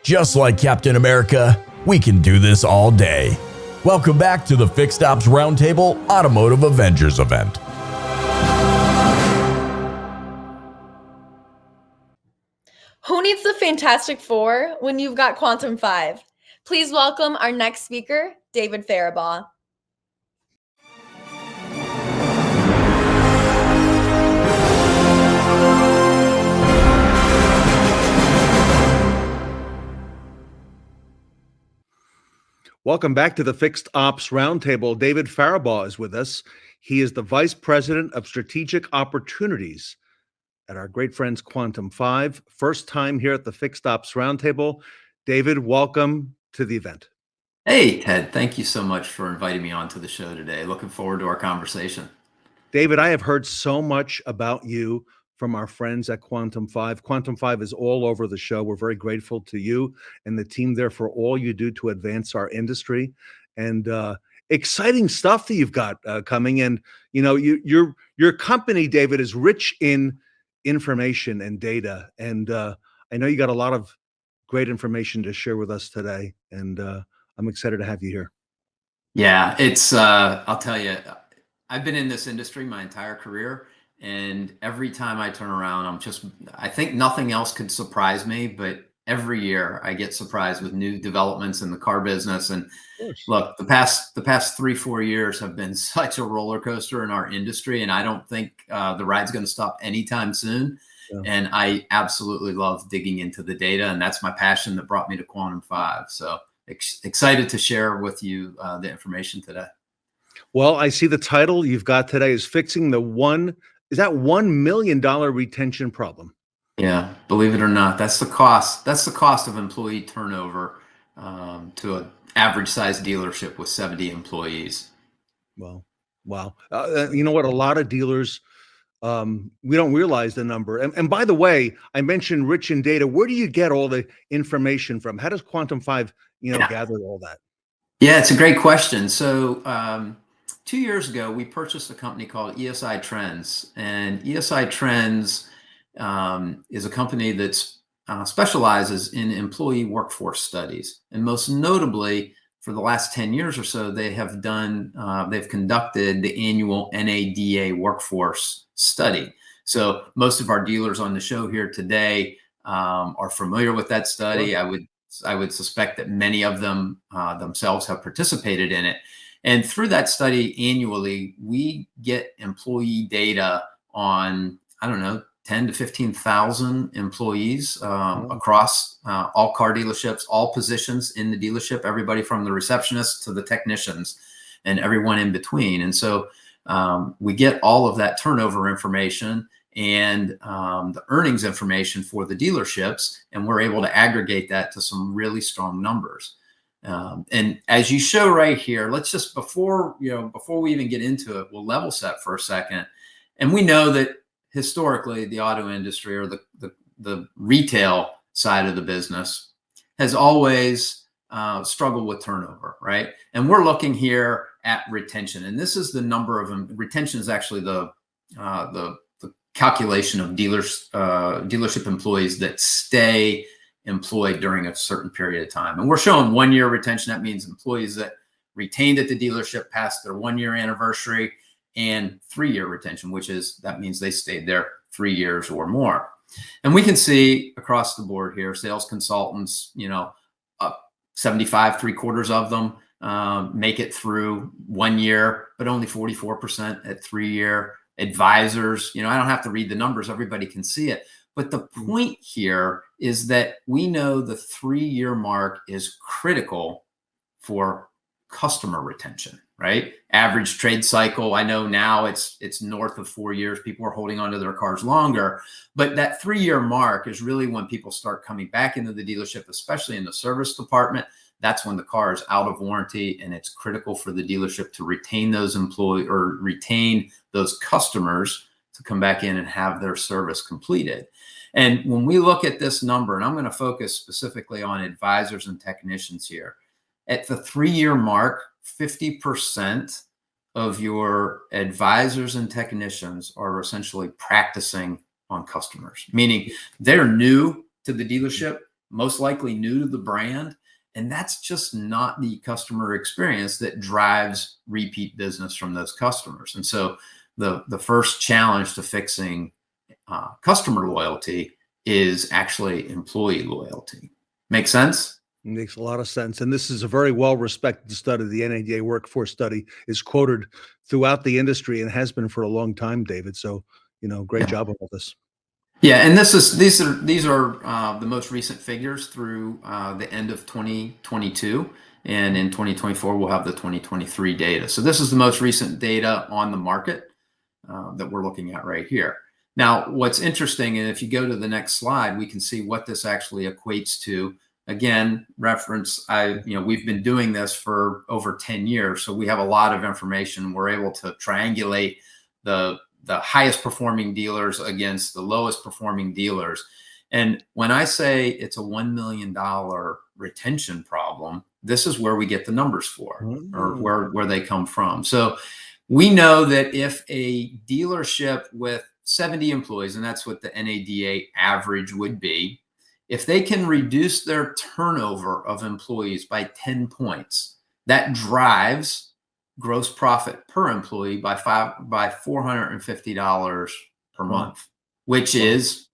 Just like Captain America, we can do this all day. Welcome back to the Fixed Ops Roundtable Automotive Avengers event. Who needs the Fantastic Four when you've got Quantum 5? Please welcome our next speaker, David Farabaugh. Welcome back to the Fixed Ops Roundtable. David Farabaugh is with us. He is the Vice President of Strategic Opportunities at our great friends Quantum 5. First time here at the Fixed Ops Roundtable. David, welcome to the event. Hey, Ted. Thank you so much for inviting me onto the show today. Looking forward to our conversation. David, I have heard so much about you from our friends at Quantum 5. Quantum 5 is all over the show. We're very grateful to you and the team there for all you do to advance our industry. And exciting stuff that you've got coming. And you know, your company, David, is rich in information and data. And I know you got a lot of great information to share with us today. And I'm excited to have you here. Yeah, it's I'll tell you, I've been in this industry my entire career. And every time I turn around, I think nothing else could surprise me, but every year I get surprised with new developments in the car business. And look, the past 3-4 years have been such a roller coaster in our industry. And I don't think the ride's going to stop anytime soon. Yeah. And I absolutely love digging into the data. And that's my passion that brought me to Quantum 5. So excited to share with you the information today. Well, I see the title you've got today is Fixing the $1 million retention problem. Yeah, believe it or not, that's the cost. That's the cost of employee turnover to an average size dealership with 70 employees. Well, wow. You know what? A lot of dealers, we don't realize the number. And by the way, I mentioned rich in data. Where do you get all the information from? How does Quantum 5, gather all that? Yeah, it's a great question. So 2 years ago, we purchased a company called ESI Trends, and ESI Trends is a company that specializes in employee workforce studies. And most notably, for the last 10 years or so, they've conducted the annual NADA workforce study. So most of our dealers on the show here today are familiar with that study. Sure. I would suspect that many of them themselves have participated in it. And through that study annually, we get employee data on, 10 to 15,000 employees across all car dealerships, all positions in the dealership, everybody from the receptionists to the technicians and everyone in between. And so we get all of that turnover information and the earnings information for the dealerships, and we're able to aggregate that to some really strong numbers. And as you show right here, let's just, before we even get into it, we'll level set for a second. And we know that historically the auto industry, or the retail side of the business, has always struggled with turnover, right? And we're looking here at retention. And this is the number of them. Retention is actually the calculation of dealership employees that stay employed during a certain period of time. And we're showing 1 year retention. That means employees that retained at the dealership past their 1 year anniversary, and 3 year retention, that means they stayed there 3 years or more. And we can see across the board here, sales consultants, 75, 3/4 of them make it through 1 year, but only 44% at 3 year. Advisors, I don't have to read the numbers. Everybody can see it. But the point here is that we know the 3 year mark is critical for customer retention, right? Average trade cycle, I know now it's north of 4 years. People are holding onto their cars longer, but that 3 year mark is really when people start coming back into the dealership, especially in the service department. That's when the car is out of warranty, and it's critical for the dealership to retain those employees or retain those customers to come back in and have their service completed. And when we look at this number, and I'm going to focus specifically on advisors and technicians here, at the 3 year mark, 50% of your advisors and technicians are essentially practicing on customers, meaning they're new to the dealership. most likely new to the brand. And that's just not the customer experience that drives repeat business from those customers. And so the first challenge to fixing customer loyalty is actually employee loyalty. Make sense? It makes a lot of sense. And this is a very well-respected study. The NADA Workforce Study is quoted throughout the industry and has been for a long time, David. So, great job on all this. Yeah, and these are the most recent figures through the end of 2022, and in 2024 we'll have the 2023 data. So this is the most recent data on the market that we're looking at right here. Now, what's interesting, and if you go to the next slide, we can see what this actually equates to. Again, we've been doing this for over 10 years, so we have a lot of information. We're able to triangulate the highest performing dealers against the lowest performing dealers. And when I say it's a $1 million retention problem, this is where we get the numbers for, or where they come from. So we know that if a dealership with 70 employees, and that's what the NADA average would be, if they can reduce their turnover of employees by 10 points, that drives gross profit per employee by $450 per month, which is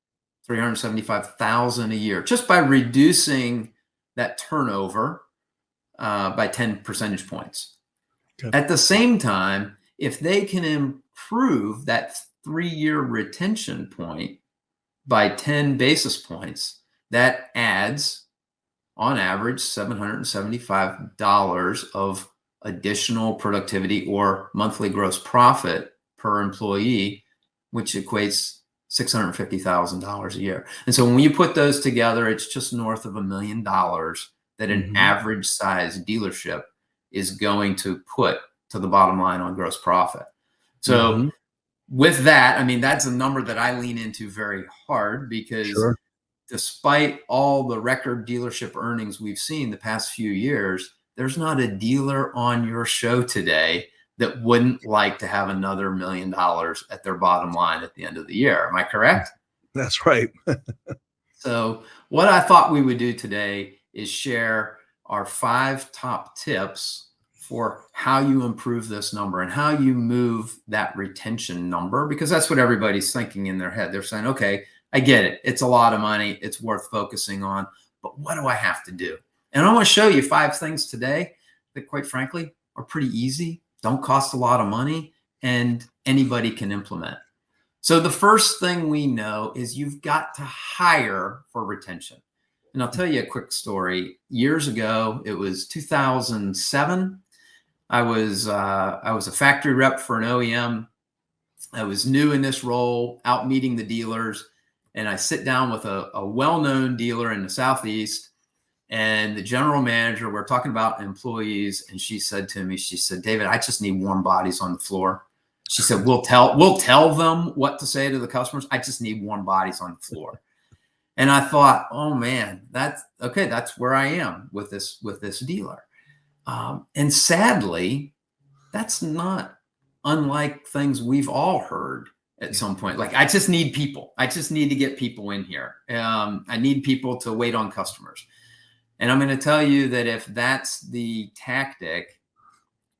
$375,000 a year, just by reducing that turnover by 10 percentage points. Okay. At the same time, if they can improve that 3-year retention point by 10 basis points, that adds, on average, $775 of additional productivity or monthly gross profit per employee, which equates $650,000 a year. And so when you put those together, it's just north of $1 million that an average size dealership is going to put to the bottom line on gross profit. So with that, I mean, that's a number that I lean into very hard, because despite all the record dealership earnings we've seen the past few years, there's not a dealer on your show today that wouldn't like to have another $1 million at their bottom line at the end of the year. Am I correct? That's right. So what I thought we would do today is share our 5 top tips for how you improve this number and how you move that retention number, because that's what everybody's thinking in their head. They're saying, okay, I get it. It's a lot of money. It's worth focusing on, but what do I have to do? And I want to show you 5 things today that, quite frankly, are pretty easy, don't cost a lot of money, and anybody can implement. So the first thing we know is you've got to hire for retention. And I'll tell you a quick story. Years ago, it was 2007. I was a factory rep for an OEM. I was new in this role, out meeting the dealers, and I sit down with a well-known dealer in the Southeast. And the general manager, we're talking about employees, and she said to me, she said, "David, I just need warm bodies on the floor." She said, we'll tell them what to say to the customers. I just need warm bodies on the floor. And I thought, oh man, that's okay. That's where I am with this dealer. And sadly, that's not unlike things we've all heard at some point. Like, I just need people. I just need to get people in here. I need people to wait on customers. And I'm going to tell you that if that's the tactic,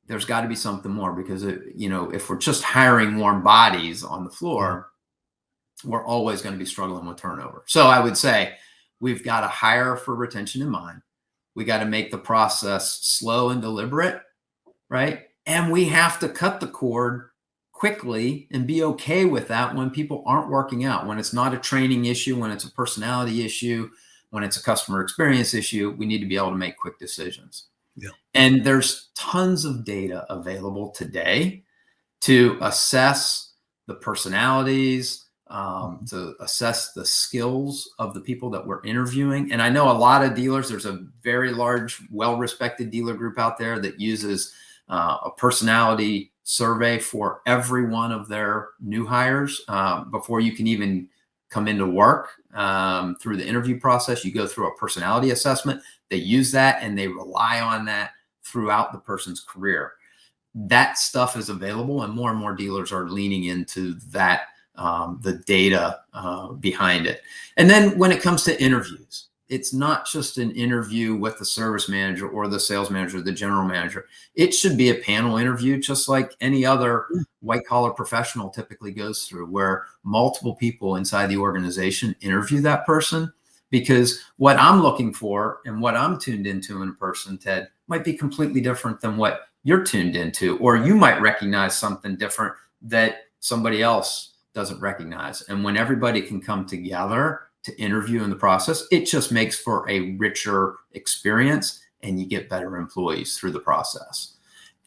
there's got to be something more, because if we're just hiring warm bodies on the floor, we're always going to be struggling with turnover. So I would say we've got to hire for retention in mind. We got to make the process slow and deliberate, right? And we have to cut the cord quickly and be okay with that when people aren't working out, when it's not a training issue, when it's a personality issue, when it's a customer experience issue. We need to be able to make quick decisions. Yeah. And there's tons of data available today to assess the personalities, to assess the skills of the people that we're interviewing. And I know a lot of dealers, there's a very large, well-respected dealer group out there that uses a personality survey for every one of their new hires. Before you can even come into work, through the interview process, you go through a personality assessment. They use that and they rely on that throughout the person's career. That stuff is available, and more dealers are leaning into that, the data behind it. And then when it comes to interviews, it's not just an interview with the service manager or the sales manager, the general manager. It should be a panel interview, just like any other white collar professional typically goes through, where multiple people inside the organization interview that person. Because what I'm looking for and what I'm tuned into in a person, Ted, might be completely different than what you're tuned into, or you might recognize something different that somebody else doesn't recognize. And when everybody can come together to interview in the process, it just makes for a richer experience, and you get better employees through the process.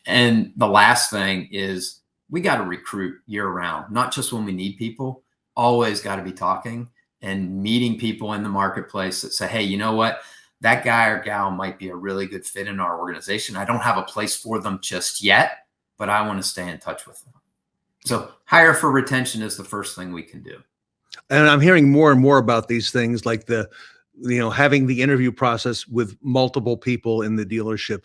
And the last thing is, we got to recruit year round, not just when we need people. Always got to be talking and meeting people in the marketplace that say, hey, you know what? That guy or gal might be a really good fit in our organization. I don't have a place for them just yet, but I want to stay in touch with them. So hire for retention is the first thing we can do. And I'm hearing more and more about these things, like having the interview process with multiple people in the dealership.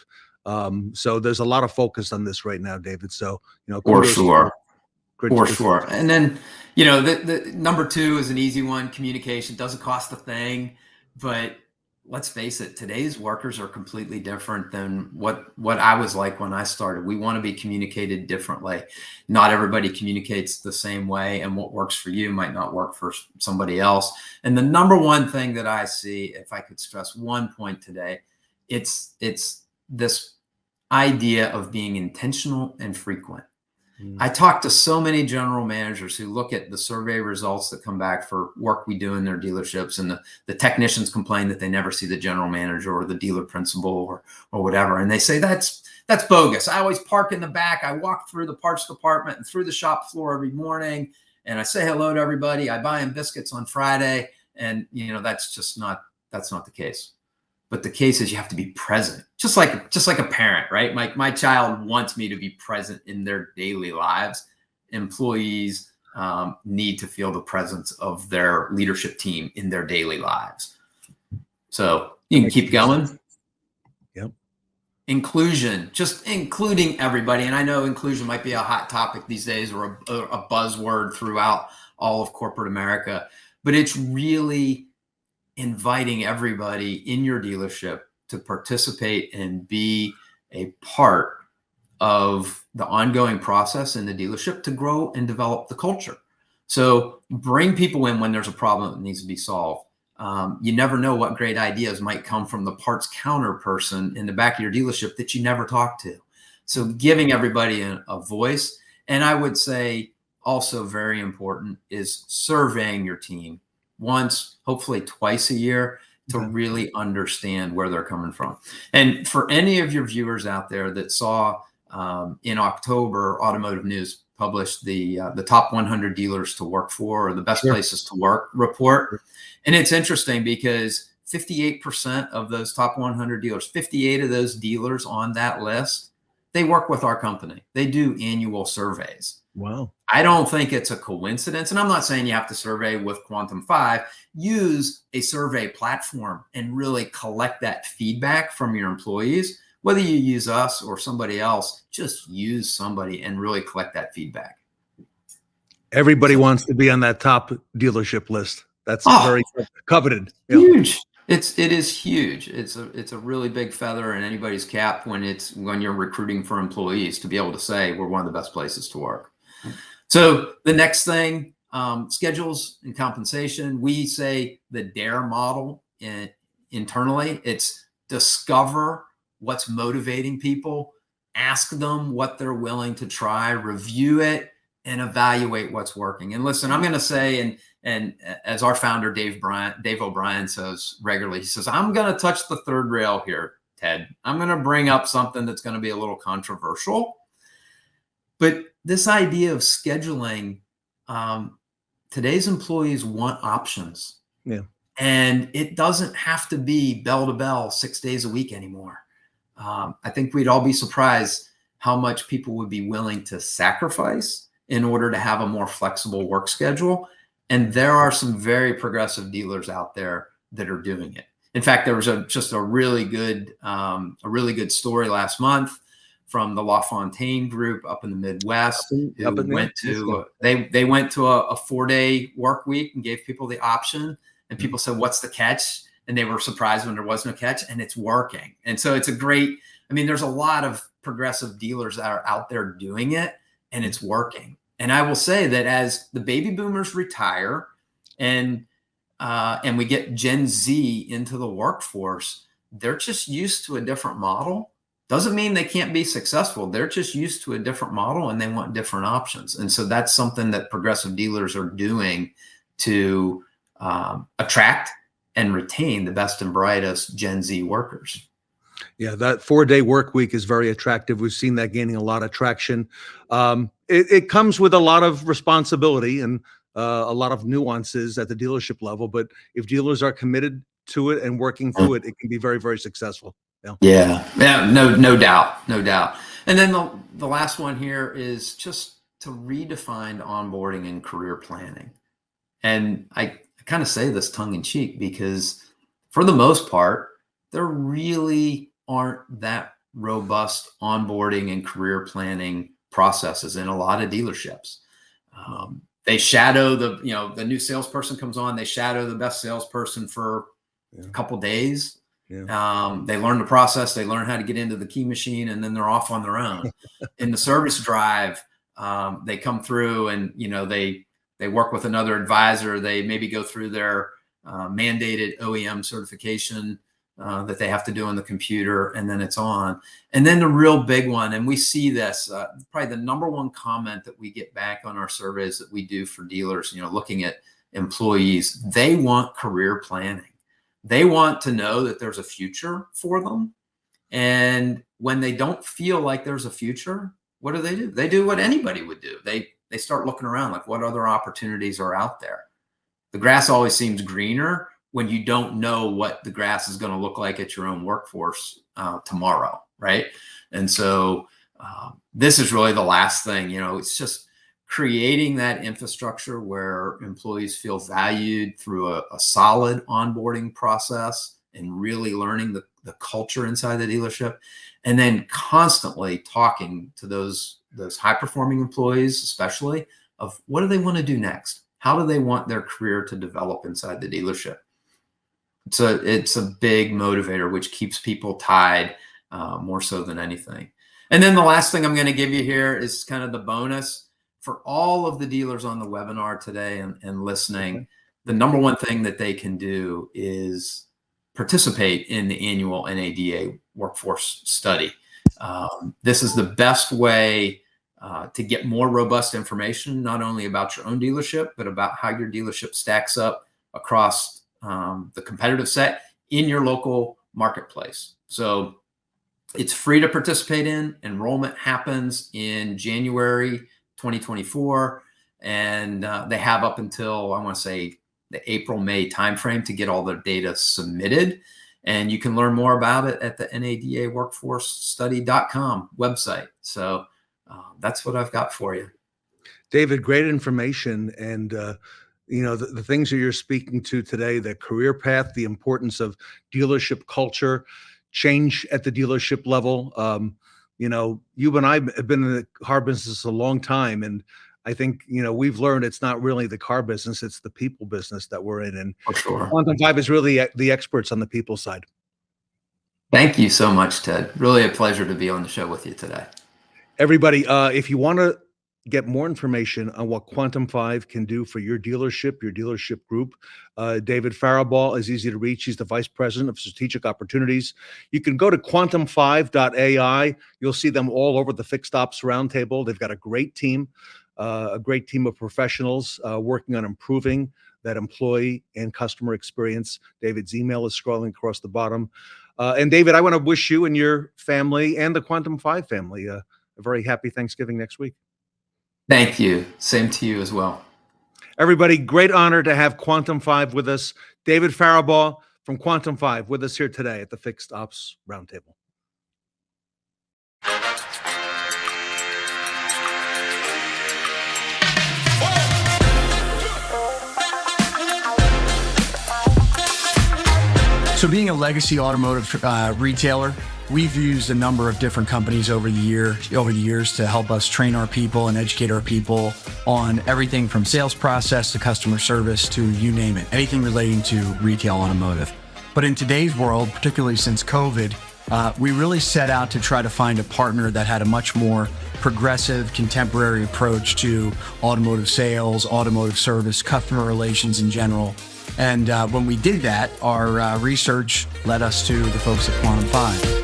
So there's a lot of focus on this right now, David. So, for sure. For sure. And then, the number 2 is an easy one. Communication doesn't cost a thing, but let's face it, today's workers are completely different than what I was like when I started. We want to be communicated differently. Not everybody communicates the same way, and what works for you might not work for somebody else. And the number one thing that I see, if I could stress one point today, it's this idea of being intentional and frequent. I talk to so many general managers who look at the survey results that come back for work we do in their dealerships, and the technicians complain that they never see the general manager or the dealer principal or whatever. And they say, that's bogus. I always park in the back. I walk through the parts department and through the shop floor every morning, and I say hello to everybody. I buy them biscuits on Friday. And that's not the case. But the case is, you have to be present, just like a parent, right? My child wants me to be present in their daily lives. Employees need to feel the presence of their leadership team in their daily lives. So you can keep going. Yep. Inclusion, just including everybody. And I know inclusion might be a hot topic these days, or a buzzword throughout all of corporate America, but it's really inviting everybody in your dealership to participate and be a part of the ongoing process in the dealership to grow and develop the culture. So bring people in when there's a problem that needs to be solved. You never know what great ideas might come from the parts counter person in the back of your dealership that you never talked to. So giving everybody a voice. And I would say also very important is surveying your team once, hopefully twice a year, to really understand where they're coming from. And for any of your viewers out there that saw in October, Automotive News published the top 100 dealers to work for, or the best places to work report. And it's interesting because 58% of those top 100 dealers, 58 of those dealers on that list, they work with our company. They do annual surveys. Wow. I don't think it's a coincidence. And I'm not saying you have to survey with Quantum 5. Use a survey platform and really collect that feedback from your employees. Whether you use us or somebody else, just use somebody and really collect that feedback. Everybody wants to be on that top dealership list. That's very coveted. Huge. It is huge. It's a really big feather in anybody's cap when you're recruiting for employees, to be able to say we're one of the best places to work. So the next thing, schedules and compensation. We say the DARE model internally. It's discover what's motivating people, ask them what they're willing to try, review it, and evaluate what's working. And listen, I'm going to say, and as our founder, Dave O'Brien says regularly, he says, I'm going to touch the third rail here, Ted. I'm going to bring up something that's going to be a little controversial. But this idea of scheduling, today's employees want options. Yeah. And it doesn't have to be bell to bell 6 days a week anymore. I think we'd all be surprised how much people would be willing to sacrifice in order to have a more flexible work schedule. And there are some very progressive dealers out there that are doing it. In fact, there was just a really good story last month from the LaFontaine group up in the Midwest, who went to they went to a 4-day work week and gave people the option. And people said, "What's the catch?" and they were surprised when there was no catch, and it's working. And so it's a great, I mean, there's a lot of progressive dealers that are out there doing it, and it's working. And I will say that as the baby boomers retire and we get Gen Z into the workforce, they're just used to a different model. Doesn't mean they can't be successful. They're just used to a different model, and they want different options. And so that's something that progressive dealers are doing to attract and retain the best and brightest Gen Z workers. Yeah, that 4-day work week is very attractive. We've seen that gaining a lot of traction. It comes with a lot of responsibility and a lot of nuances at the dealership level. But if dealers are committed to it and working through it, it can be very, very successful. Yeah, no doubt. And then the last one here is just to redefine onboarding and career planning. And I kind of say this tongue in cheek because for the most part, there really aren't that robust onboarding and career planning processes in a lot of dealerships. They shadow the new salesperson comes on, they shadow the best salesperson for a couple days. Yeah. They learn the process, they learn how to get into the key machine, and then they're off on their own. In the service drive, they come through and, they work with another advisor. They maybe go through their mandated OEM certification that they have to do on the computer, and then it's on. And then the real big one, and we see this, probably the number one comment that we get back on our surveys that we do for dealers, looking at employees, they want career planning. They want to know that there's a future for them. And when they don't feel like there's a future, what do? They do what anybody would do. They start looking around, like, what other opportunities are out there? The grass always seems greener when you don't know what the grass is going to look like at your own workforce tomorrow, right? And so this is really the last thing. It's just creating that infrastructure where employees feel valued through a solid onboarding process and really learning the culture inside the dealership, and then constantly talking to those high-performing employees, especially, of what do they want to do next? How do they want their career to develop inside the dealership? So it's a big motivator, which keeps people tied more so than anything. And then the last thing I'm going to give you here is kind of the bonus for all of the dealers on the webinar today and listening. The number one thing that they can do is participate in the annual NADA workforce study. This is the best way to get more robust information, not only about your own dealership, but about how your dealership stacks up across the competitive set in your local marketplace. So it's free to participate in. Enrollment happens in January 2024, and they have up until, I want to say, the April-May timeframe to get all their data submitted. And you can learn more about it at the NADAworkforcestudy.com website. So that's what I've got for you. David, great information. And the things that you're speaking to today, the career path, the importance of dealership culture, change at the dealership level. You and I have been in the car business a long time, and I think, we've learned it's not really the car business, it's the people business that we're in. And for sure, Quantum 5 is really the experts on the people side. Thank you so much, Ted. Really a pleasure to be on the show with you today. Everybody, if you want to get more information on what Quantum 5 can do for your dealership group, David Farabaugh is easy to reach. He's the Vice President of Strategic Opportunities. You can go to quantum5.ai. You'll see them all over the Fixed Ops Roundtable. They've got a great team of professionals working on improving that employee and customer experience. David's email is scrolling across the bottom. And David, I want to wish you and your family and the Quantum 5 family a very happy Thanksgiving next week. Thank you. Same to you as well. Everybody, great honor to have Quantum 5 with us. David Farabaugh from Quantum 5 with us here today at the Fixed Ops Roundtable. So being a legacy automotive retailer, we've used a number of different companies over the years to help us train our people and educate our people on everything from sales process to customer service to you name it, anything relating to retail automotive. But in today's world, particularly since COVID, we really set out to try to find a partner that had a much more progressive, contemporary approach to automotive sales, automotive service, customer relations in general. And when we did that, our research led us to the folks at Quantum 5.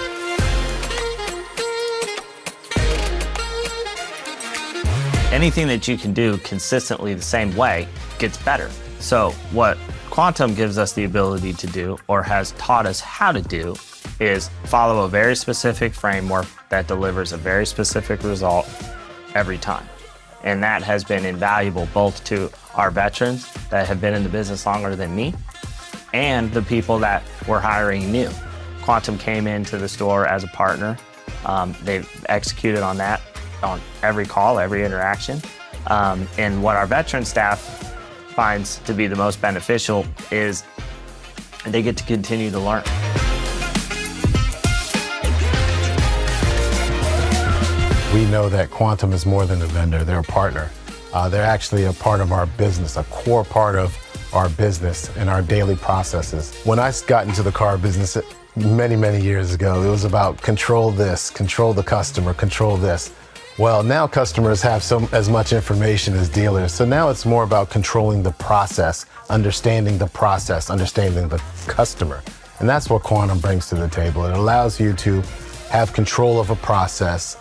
Anything that you can do consistently the same way gets better. So what Quantum gives us the ability to do, or has taught us how to do, is follow a very specific framework that delivers a very specific result every time. And that has been invaluable both to our veterans that have been in the business longer than me and the people that we're hiring new. Quantum came into the store as a partner. They've executed on that on every call, every interaction. And what our veteran staff finds to be the most beneficial is they get to continue to learn. We know that Quantum is more than a vendor, they're a partner. They're actually a part of our business, a core part of our business and our daily processes. When I got into the car business many, many years ago, it was about control this, control the customer, control this. Well, now customers have as much information as dealers. So now it's more about controlling the process, understanding the customer. And that's what Quantum brings to the table. It allows you to have control of a process,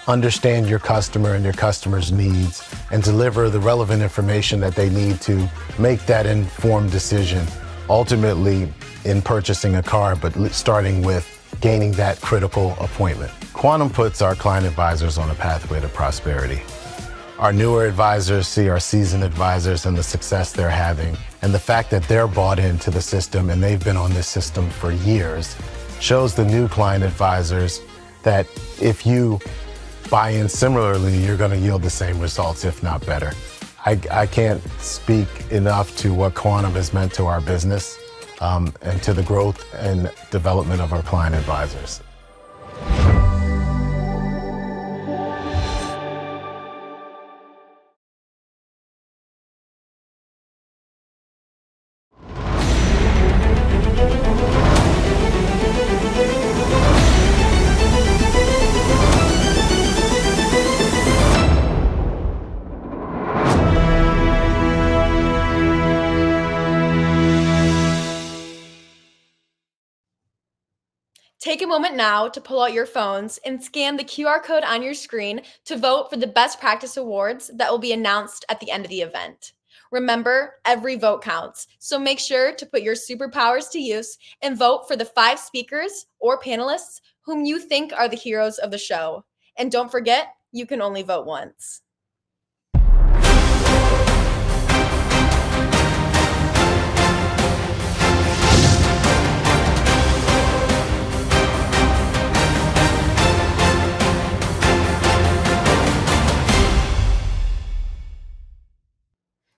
understand your customer and your customer's needs, and deliver the relevant information that they need to make that informed decision, ultimately in purchasing a car, but starting with gaining that critical appointment. Quantum puts our client advisors on a pathway to prosperity. Our newer advisors see our seasoned advisors and the success they're having, and the fact that they're bought into the system and they've been on this system for years shows the new client advisors that if you buy in similarly, you're going to yield the same results, if not better. I can't speak enough to what Quantum has meant to our business and to the growth and development of our client advisors. Take a moment now to pull out your phones and scan the QR code on your screen to vote for the Best Practice Awards that will be announced at the end of the event. Remember, every vote counts, so make sure to put your superpowers to use and vote for the 5 speakers or panelists whom you think are the heroes of the show. And don't forget, you can only vote once.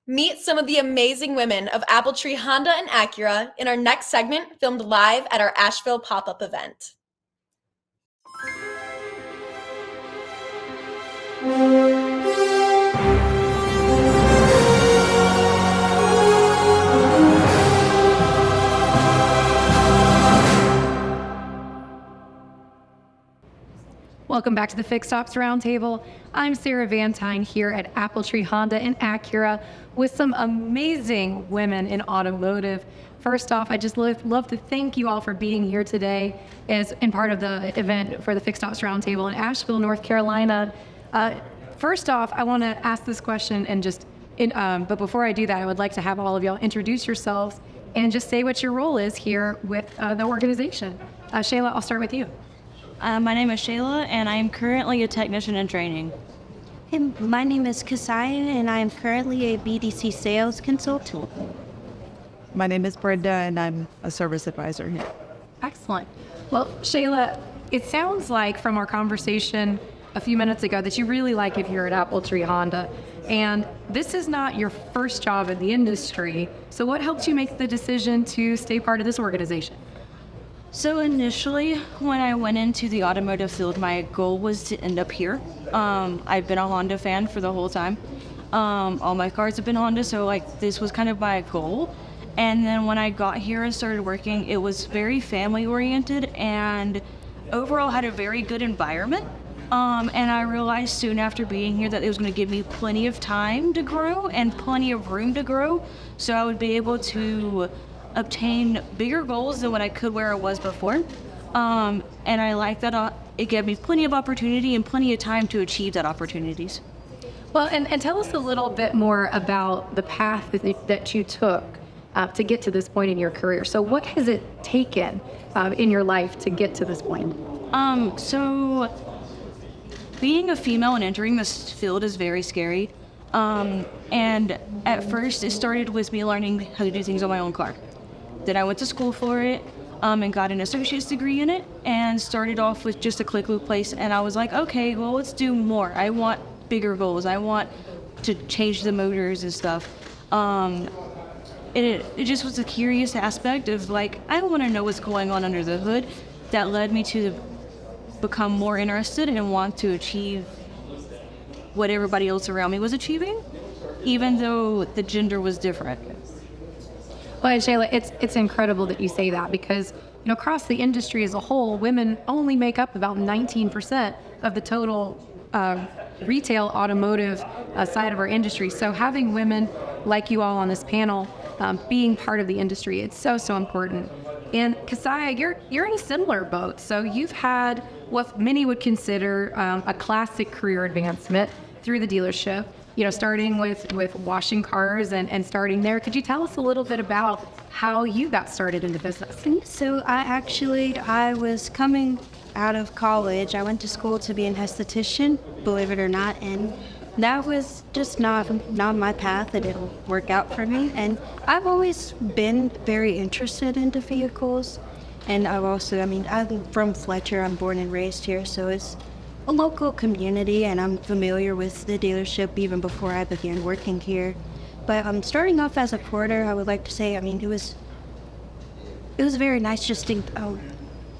Meet some of the amazing women of Appletree Honda and Acura in our next segment, filmed live at our Asheville pop-up event. Welcome back to the Fixed Ops Roundtable. I'm Sarah Vantine here at Appletree Honda and Acura with some amazing women in automotive. First off, I just love to thank you all for being here today as in part of the event for the Fixed Ops Roundtable in Asheville, North Carolina. First off, I want to ask this question but before I do that, I would like to have all of y'all introduce yourselves and just say what your role is here with the organization. Shayla, I'll start with you. My name is Mischayla, and I am currently a technician in training. Hey, my name is Cassiya, and I am currently a BDC sales consultant. My name is Brenda, and I'm a service advisor here. Excellent. Well, Shayla, it sounds like from our conversation a few minutes ago that you really like it here at Appletree Honda. And this is not your first job in the industry. So what helped you make the decision to stay part of this organization? So initially, when I went into the automotive field, my goal was to end up here. I've been a Honda fan for the whole time. All my cars have been Honda, so this was kind of my goal. And then when I got here and started working, it was very family oriented and overall had a very good environment. And I realized soon after being here that it was going to give me plenty of time to grow and plenty of room to grow. So I would be able to obtain bigger goals than what I could where I was before. And I like that it gave me plenty of opportunity and plenty of time to achieve that opportunities. Well, and tell us a little bit more about the path that you took to get to this point in your career. So what has it taken in your life to get to this point? So being a female and entering this field is very scary. And at first it started with me learning how to do things on my own car. Then I went to school for it and got an associate's degree in it and started off with just a click loop place. And I was like, okay, well, let's do more. I want bigger goals. I want to change the motors and stuff. It just was a curious aspect of like, I want to know what's going on under the hood that led me to become more interested and want to achieve what everybody else around me was achieving, even though the gender was different. Well, Mischayla, it's incredible that you say that because, you know, across the industry as a whole, women only make up about 19% of the total retail automotive side of our industry. So having women like you all on this panel being part of the industry, it's so important. And Cassiya, you're in a similar boat. So you've had what many would consider a classic career advancement through the dealership, you know, starting with washing cars and starting there. Could you tell us a little bit about how you got started in the business? So I was coming out of college. I went to school to be an esthetician, believe it or not, and that was just not my path. It didn't work out for me. And I've always been very interested into vehicles. And I'm from Fletcher. I'm born and raised here, so it's a local community, and I'm familiar with the dealership even before I began working here. But starting off as a porter, I would like to say, it was very nice just to,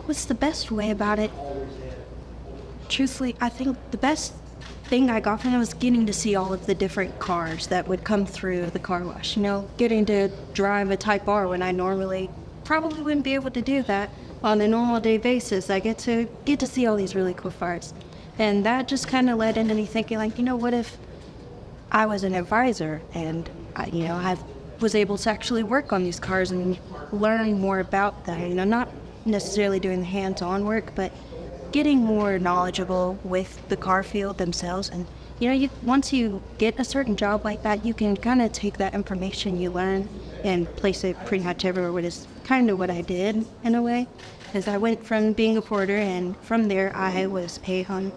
what's the best way about it? Truthfully, I think the best thing I got from it was getting to see all of the different cars that would come through the car wash. You know, getting to drive a Type R when I normally probably wouldn't be able to do that on a normal day basis. I get to see all these really cool cars. And that just kind of led into me thinking, like, you know, what if I was an advisor and I was able to actually work on these cars and learn more about them, you know, not necessarily doing the hands-on work, but getting more knowledgeable with the car field themselves. And, you know, once you get a certain job like that, you can kind of take that information you learn and place it pretty much everywhere, which is kind of what I did in a way. Because I went from being a porter, and from there I was paid on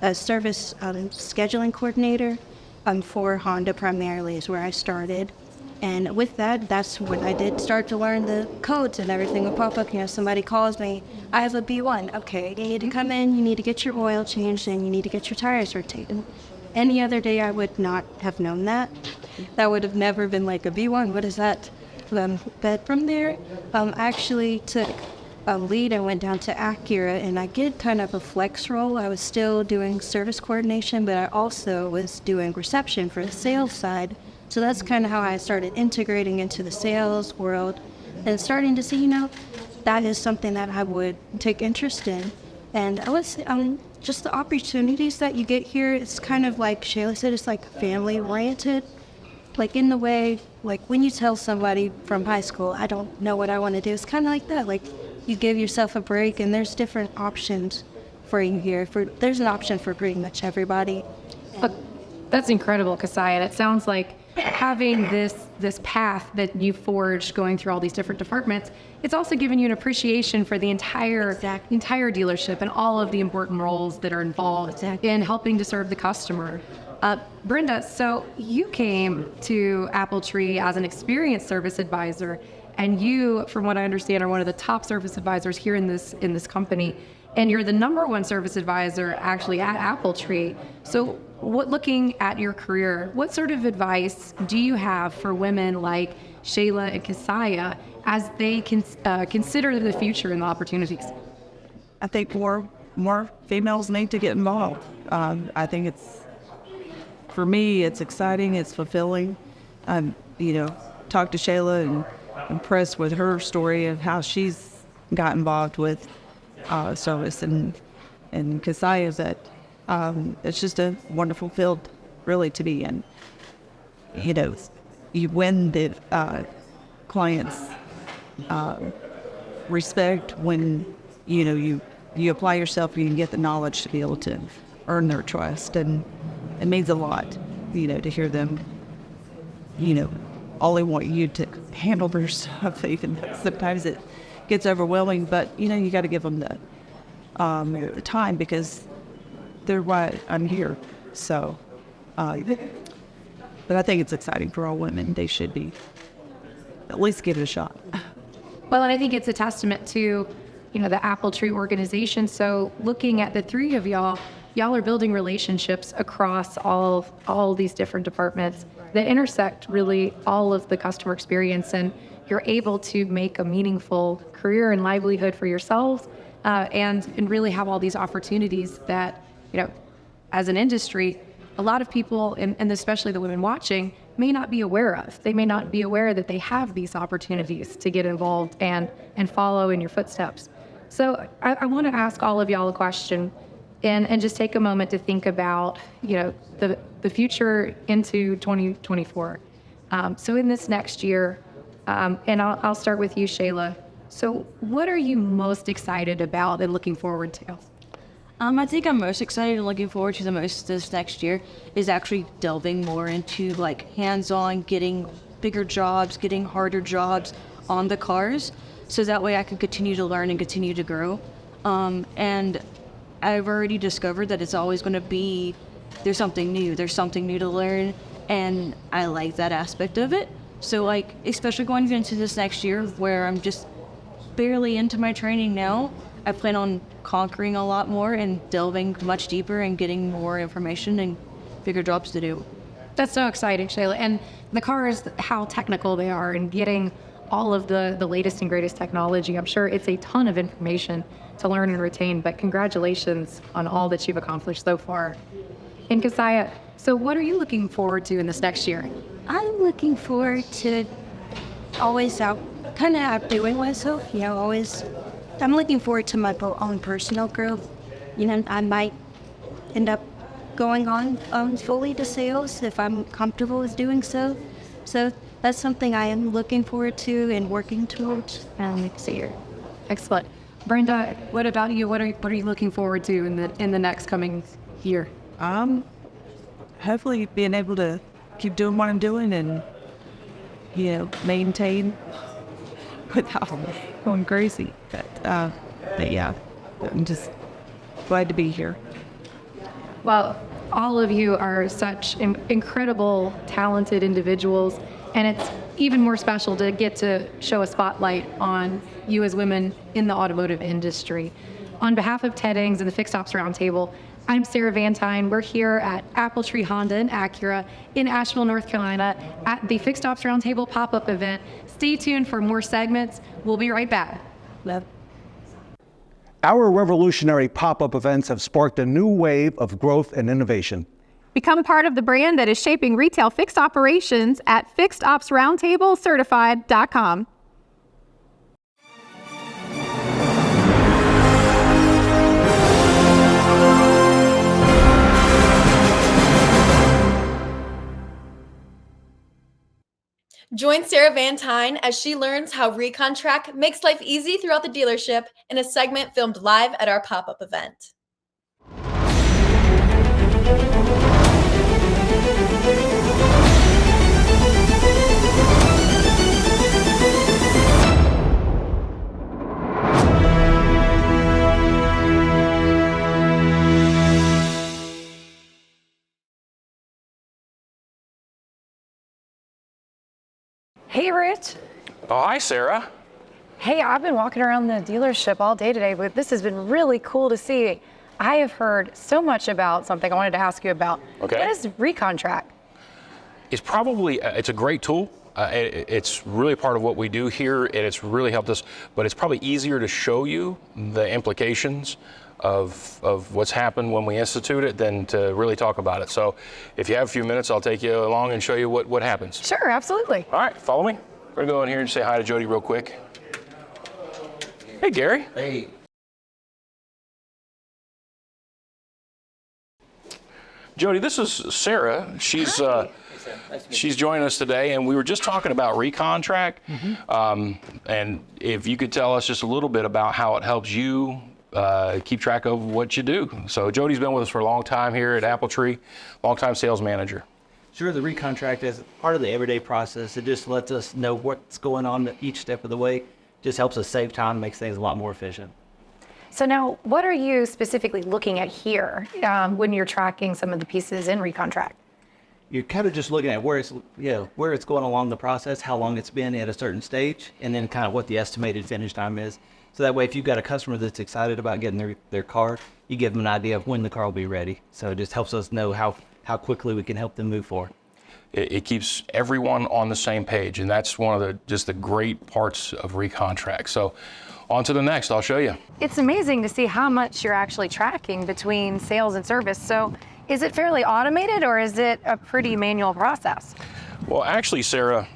a service scheduling coordinator for Honda primarily is where I started. And with that, that's when I did start to learn the codes and everything would pop up. You know, somebody calls me, I have a B1. Okay, you need to come in, you need to get your oil changed, and you need to get your tires rotated. Any other day, I would not have known that. That would have never been like a B1. What is that? But from there, I actually took a lead and went down to Acura, and I did kind of a flex role. I was still doing service coordination, but I also was doing reception for the sales side. So that's kind of how I started integrating into the sales world and starting to see, you know, that is something that I would take interest in. And I was just the opportunities that you get here, it's kind of like Shayla said, it's like family oriented. Like in the way, like when you tell somebody from high school, I don't know what I want to do, it's kind of like that. Like you give yourself a break and there's different options for you here. There's an option for pretty much everybody. Look, that's incredible, Cassiya. And it sounds like having this path that you forged going through all these different departments, it's also given you an appreciation for the entire dealership and all of the important roles that are involved in helping to serve the customer. Brenda, so you came to AppleTree as an experienced service advisor, and you, from what I understand, are one of the top service advisors here in this company, and you're the #1 service advisor actually at AppleTree. So looking at your career, what sort of advice do you have for women like Shayla and Cassiya as they consider the future and the opportunities? I think more females need to get involved. I think for me, it's exciting, it's fulfilling. Talk to Shayla, and impressed with her story of how she's got involved with service and Cassiya, that it's just a wonderful field really to be in. You know, you win the clients' respect when, you know, you apply yourself, you can get the knowledge to be able to earn their trust. And it means a lot, you know, to hear them, you know, only want you to handle their stuff. Even sometimes it gets overwhelming, but, you know, you got to give them the time, because they're why I'm here. So, but I think it's exciting for all women. They should be at least give it a shot. Well, and I think it's a testament to, you know, the Apple Tree organization. So looking at the three of y'all are building relationships across all these different departments that intersect really all of the customer experience, and you're able to make a meaningful career and livelihood for yourselves, and really have all these opportunities that, you know, as an industry, a lot of people, and especially the women watching, may not be aware of. They may not be aware that they have these opportunities to get involved and follow in your footsteps. So I want to ask all of y'all a question, and just take a moment to think about, you know, the future into 2024. So in this next year, and I'll start with you, Shayla. So what are you most excited about and looking forward to? I think I'm most excited and looking forward to the most this next year is actually delving more into like hands-on, getting bigger jobs, getting harder jobs on the cars, so that way I can continue to learn and continue to grow. And I've already discovered that it's always going to be, there's something new to learn, and I like that aspect of it. So like, especially going into this next year where I'm just barely into my training now, I plan on conquering a lot more and delving much deeper and getting more information and bigger jobs to do. That's so exciting, Shayla. And the cars, how technical they are, and getting all of the latest and greatest technology. I'm sure it's a ton of information to learn and retain, but congratulations on all that you've accomplished so far. And Cassiya, so what are you looking forward to in this next year? I'm looking forward to always kind of outdoing myself, you know, always. I'm looking forward to my own personal growth. You know, I might end up going on fully to sales if I'm comfortable with doing so. So that's something I am looking forward to and working towards next year. Excellent. Brenda, what about you? What are you looking forward to in the next coming year? Hopefully being able to keep doing what I'm doing and, you know, maintain without going crazy. But yeah, I'm just glad to be here. Well, all of you are such incredible, talented individuals, and it's even more special to get to show a spotlight on you as women in the automotive industry. On behalf of Ted Ings and the Fixed Ops Roundtable, I'm Sarah Vantine. We're here at Apple Tree Honda and Acura in Asheville, North Carolina at the Fixed Ops Roundtable pop-up event. Stay tuned for more segments. We'll be right back. Love. Our revolutionary pop-up events have sparked a new wave of growth and innovation. Become part of the brand that is shaping retail fixed operations at FixedOpsRoundtableCertified.com. Join Sarah Vantine as she learns how ReconTRAC makes life easy throughout the dealership in a segment filmed live at our pop-up event. Hey, Rich. Oh, hi, Sarah. Hey, I've been walking around the dealership all day today, but this has been really cool to see. I have heard so much about something I wanted to ask you about. Okay. What is ReconTRAC? It's probably, it's a great tool. It's really part of what we do here, and it's really helped us, but it's probably easier to show you the implications of what's happened when we institute it than to really talk about it. So if you have a few minutes, I'll take you along and show you what happens. Sure, absolutely. All right, follow me. We're gonna go in here and say hi to Jody real quick. Hey, Gary. Hey. Jody, this is Sarah. She's joining us today, and we were just talking about ReconTRAC. And if you could tell us just a little bit about how it helps you keep track of what you do. So Jody's been with us for a long time here at Appletree, long-time sales manager. Sure, the ReconTRAC is part of the everyday process. It just lets us know what's going on each step of the way. Just helps us save time, makes things a lot more efficient. So now, what are you specifically looking at here when you're tracking some of the pieces in ReconTRAC? You're kind of just looking at where it's going along the process, how long it's been at a certain stage, and then kind of what the estimated finish time is. So that way, if you've got a customer that's excited about getting their car, you give them an idea of when the car will be ready. So it just helps us know how quickly we can help them move forward. It keeps everyone on the same page, and that's one of the great parts of ReconTRAC. So on to the next, I'll show you. It's amazing to see how much you're actually tracking between sales and service. So is it fairly automated, or is it a pretty manual process? Well, actually, Sarah,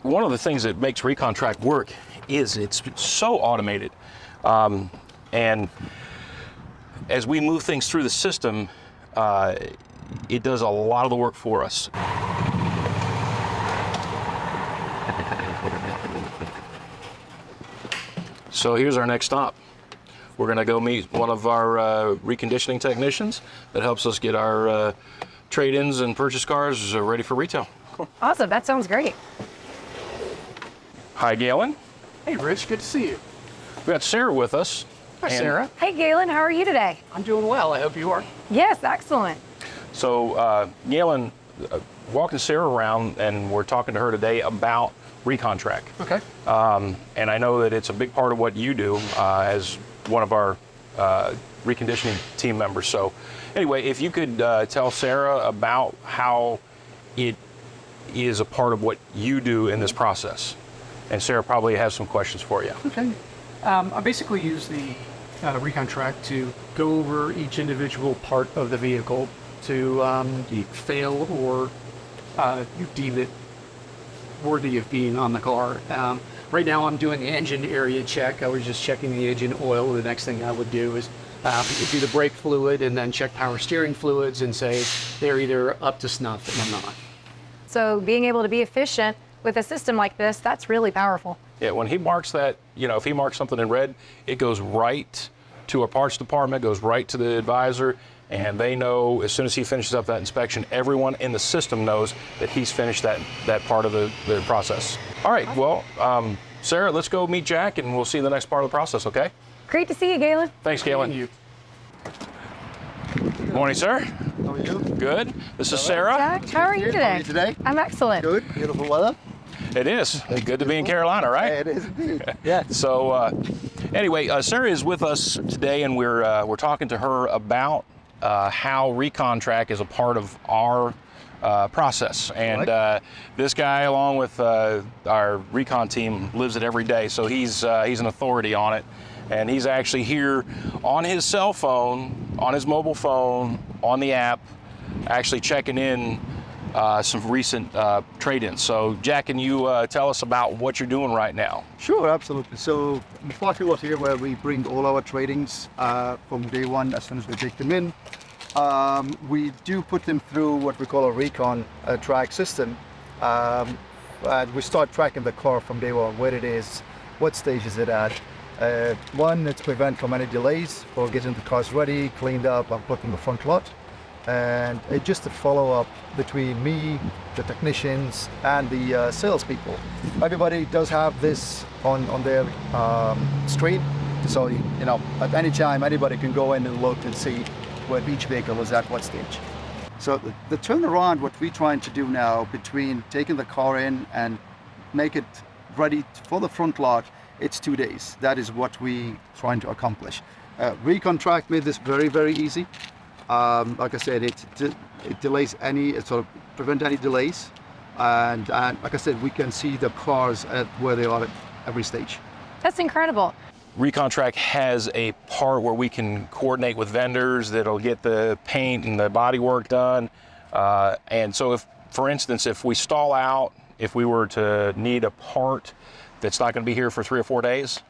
one of the things that makes ReconTRAC work is it's so automated. And as we move things through the system, it does a lot of the work for us. So here's our next stop. We're gonna go meet one of our reconditioning technicians that helps us get our trade-ins and purchase cars ready for retail. Awesome, that sounds great. Hi, Galen. Hey, Rich, good to see you. We got Sarah with us. Hi, Sarah. Hey, Galen, how are you today? I'm doing well, I hope you are. Yes, excellent. So Galen, walking Sarah around, and we're talking to her today about ReconTRAC. Okay. And I know that it's a big part of what you do as one of our reconditioning team members. So anyway, if you could tell Sarah about how it is a part of what you do in this process. And Sarah probably has some questions for you. Okay. I basically use the ReconTRAC to go over each individual part of the vehicle to fail or you deem it worthy of being on the car. Right now I'm doing the engine area check. I was just checking the engine oil. The next thing I would do is do the brake fluid and then check power steering fluids and say they're either up to snuff and I'm not. So being able to be efficient with a system like this, that's really powerful. Yeah, when he marks that, if he marks something in red, it goes right to our parts department, goes right to the advisor, and they know as soon as he finishes up that inspection, everyone in the system knows that he's finished that part of the process. All right, well, Sarah, let's go meet Jack, and we'll see the next part of the process, okay? Great to see you, Galen. Thanks, Galen. Thank you. Good morning, sir. How are you? Good. This is Sarah. Jack, how are you today? How are you today? I'm excellent. Good. Beautiful weather. It is. Good to be in Carolina, right? Yeah, it is indeed. Yeah. So anyway, Sarah is with us today, and we're talking to her about how ReconTRAC is a part of our process. And this guy, along with our Recon team, lives it every day. So he's an authority on it. And he's actually here on his cell phone, on his mobile phone, on the app, actually checking in some recent trade-ins. So Jack, can you tell us about what you're doing right now? Sure, absolutely. So the part was here where we bring all our tradings from day one as soon as we take them in. We do put them through what we call a ReconTRAC system. And we start tracking the car from day one, where it is, what stage is it at. One, it's prevent from any delays for getting the cars ready, cleaned up, and put in the front lot. And it's just a follow-up between me, the technicians, and the salespeople. Everybody does have this on their screen, so at any time anybody can go in and look and see where each vehicle is at what stage. So the turnaround, what we're trying to do now between taking the car in and make it ready for the front lot, it's 2 days. That is what we're trying to accomplish. ReconTRAC made this very, very easy. Like I said, it delays it sort of prevent any delays. And like I said, we can see the cars at where they are at every stage. That's incredible. ReconTRAC has a part where we can coordinate with vendors that'll get the paint and the body work done. And so if for instance, if we stall out, if we were to need a part that's not going to be here for 3 or 4 days,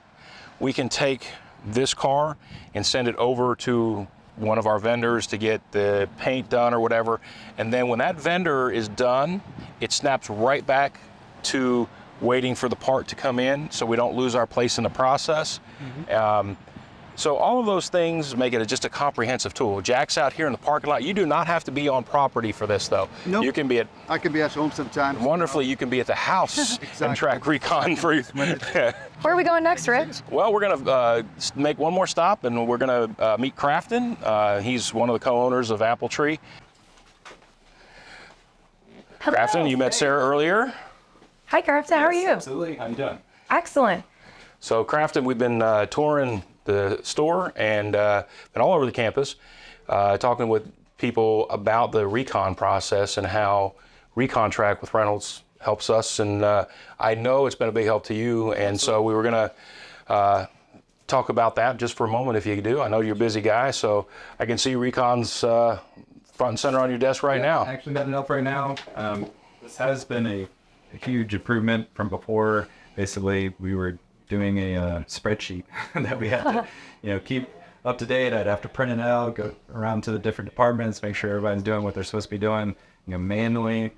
we can take this car and send it over to one of our vendors to get the paint done or whatever. And then when that vendor is done, it snaps right back to waiting for the part to come in so we don't lose our place in the process. So all of those things make it just a comprehensive tool. Jack's out here in the parking lot. You do not have to be on property for this, though. Nope. You can be at. I can be at home sometimes. Wonderfully, you can be at the house and track Recon for you. Where are we going next, Rich? Well, we're going to make one more stop, and we're going to meet Crafton. He's one of the co-owners of Apple Tree. Hello. Crafton, you met Sarah earlier. Hi, Crafton. How are you? Absolutely. How you doing? Excellent. So, Crafton, we've been touring the store and been all over the campus, talking with people about the Recon process and how ReconTRAC with Reynolds helps us. And I know it's been a big help to you. And so we were going to talk about that just for a moment, if you do. I know you're a busy guy, so I can see Recon's front and center on your desk right now. Actually, got it up right now. This has been a huge improvement from before. Basically, we were doing a spreadsheet that we had to, keep up to date. I'd have to print it out, go around to the different departments, make sure everybody's doing what they're supposed to be doing, manually,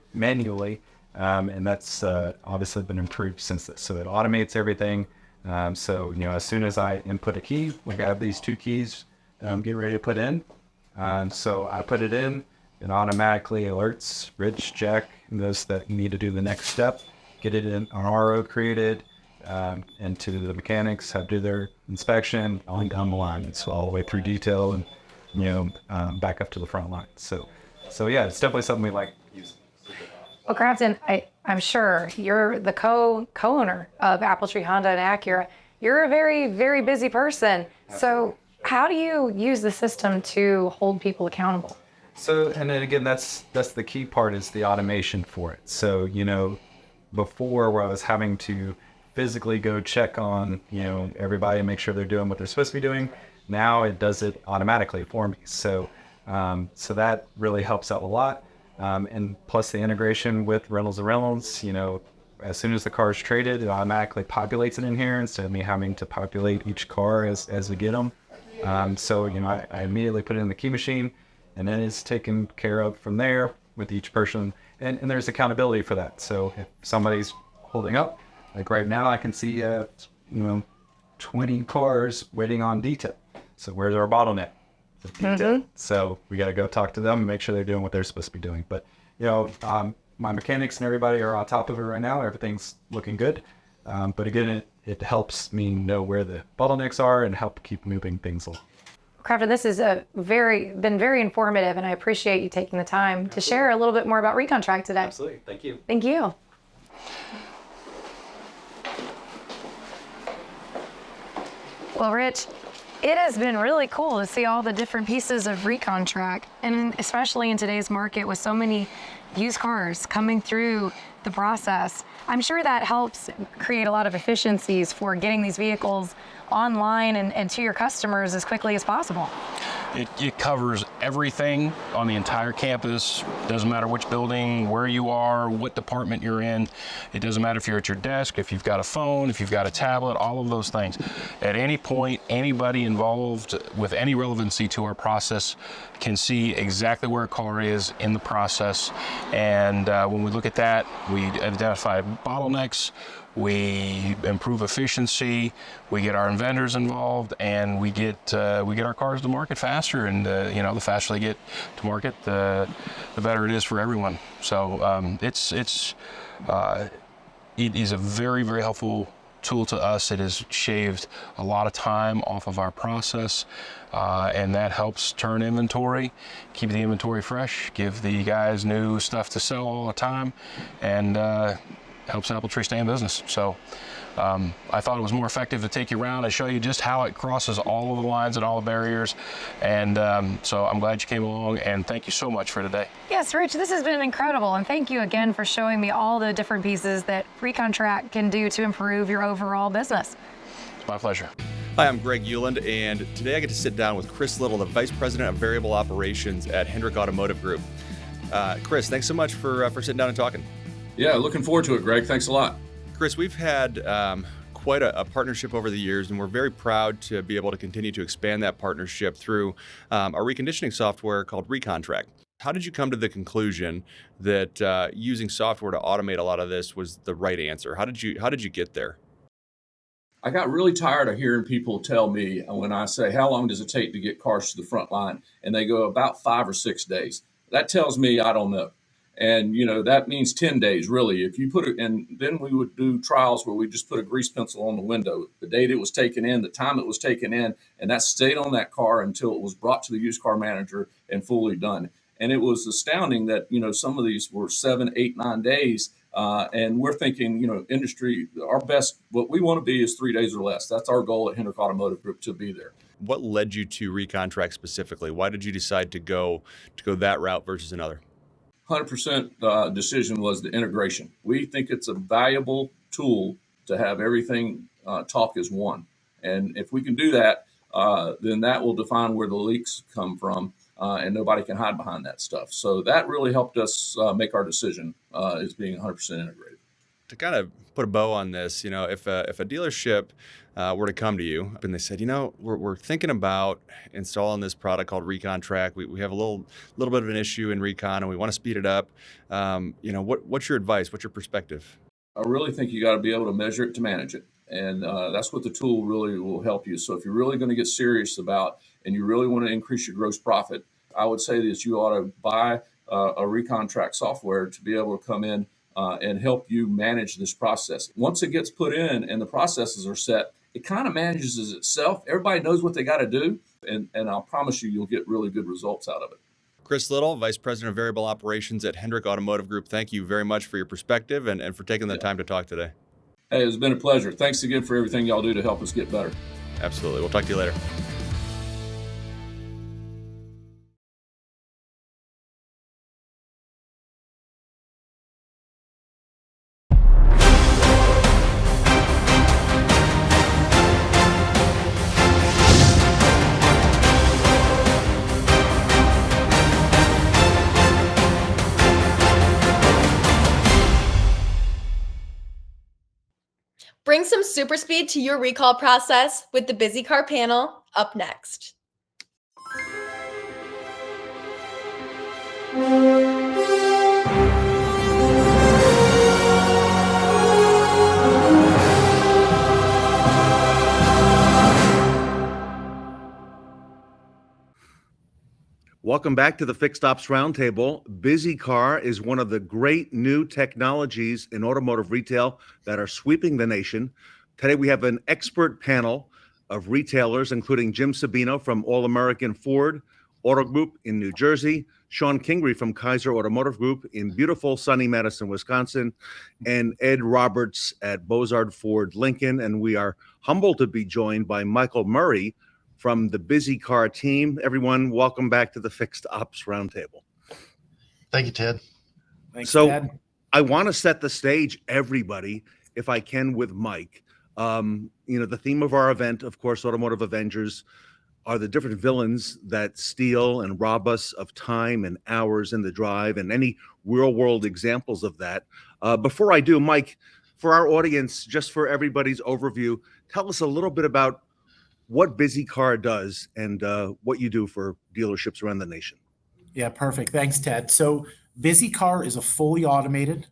and that's obviously been improved since this. So it automates everything. So as soon as I input a key, we have these 2 keys get ready to put in. So I put it in, it automatically alerts Rich, Jack, and those that need to do the next step, get it in an RO created, and to the mechanics, have to do their inspection, on down the line. It's all the way through detail and, back up to the front line. So yeah, it's definitely something we like using. Well, Crafton, I'm sure you're the co-owner of Apple Tree Honda and Acura. You're a very, very busy person. So how do you use the system to hold people accountable? So, and then again, that's the key part, is the automation for it. So, before, where I was having to physically go check on, everybody and make sure they're doing what they're supposed to be doing, now it does it automatically for me. So that really helps out a lot. And plus the integration with Reynolds and Reynolds, as soon as the car is traded, it automatically populates it in here instead of me having to populate each car as we get them. So I immediately put it in the key machine, and then it's taken care of from there with each person. And there's accountability for that. So if somebody's holding up, like right now, I can see 20 cars waiting on detail. So where's our bottleneck? So we got to go talk to them and make sure they're doing what they're supposed to be doing. But my mechanics and everybody are on top of it right now. Everything's looking good. But again, it helps me know where the bottlenecks are and help keep moving things along. Crafton, this has been very informative, and I appreciate you taking the time to share a little bit more about ReconTRAC today. Absolutely. Thank you. Thank you. Well, Rich, it has been really cool to see all the different pieces of ReconTRAC, and especially in today's market with so many used cars coming through the process. I'm sure that helps create a lot of efficiencies for getting these vehicles online and to your customers as quickly as possible. It covers everything on the entire campus. Doesn't matter which building, where you are, what department you're in. It doesn't matter if you're at your desk, if you've got a phone, if you've got a tablet, all of those things. At any point, anybody involved with any relevancy to our process can see exactly where a car is in the process. And when we look at that, we identify bottlenecks, we improve efficiency, we get our vendors involved, and we get our cars to market faster. And the faster they get to market, the better it is for everyone. So it is a very, very helpful tool to us. It has shaved a lot of time off of our process, and that helps turn inventory, keep the inventory fresh, give the guys new stuff to sell all the time, and helps Apple Tree stay in business. So I thought it was more effective to take you around and show you just how it crosses all of the lines and all the barriers. And so I'm glad you came along, and thank you so much for today. Yes, Rich, this has been incredible. And thank you again for showing me all the different pieces that ReconTRAC can do to improve your overall business. It's my pleasure. Hi, I'm Greg Euland, and today I get to sit down with Chris Little, the Vice President of Variable Operations at Hendrick Automotive Group. Chris, thanks so much for sitting down and talking. Yeah, looking forward to it, Gregg. Thanks a lot. Chris, we've had quite a partnership over the years, and we're very proud to be able to continue to expand that partnership through our reconditioning software called ReconTRAC. How did you come to the conclusion that using software to automate a lot of this was the right answer? How did you get there? I got really tired of hearing people tell me when I say, how long does it take to get cars to the front line? And they go about 5 or 6 days. That tells me I don't know. And, that means 10 days, really. If you put it, and then we would do trials where we just put a grease pencil on the window, the date it was taken in, the time it was taken in, and that stayed on that car until it was brought to the used car manager and fully done. And it was astounding that, some of these were 7, 8, 9 days. And we're thinking, industry, our best, what we want to be is 3 days or less. That's our goal at Hendrick Automotive Group, to be there. What led you to ReconTRAC specifically? Why did you decide to go that route versus another? 100% decision was the integration. We think it's a valuable tool to have everything talk as one. And if we can do that, then that will define where the leaks come from, and nobody can hide behind that stuff. So that really helped us make our decision as being 100% integrated. To kind of put a bow on this, if a dealership were to come to you and they said, we're thinking about installing this product called ReconTRAC. We have a little bit of an issue in Recon and we want to speed it up. What's your advice? What's your perspective? I really think you got to be able to measure it to manage it. And that's what the tool really will help you. So if you're really going to get serious about, and you really want to increase your gross profit, I would say that you ought to buy a ReconTRAC software to be able to come in and help you manage this process. Once it gets put in and the processes are set, it kind of manages itself. Everybody knows what they got to do, and I'll promise you'll get really good results out of it. Chris Little, Vice President of Variable Operations at Hendrick Automotive Group, thank you very much for your perspective and for taking the time to talk today. Hey, it's been a pleasure. Thanks again for everything y'all do to help us get better. Absolutely. We'll talk to you later. Bring some super speed to your recall process with the BizzyCar panel up next. Welcome back to the Fixed Ops Roundtable. BizzyCar is one of the great new technologies in automotive retail that are sweeping the nation. Today we have an expert panel of retailers, including Jim Sabino from All American Ford Auto Group in New Jersey, Shon Kingrey from Kaiser Automotive Group in beautiful sunny Madison, Wisconsin, and Ed Roberts at Bozard Ford Lincoln. And we are humbled to be joined by Michael Murray from the BizzyCar team. Everyone, welcome back to the Fixed Ops Roundtable. Thank you, Ted. Thanks, Ted. I want to set the stage, everybody, if I can, with Mike. The theme of our event, of course, Automotive Avengers, are the different villains that steal and rob us of time and hours in the drive, and any real-world examples of that. Before I do, Mike, for our audience, just for everybody's overview, tell us a little bit about what BizzyCar does and what you do for dealerships around the nation. Yeah, perfect. Thanks, Ted. So BizzyCar is a fully automated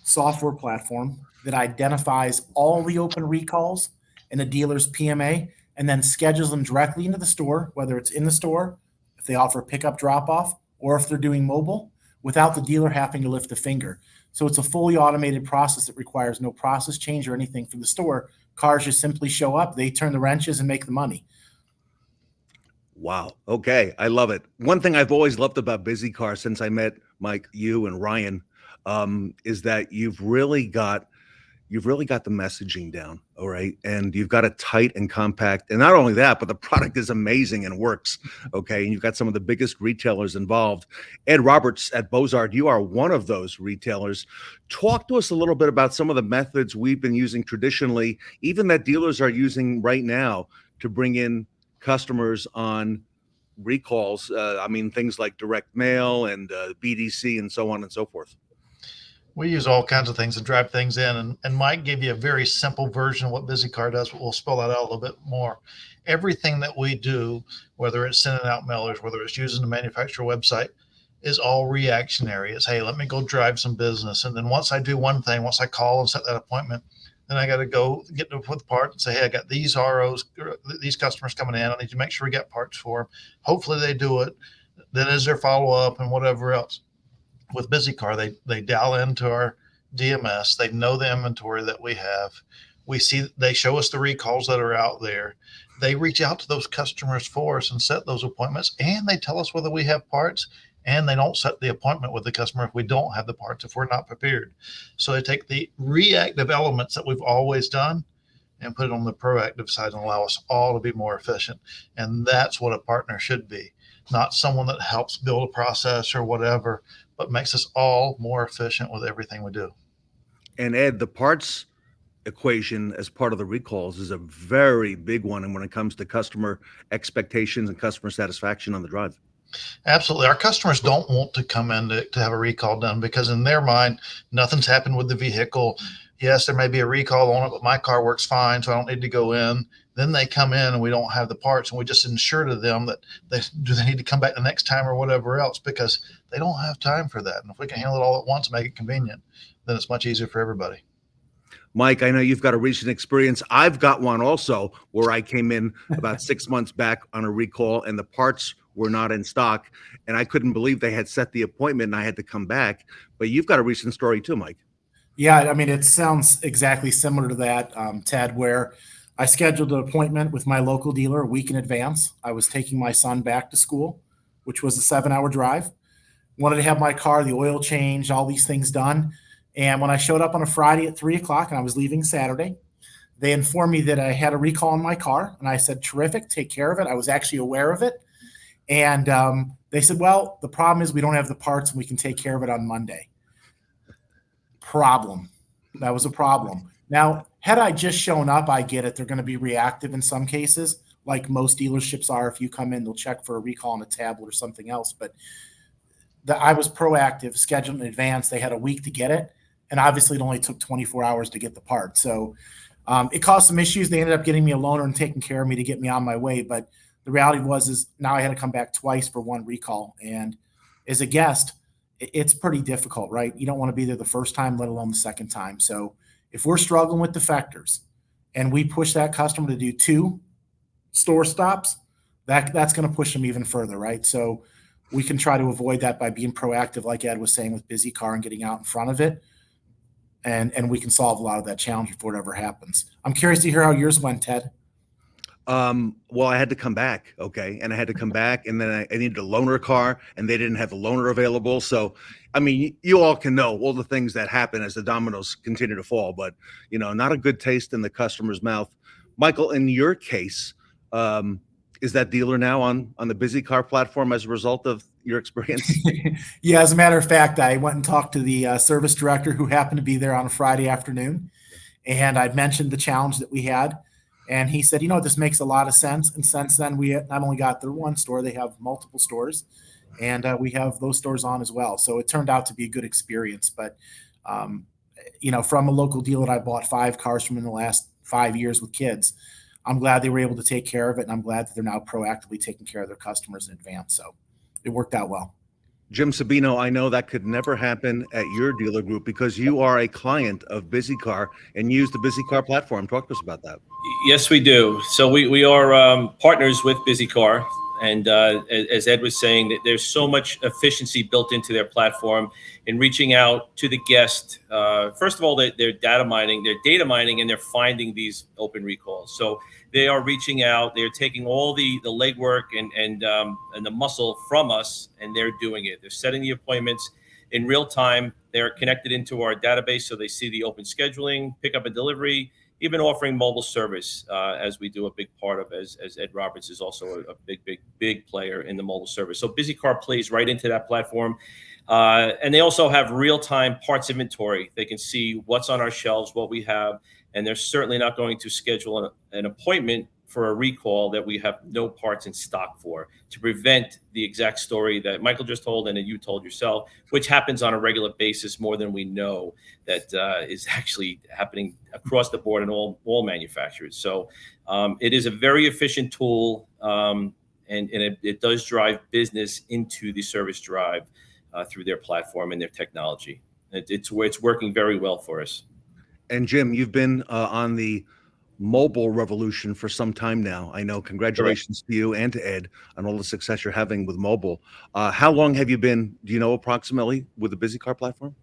software platform that identifies all the open recalls in a dealer's PMA and then schedules them directly into the store, whether it's in the store, if they offer pickup drop-off, or if they're doing mobile, without the dealer having to lift a finger. So it's a fully automated process that requires no process change or anything from the store. Cars just simply show up, they turn the wrenches and make the money. Wow. Okay. I love it. One thing I've always loved about BizzyCar since I met Mike, you and Ryan, is that you've really got the messaging down. All right. And you've got it tight and compact. And not only that, but the product is amazing and works. Okay. And you've got some of the biggest retailers involved. Ed Roberts at Bozard, you are one of those retailers. Talk to us a little bit about some of the methods we've been using traditionally, even that dealers are using right now, to bring in customers on recalls? I mean, things like direct mail and BDC and so on and so forth. We use all kinds of things to drive things in, and Mike gave you a very simple version of what BizzyCar does, but we'll spell that out a little bit more. Everything that we do, whether it's sending out mailers, whether it's using the manufacturer website, is all reactionary. It's, hey, let me go drive some business. And then once I do one thing, once I call and set that appointment, then I got to go get to the part and say, hey, I got these ROs, these customers coming in. I need to make sure we got parts for them. Hopefully they do it. Then is there follow-up and whatever else. With BizzyCar, they dial into our DMS. They know the inventory that we have. We see, they show us the recalls that are out there. They reach out to those customers for us and set those appointments, and they tell us whether we have parts, and they don't set the appointment with the customer if we don't have the parts, if we're not prepared. So they take the reactive elements that we've always done and put it on the proactive side and allow us all to be more efficient. And that's what a partner should be, not someone that helps build a process or whatever, but makes us all more efficient with everything we do. And Ed, the parts equation as part of the recalls is a very big one. And when it comes to customer expectations and customer satisfaction on the drive. Absolutely. Our customers don't want to come in to have a recall done because in their mind, nothing's happened with the vehicle. Yes, there may be a recall on it, but my car works fine, so I don't need to go in. Then they come in and we don't have the parts, and we just ensure to them that they need to come back the next time or whatever else, because they don't have time for that. And if we can handle it all at once and make it convenient, then it's much easier for everybody. Mike, I know you've got a recent experience. I've got one also where I came in about 6 months back on a recall and the parts were not in stock, and I couldn't believe they had set the appointment and I had to come back. But you've got a recent story too, Mike. Yeah, I mean, it sounds exactly similar to that, Ted, where I scheduled an appointment with my local dealer a week in advance. I was taking my son back to school, which was a 7-hour drive. Wanted to have my car, the oil change, all these things done. And when I showed up on a Friday at 3 o'clock and I was leaving Saturday, they informed me that I had a recall on my car. And I said, terrific, take care of it. I was actually aware of it. And they said, well, the problem is we don't have the parts and we can take care of it on Monday. Problem. That was a problem. Now, had I just shown up, I get it. They're going to be reactive in some cases, like most dealerships are. If you come in, they'll check for a recall on a tablet or something else. But I was proactive, scheduled in advance. They had a week to get it. And obviously, it only took 24 hours to get the part. So it caused some issues. They ended up getting me a loaner and taking care of me to get me on my way. But the reality is now I had to come back twice for one recall. And as a guest, it's pretty difficult, right? You don't want to be there the first time, let alone the second time. So if we're struggling with defectors and we push that customer to do 2 store stops, that's going to push them even further, right? So we can try to avoid that by being proactive, like Ed was saying with BizzyCar, and getting out in front of it. And we can solve a lot of that challenge before it ever happens. I'm curious to hear how yours went, Ted. Well, I had to come back. Okay. And I had to come back, and then I needed a loaner car, and they didn't have the loaner available. So, I mean, you all can know all the things that happen as the dominoes continue to fall, but not a good taste in the customer's mouth. Michael, in your case, is that dealer now on the BizzyCar platform as a result of your experience? Yeah, as a matter of fact, I went and talked to the service director who happened to be there on a Friday afternoon. And I mentioned the challenge that we had. And he said, this makes a lot of sense. And since then, we not only got the one store, they have multiple stores. And we have those stores on as well. So it turned out to be a good experience. But, from a local dealer that I bought 5 cars from in the last 5 years with kids, I'm glad they were able to take care of it. And I'm glad that they're now proactively taking care of their customers in advance. So it worked out well. Jim Sabino, I know that could never happen at your dealer group because you are a client of BizzyCar and use the BizzyCar platform. Talk to us about that. Yes, we do. So we are partners with BizzyCar. And as Ed was saying, that there's so much efficiency built into their platform in reaching out to the guest. First of all, they're data mining, and they're finding these open recalls. So they are reaching out, they're taking all the legwork and the muscle from us, and they're doing it. They're setting the appointments in real time. They're connected into our database, so they see the open scheduling, pickup and delivery, even offering mobile service, as we do a big part of, as Ed Roberts is also a big player in the mobile service. So BizzyCar plays right into that platform. And they also have real-time parts inventory. They can see what's on our shelves, what we have, and they're certainly not going to schedule an appointment for a recall that we have no parts in stock for, to prevent the exact story that Michael just told and that you told yourself, which happens on a regular basis more than we know, that is actually happening across the board in all manufacturers. So it is a very efficient tool, and it does drive business into the service drive through their platform and their technology. It's working very well for us. And Jim, you've been on the mobile revolution for some time now. I know. Congratulations to you and to Ed on all the success you're having with mobile. How long have you been, do you know, approximately with the BizzyCar platform?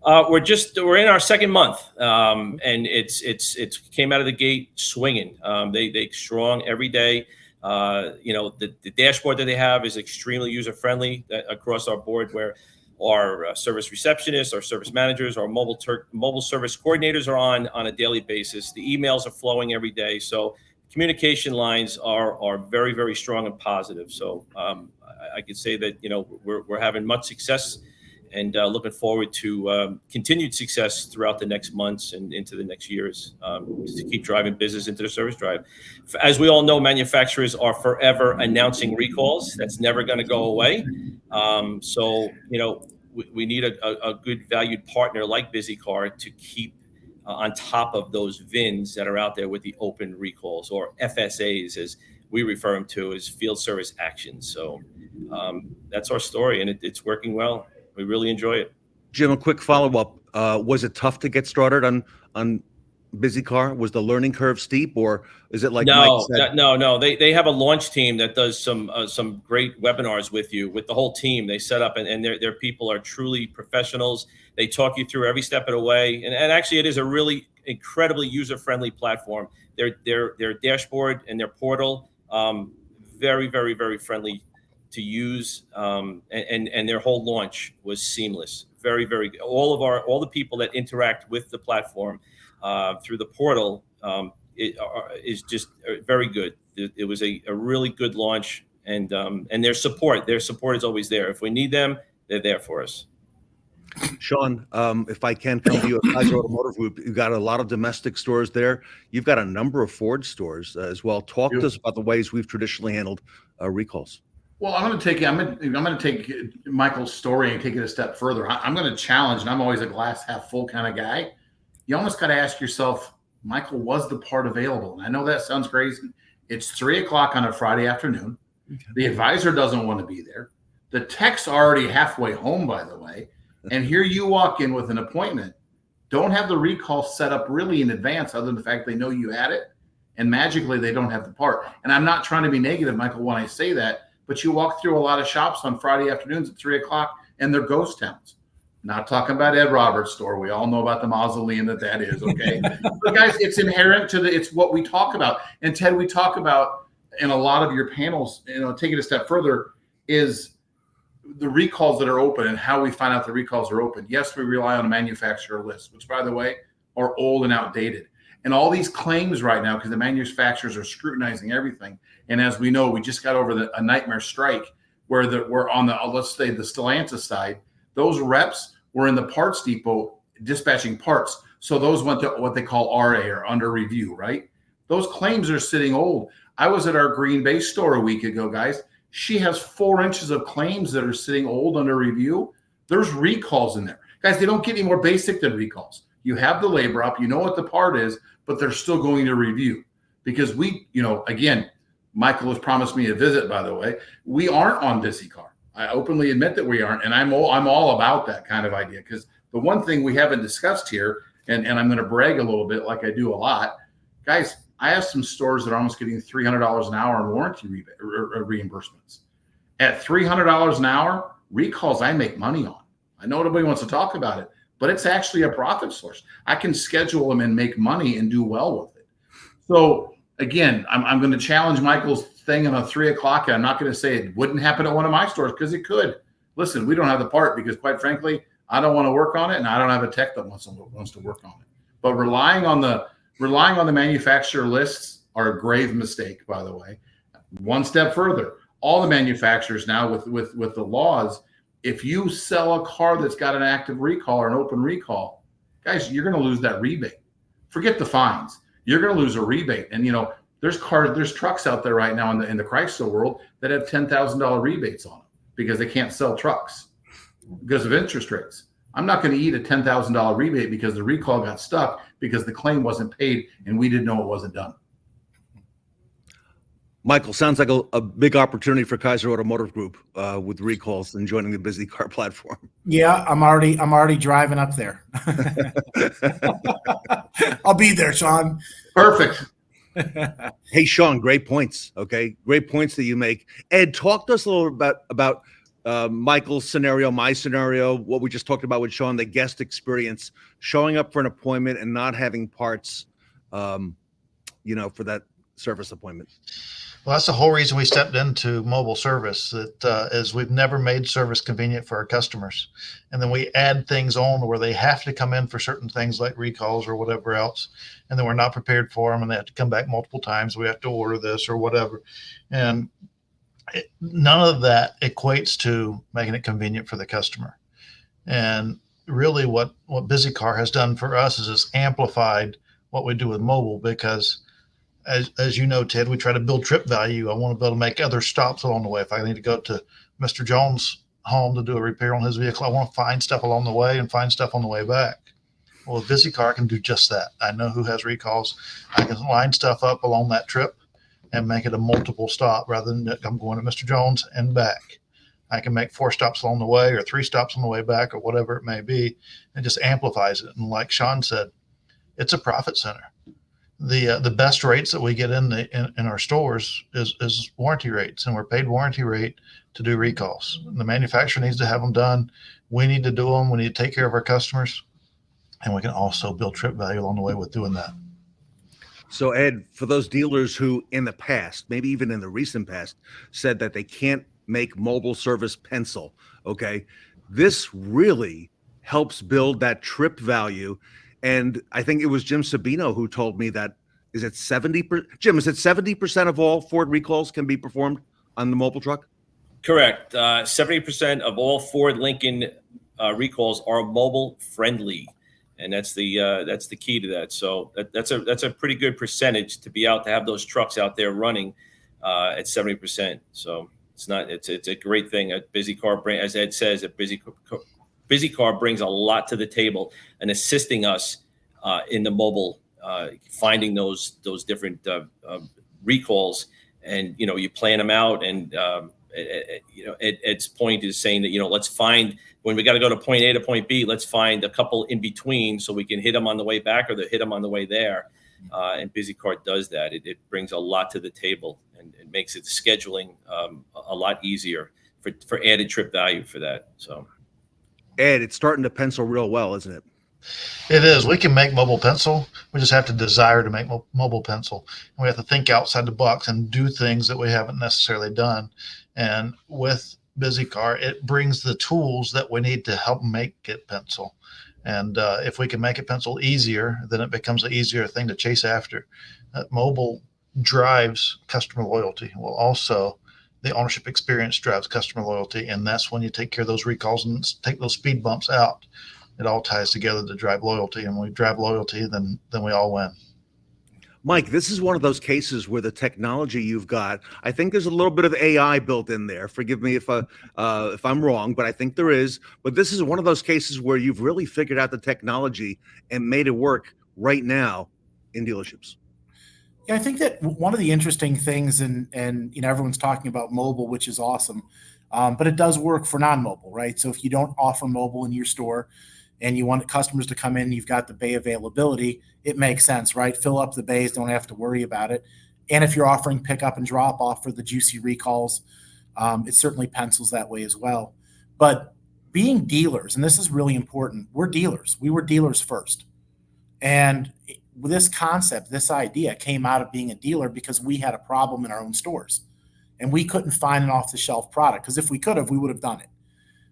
We're in our second month, and it's came out of the gate swinging. They strong every day. The dashboard that they have is extremely user friendly across our board, where our service receptionists, our service managers, our mobile service coordinators are on a daily basis. The emails are flowing every day. So communication lines are very, very strong and positive. So I could say that, we're having much success, and looking forward to continued success throughout the next months and into the next years, to keep driving business into the service drive. As we all know, manufacturers are forever announcing recalls. That's never going to go away. So we need a good valued partner like BizzyCar to keep on top of those VINs that are out there with the open recalls, or FSAs, as we refer them to, as field service actions. So that's our story, and it's working well. We really enjoy it. Jim, a quick follow-up. Was it tough to get started on BizzyCar? Was the learning curve steep, or is it like Mike said? No. They have a launch team that does some great webinars with the whole team. They set up, and their people are truly professionals. They talk you through every step of the way, and actually, it is a really incredibly user-friendly platform. Their dashboard and their portal, very, very, very friendly to use, and their whole launch was seamless. Very, very good. All the people that interact with the platform through the portal is just very good. It was a really good launch, and their support is always there. If we need them, they're there for us. Shon, if I can come to you at Kaiser Automotive Group, you've got a lot of domestic stores there. You've got a number of Ford stores as well. Talk to us about the ways we've traditionally handled recalls. Well, I'm going to take Michael's story and take it a step further. I'm going to challenge, and I'm always a glass half full kind of guy. You almost got to ask yourself, Michael, was the part available? And I know that sounds crazy. It's 3:00 on a Friday afternoon. Okay. The advisor doesn't want to be there. The tech's already halfway home, by the way. And here you walk in with an appointment. Don't have the recall set up really in advance, other than the fact they know you had it. And magically, they don't have the part. And I'm not trying to be negative, Michael, when I say that. But you walk through a lot of shops on Friday afternoons at 3:00, and they're ghost towns. Not talking about Ed Roberts' store. We all know about the mausoleum that is, okay? But guys, it's inherent to it's what we talk about. And Ted, we talk about in a lot of your panels, take it a step further, is the recalls that are open and how we find out the recalls are open. Yes, we rely on a manufacturer list, which, by the way, are old and outdated. And all these claims right now, because the manufacturers are scrutinizing everything. And as we know, we just got over a nightmare strike where we're on the, let's say, the Stellantis side. Those reps were in the parts depot dispatching parts. So those went to what they call RA, or under review, right? Those claims are sitting old. I was at our Green Bay store a week ago, guys. She has 4 inches of claims that are sitting old under review. There's recalls in there. Guys, they don't get any more basic than recalls. You have the labor up, you know what the part is, but they're still going to review. Because we, again, Michael has promised me a visit, by the way. We aren't on BizzyCar. I openly admit that we aren't, and I'm all about that kind of idea. Because the one thing we haven't discussed here, and I'm going to brag a little bit like I do a lot, guys, I have some stores that are almost getting $300 an hour in warranty reimbursements. At $300 an hour, recalls I make money on. I know nobody wants to talk about it, but it's actually a profit source. I can schedule them and make money and do well with it. So again, I'm going to challenge Michael's thing on a 3:00. And I'm not going to say it wouldn't happen at one of my stores, because it could. Listen, we don't have the part because, quite frankly, I don't want to work on it, and I don't have a tech that wants to work on it. But relying on the manufacturer lists are a grave mistake, by the way. One step further, all the manufacturers now with the laws, if you sell a car that's got an active recall or an open recall, guys, you're going to lose that rebate. Forget the fines. You're going to lose a rebate. And, There's trucks out there right now in the Chrysler world that have $10,000 rebates on them because they can't sell trucks because of interest rates. I'm not going to eat a $10,000 rebate because the recall got stuck because the claim wasn't paid and we didn't know it wasn't done. Michael, sounds like a big opportunity for Kaiser Automotive Group with recalls and joining the BizzyCar platform. Yeah, I'm already driving up there. I'll be there, Shon. Perfect. Hey, Shon, great points. Okay, great points that you make. Ed, talk to us a little about Michael's scenario, my scenario, what we just talked about with Shon, the guest experience, showing up for an appointment and not having parts, for that service appointment. Well, that's the whole reason we stepped into mobile service. That is, we've never made service convenient for our customers, and then we add things on where they have to come in for certain things like recalls or whatever else, and then we're not prepared for them, and they have to come back multiple times. We have to order this or whatever, and none of that equates to making it convenient for the customer. And really, what BizzyCar has done for us is it's amplified what we do with mobile because. As you know, Ted, we try to build trip value. I want to be able to make other stops along the way. If I need to go to Mr. Jones' home to do a repair on his vehicle, I want to find stuff along the way and find stuff on the way back. Well, with BizzyCar, I can do just that. I know who has recalls. I can line stuff up along that trip and make it a multiple stop rather than I'm going to Mr. Jones and back. I can make 4 stops along the way or 3 stops on the way back or whatever it may be. It just amplifies it. And like Shon said, it's a profit center. The best rates that we get in our stores is warranty rates, and we're paid warranty rate to do recalls. The manufacturer needs to have them done. We need to do them. We need to take care of our customers, and we can also build trip value along the way with doing that. So, Ed, for those dealers who in the past, maybe even in the recent past, said that they can't make mobile service pencil, okay, this really helps build that trip value. And I think it was Jim Sabino who told me that, is it 70%? Jim, is it 70% of all Ford recalls can be performed on the mobile truck? Correct. 70% of all Ford Lincoln recalls are mobile friendly. And that's the key to that. So that's a pretty good percentage to be out to have those trucks out there running at 70%. So it's a great thing. A BizzyCar, as Ed says, BizzyCar brings a lot to the table and assisting us in the mobile, finding those different recalls, and you plan them out. And Ed's point is saying that let's find when we got to go to point A to point B, let's find a couple in between so we can hit them on the way back or hit them on the way there. And BizzyCar does that. It brings a lot to the table and it makes it scheduling a lot easier for added trip value for that. So. Ed, it's starting to pencil real well, isn't it? It is. We can make mobile pencil. We just have to desire to make mobile pencil. And we have to think outside the box and do things that we haven't necessarily done. And with BizzyCar, it brings the tools that we need to help make it pencil. And if we can make it pencil easier, then it becomes an easier thing to chase after. Mobile drives customer loyalty. Well, also, the ownership experience drives customer loyalty, and that's when you take care of those recalls and take those speed bumps out. It all ties together to drive loyalty, and when we drive loyalty, then we all win. Mike, this is one of those cases where the technology you've got, I think there's a little bit of AI built in there. Forgive me if I'm wrong, but I think there is. But this is one of those cases where you've really figured out the technology and made it work right now in dealerships. Yeah, I think that one of the interesting things, and everyone's talking about mobile, which is awesome, but it does work for non-mobile, right? So if you don't offer mobile in your store and you want customers to come in, you've got the bay availability, it makes sense, right? Fill up the bays, don't have to worry about it. And if you're offering pickup and drop off for the juicy recalls, it certainly pencils that way as well. But being dealers, and this is really important, we're dealers. We were dealers first. And this concept, this idea came out of being a dealer because we had a problem in our own stores and we couldn't find an off-the-shelf product, because if we could have, we would have done it.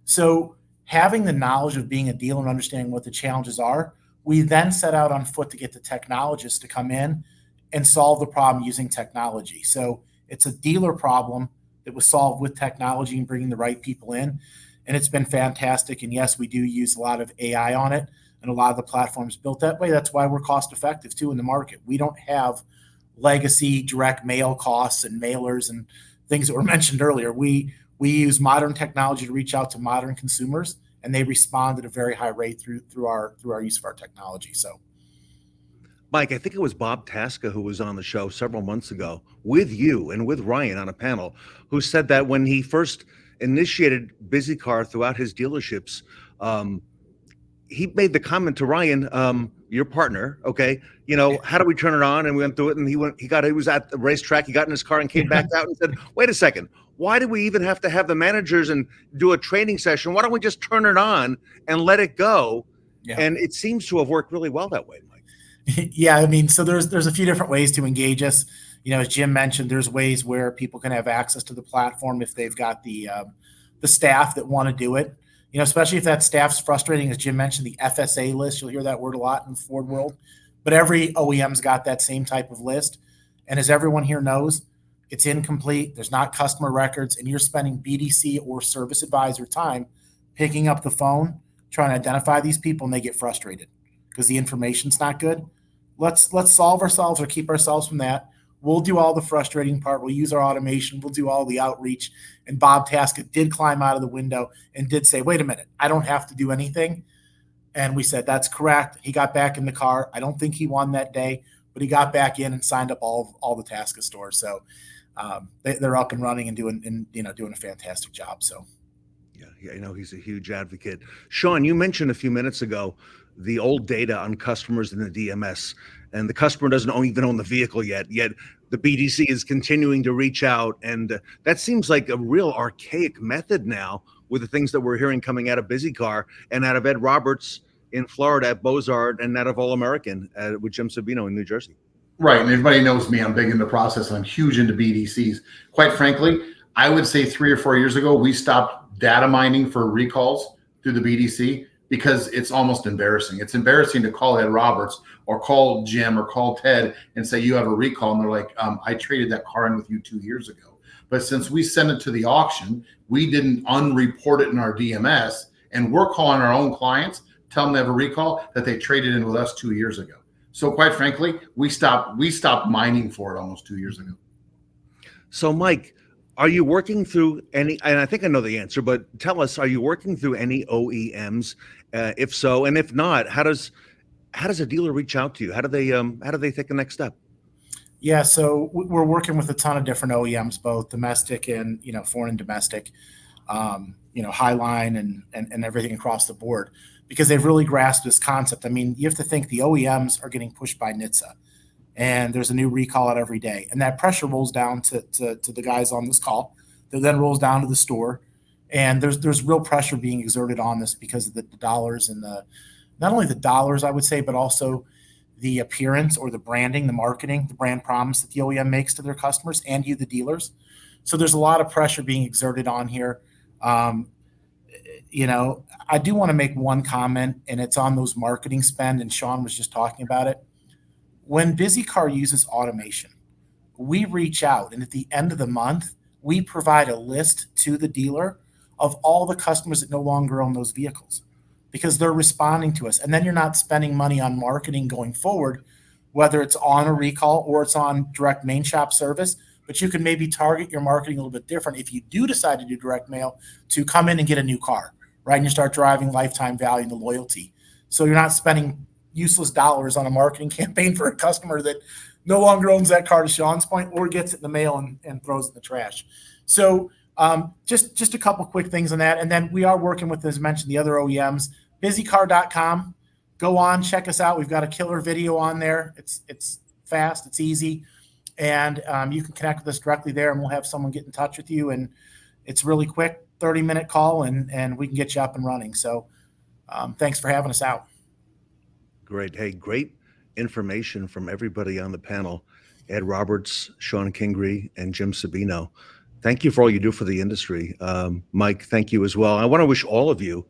So having the knowledge of being a dealer and understanding what the challenges are, we then set out on foot to get the technologists to come in and solve the problem using technology. So it's a dealer problem that was solved with technology and bringing the right people in. And it's been fantastic. And yes, we do use a lot of AI on it, and a lot of the platforms built that way. That's why we're cost effective too in the market. We don't have legacy direct mail costs and mailers and things that were mentioned earlier. We use modern technology to reach out to modern consumers, and they respond at a very high rate through our use of our technology. So, Mike, I think it was Bob Tasca who was on the show several months ago with you and with Ryan on a panel, who said that when he first initiated BizzyCar throughout his dealerships, he made the comment to Ryan, your partner, okay, how do we turn it on? And we went through it, and he was at the racetrack, he got in his car and came back out and said, wait a second, why do we even have to have the managers and do a training session? Why don't we just turn it on and let it go? Yeah. And it seems to have worked really well that way, Mike. Yeah, I mean, so there's a few different ways to engage us. As Jim mentioned, there's ways where people can have access to the platform if they've got the staff that want to do it. Especially if that staff's frustrating, as Jim mentioned, the FSA list. You'll hear that word a lot in the Ford world, but every OEM's got that same type of list. And as everyone here knows, it's incomplete. There's not customer records, and you're spending BDC or service advisor time picking up the phone, trying to identify these people, and they get frustrated because the information's not good. Let's solve ourselves or keep ourselves from that. We'll do all the frustrating part. We'll use our automation. We'll do all the outreach. And Bob Tasca did climb out of the window and did say, wait a minute, I don't have to do anything. And we said, that's correct. He got back in the car. I don't think he won that day, but he got back in and signed up all the Tasca stores. So they're up and running and doing a fantastic job. So yeah, he's a huge advocate. Shon, you mentioned a few minutes ago the old data on customers in the DMS, and the customer doesn't even own the vehicle yet the BDC is continuing to reach out, and that seems like a real archaic method now with the things that we're hearing coming out of BizzyCar and out of Ed Roberts in Florida at Beaux-Arts and out of All American with Jim Sabino in New Jersey. Right, and everybody knows me. I'm big into process, and I'm huge into BDCs. Quite frankly, I would say 3 or 4 years ago, we stopped data mining for recalls through the BDC because it's almost embarrassing. It's embarrassing to call Ed Roberts or call Jim or call Ted and say, you have a recall. And they're like, I traded that car in with you 2 years ago. But since we sent it to the auction, we didn't unreport it in our DMS. And we're calling our own clients, tell them they have a recall that they traded in with us 2 years ago. So quite frankly, we stopped mining for it almost 2 years ago. So Mike, are you working through any, and I think I know the answer, but tell us, are you working through any OEMs? If so, and if not, how does a dealer reach out to you? How do they take the next step? Yeah, so we're working with a ton of different OEMs, both domestic and foreign and domestic, Highline and everything across the board, because they've really grasped this concept. I mean, you have to think the OEMs are getting pushed by NHTSA, and there's a new recall out every day, and that pressure rolls down to the guys on this call. That then rolls down to the store, and there's real pressure being exerted on this because of the dollars and not only the dollars, I would say, but also the appearance or the branding, the marketing, the brand promise that the OEM makes to their customers and you, the dealers. So there's a lot of pressure being exerted on here. I do want to make one comment, and it's on those marketing spend, and Shon was just talking about it. When BizzyCar uses automation, we reach out, and at the end of the month, we provide a list to the dealer of all the customers that no longer own those vehicles because they're responding to us. And then you're not spending money on marketing going forward, whether it's on a recall or it's on direct main shop service, but you can maybe target your marketing a little bit different if you do decide to do direct mail to come in and get a new car, right? And you start driving lifetime value and the loyalty. So you're not spending useless dollars on a marketing campaign for a customer that no longer owns that car, to Sean's point, or gets it in the mail and throws it in the trash. So just a couple quick things on that. And then we are working with, as mentioned, the other OEMs, BizzyCar.com. Go on, check us out. We've got a killer video on there. It's fast, it's easy. And you can connect with us directly there, and we'll have someone get in touch with you. And it's really quick, 30-minute call, and we can get you up and running. So thanks for having us out. Great. Hey, great information from everybody on the panel. Ed Roberts, Shon Kingrey, and Jim Sabino. Thank you for all you do for the industry. Mike, thank you as well. I want to wish all of you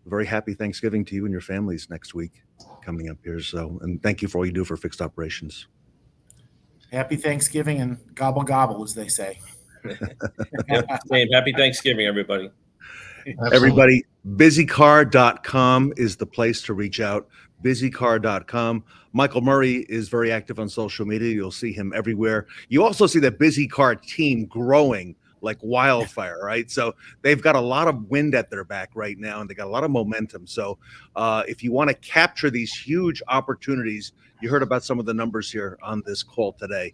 a very happy Thanksgiving to you and your families next week coming up here. So, and thank you for all you do for fixed operations. Happy Thanksgiving and gobble gobble, as they say. Happy Thanksgiving, everybody. Everybody, BizzyCar.com is the place to reach out. BizzyCar.com. Michael Murray is very active on social media. You'll see him everywhere. You also see the BizzyCar team growing like wildfire, right? So they've got a lot of wind at their back right now, and they got a lot of momentum. So if you want to capture these huge opportunities, you heard about some of the numbers here on this call today.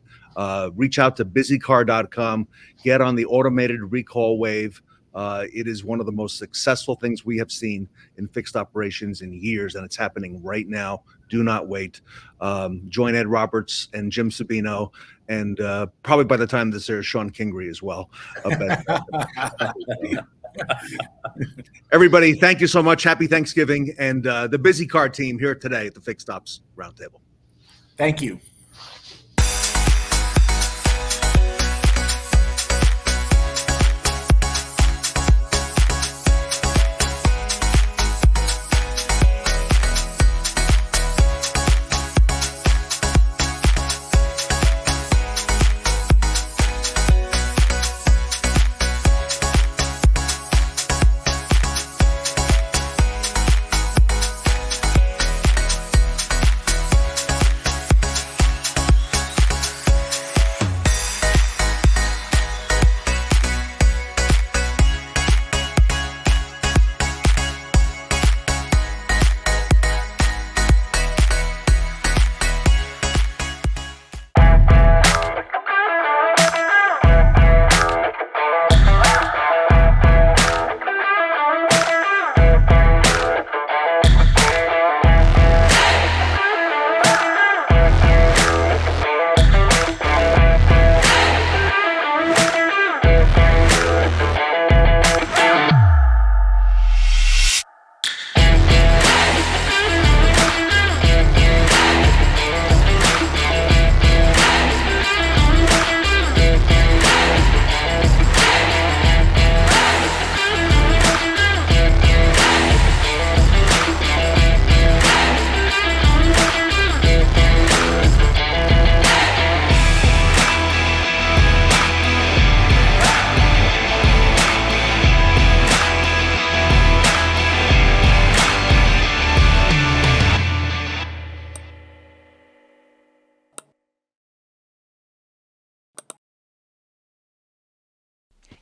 Reach out to BizzyCar.com. Get on the automated recall wave. It is one of the most successful things we have seen in fixed operations in years, and it's happening right now. Do not wait. Join Ed Roberts and Jim Sabino, and probably by the time this airs, Shon Kingrey as well. Everybody, thank you so much. Happy Thanksgiving, and the BizzyCar team here today at the Fixed Ops Roundtable. Thank you.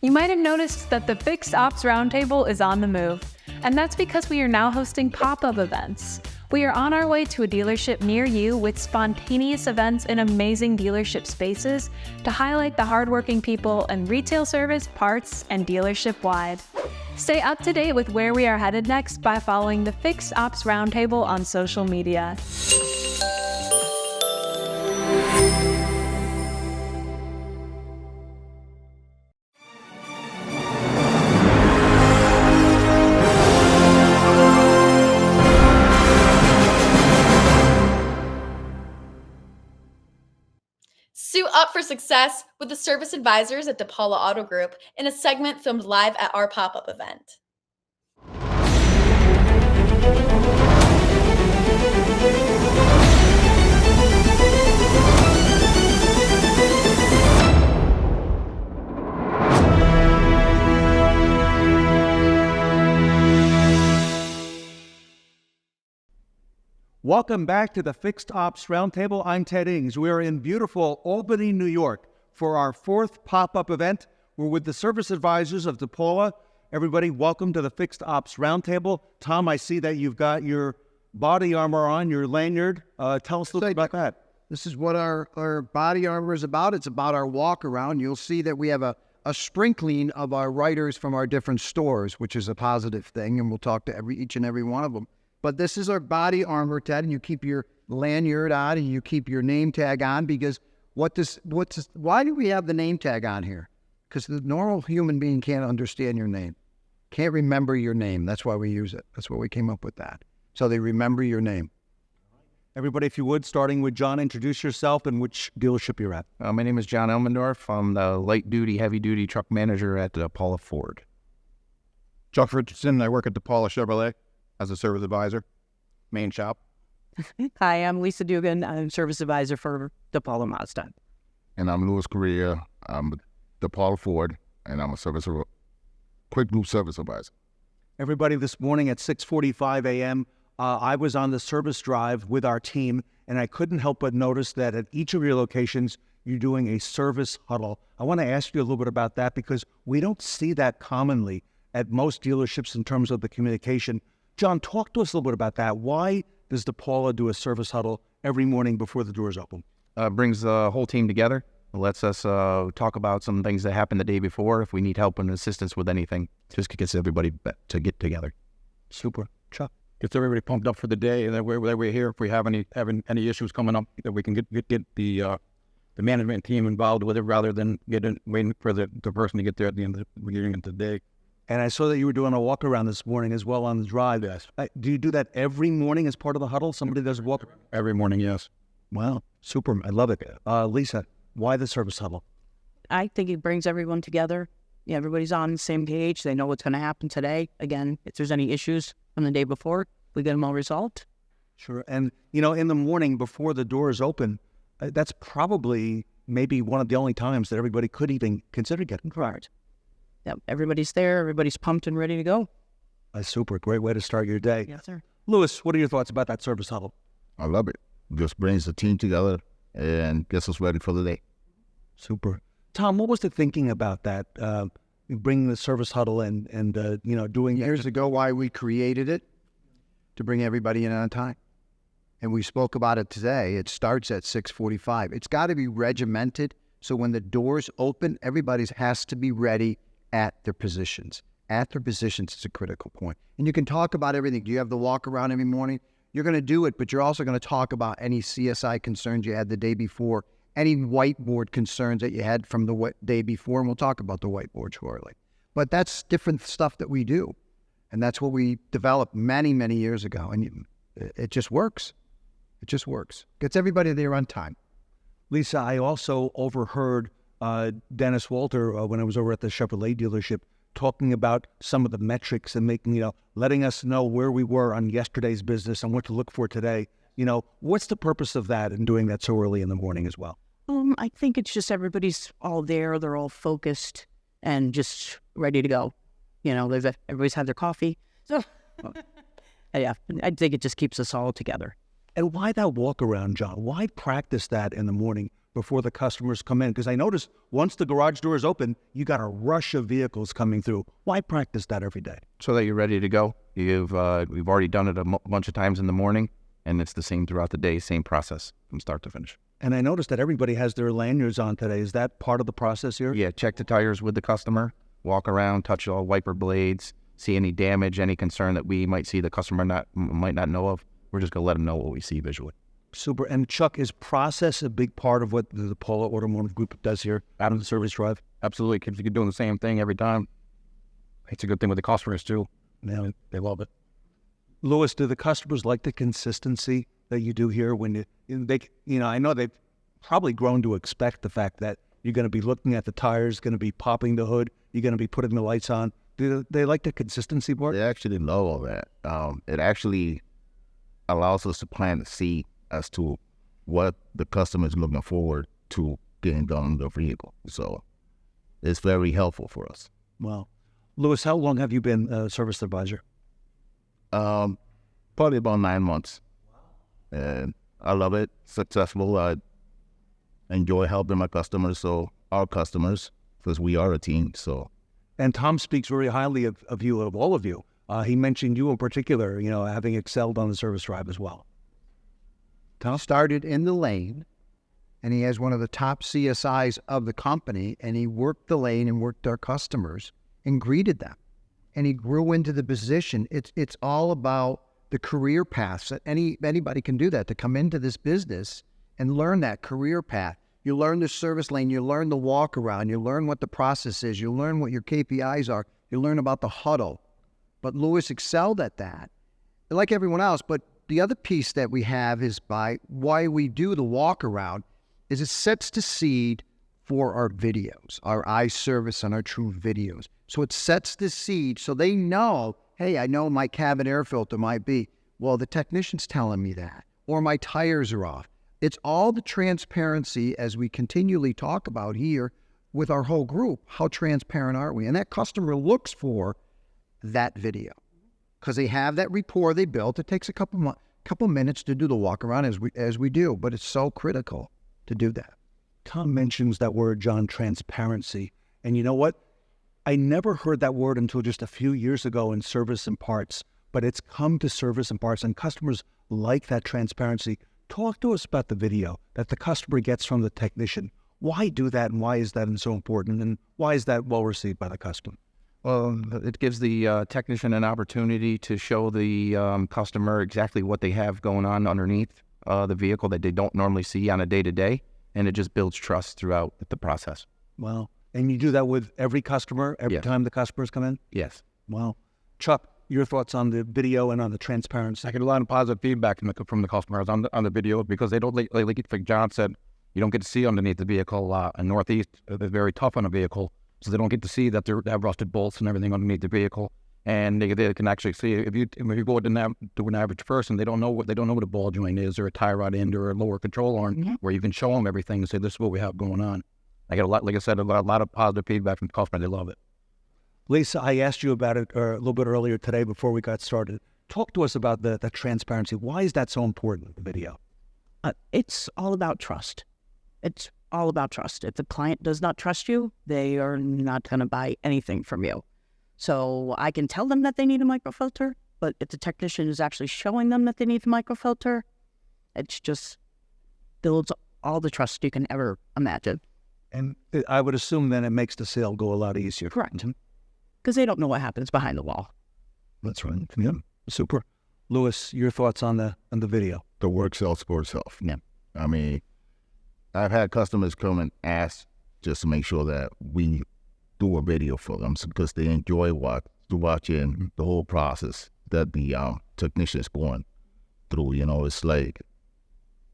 You might have noticed that the Fixed Ops Roundtable is on the move, and that's because we are now hosting pop-up events. We are on our way to a dealership near you with spontaneous events in amazing dealership spaces to highlight the hardworking people in retail service, parts, and dealership-wide. Stay up to date with where we are headed next by following the Fixed Ops Roundtable on social media. Suit up for success with the service advisors at DePaula Auto Group in a segment filmed live at our pop-up event. Welcome back to the Fixed Ops Roundtable. I'm Ted Ings. We are in beautiful Albany, New York for our fourth pop-up event. We're with the service advisors of DePaula. Everybody, welcome to the Fixed Ops Roundtable. Tom, I see that you've got your body armor on, your lanyard. Tell us a little bit about that. This is what our body armor is about. It's about our walk around. You'll see that we have a sprinkling of our writers from our different stores, which is a positive thing, and we'll talk to each and every one of them. But this is our body armor, Ted, and you keep your lanyard on and you keep your name tag on because why do we have the name tag on here? Because the normal human being can't understand your name, can't remember your name. That's why we use it. That's why we came up with that. So they remember your name. Everybody, if you would, starting with John, introduce yourself and which dealership you're at. My name is John Elmendorf. I'm the light-duty, heavy-duty truck manager at DePaula Ford. Chuck Richardson. I work at DePaula Chevrolet as a service advisor, main shop. Hi, I'm Lisa Dugan. I'm service advisor for DePaula Mazda. And I'm Louis Correa. I'm with DePaula Ford, and I'm a quick loop service advisor. Everybody, this morning at 6:45 a.m., I was on the service drive with our team, and I couldn't help but notice that at each of your locations, you're doing a service huddle. I want to ask you a little bit about that because we don't see that commonly at most dealerships in terms of the communication. John, talk to us a little bit about that. Why does DePaula do a service huddle every morning before the doors open? Brings the whole team together. It lets us talk about some things that happened the day before. If we need help and assistance with anything, just gets everybody to get together. Super. Chuck? Gets everybody pumped up for the day, and that we're here if we have any issues coming up, that we can get the management team involved with it rather than waiting for the person to get there at the end of the beginning of the day. And I saw that you were doing a walk around this morning as well on the drive. Yes. Do you do that every morning as part of the huddle? Somebody does a walk? Every morning, yes. Wow, super. I love it. Lisa, why the service huddle? I think it brings everyone together. Yeah, everybody's on the same page. They know what's going to happen today. Again, if there's any issues from the day before, we get them all resolved. Sure. And, in the morning before the doors open, that's probably maybe one of the only times that everybody could even consider getting fired. Yep, everybody's there. Everybody's pumped and ready to go. That's super. Great way to start your day. Yes, sir. Lewis, what are your thoughts about that service huddle? I love it. Just brings the team together and gets us ready for the day. Super. Tom, what was the thinking about that? Bringing the service huddle and doing years ago why we created it? To bring everybody in on time. And we spoke about it today. It starts at 6:45. It's got to be regimented. So when the doors open, everybody has to be ready at their positions. At their positions is a critical point. And you can talk about everything. Do you have the walk around every morning? You're going to do it, but you're also going to talk about any CSI concerns you had the day before, any whiteboard concerns that you had from the day before, and we'll talk about the whiteboard shortly. But that's different stuff that we do. And that's what we developed many, many years ago. And it just works. It just works. Gets everybody there on time. Lisa, I also overheard Dennis Walter when I was over at the Chevrolet dealership talking about some of the metrics and letting us know where we were on yesterday's business and what to look for today. What's the purpose of that and doing that so early in the morning as well? I think it's just everybody's all there. They're all focused and just ready to go. Everybody's had their coffee. So, yeah, I think it just keeps us all together. And why that walk around, John? Why practice that in the morning before the customers come in? Because I noticed once the garage door is open, you got a rush of vehicles coming through. Why practice that every day? So that you're ready to go. We've already done it a bunch of times in the morning, and it's the same throughout the day, same process from start to finish. And I noticed that everybody has their lanyards on today. Is that part of the process here? Yeah, check the tires with the customer, walk around, touch all wiper blades, see any damage, any concern that we might see the customer might not know of. We're just going to let them know what we see visually. Super. And Chuck, is process a big part of what the DePaula Automotive Group does here out on the service drive? Absolutely. If you're doing the same thing every time, it's a good thing with the customers too. Yeah, they love it. Lewis, do the customers like the consistency that you do here when I know they've probably grown to expect the fact that you're going to be looking at the tires, going to be popping the hood, you're going to be putting the lights on. Do they like the consistency part? They actually love all that. It actually allows us to plant a seed as to what the customer is looking forward to getting done on their vehicle. So it's very helpful for us. Wow. Lewis, how long have you been a service advisor? Probably about 9 months. And I love it. Successful. I enjoy helping my customers, our customers, because we are a team. So. And Tom speaks very highly of you, of all of you. He mentioned you in particular, having excelled on the service drive as well. Tom started in the lane, and he has one of the top CSIs of the company, and he worked the lane and worked our customers and greeted them. And he grew into the position. It's all about the career paths. Anybody can do that, to come into this business and learn that career path. You learn the service lane, you learn the walk around, you learn what the process is, you learn what your KPIs are, you learn about the huddle. But Lewis excelled at that, like everyone else. But the other piece that we have is by why we do the walk around is it sets the seed for our videos, our iService and our True videos. So it sets the seed so they know, hey, I know my cabin air filter might be, well, the technician's telling me that, or my tires are off. It's all the transparency, as we continually talk about here with our whole group. How transparent are we? And that customer looks for that video. because they have that rapport they built. It takes a couple minutes to do the walk around as we do, but it's so critical to do that. Tom mentions that word, John, transparency. And you know what? I never heard that word until just a few years ago in service and parts, but it's come to service and parts, and customers like that transparency. Talk to us about the video that the customer gets from the technician. Why do that, and why is that so important, and why is that well received by the customer? Well, it gives the technician an opportunity to show the customer exactly what they have going on underneath the vehicle that they don't normally see on a day-to-day, and it just builds trust throughout the process. Wow. And you do that with every customer, every time the customers come in? Yes. Wow. Chuck, your thoughts on the video and on the transparency? I get a lot of positive feedback from the customers on the video, because they don't, like John said, you don't get to see underneath the vehicle a lot. In Northeast, they're very tough on a vehicle, so they don't get to see that they have rusted bolts and everything underneath the vehicle. And they can actually see, if you go to an average person, they don't know what a ball joint is, or a tie rod end, or a lower control arm, where you can show them everything and say, this is what we have going on. I get a lot, like I said, a lot of positive feedback from the customer. They love it. Lisa, I asked you about it a little bit earlier today before we got started. Talk to us about the transparency. Why is that so important, the video? It's all about trust. It's all about trust. If the client does not trust you, they are not going to buy anything from you. So I can tell them that they need a microfilter, but if the technician is actually showing them that they need a microfilter, it's just builds all the trust you can ever imagine. And I would assume then it makes the sale go a lot easier. Correct. Because they don't know what happens behind the wall. That's right. Yeah. Super. Louis, your thoughts on the video? The work sells for itself. Yeah. I mean, I've had customers come and ask just to make sure that we do a video for them, because they enjoy watching the whole process that the technician is going through. You know, it's like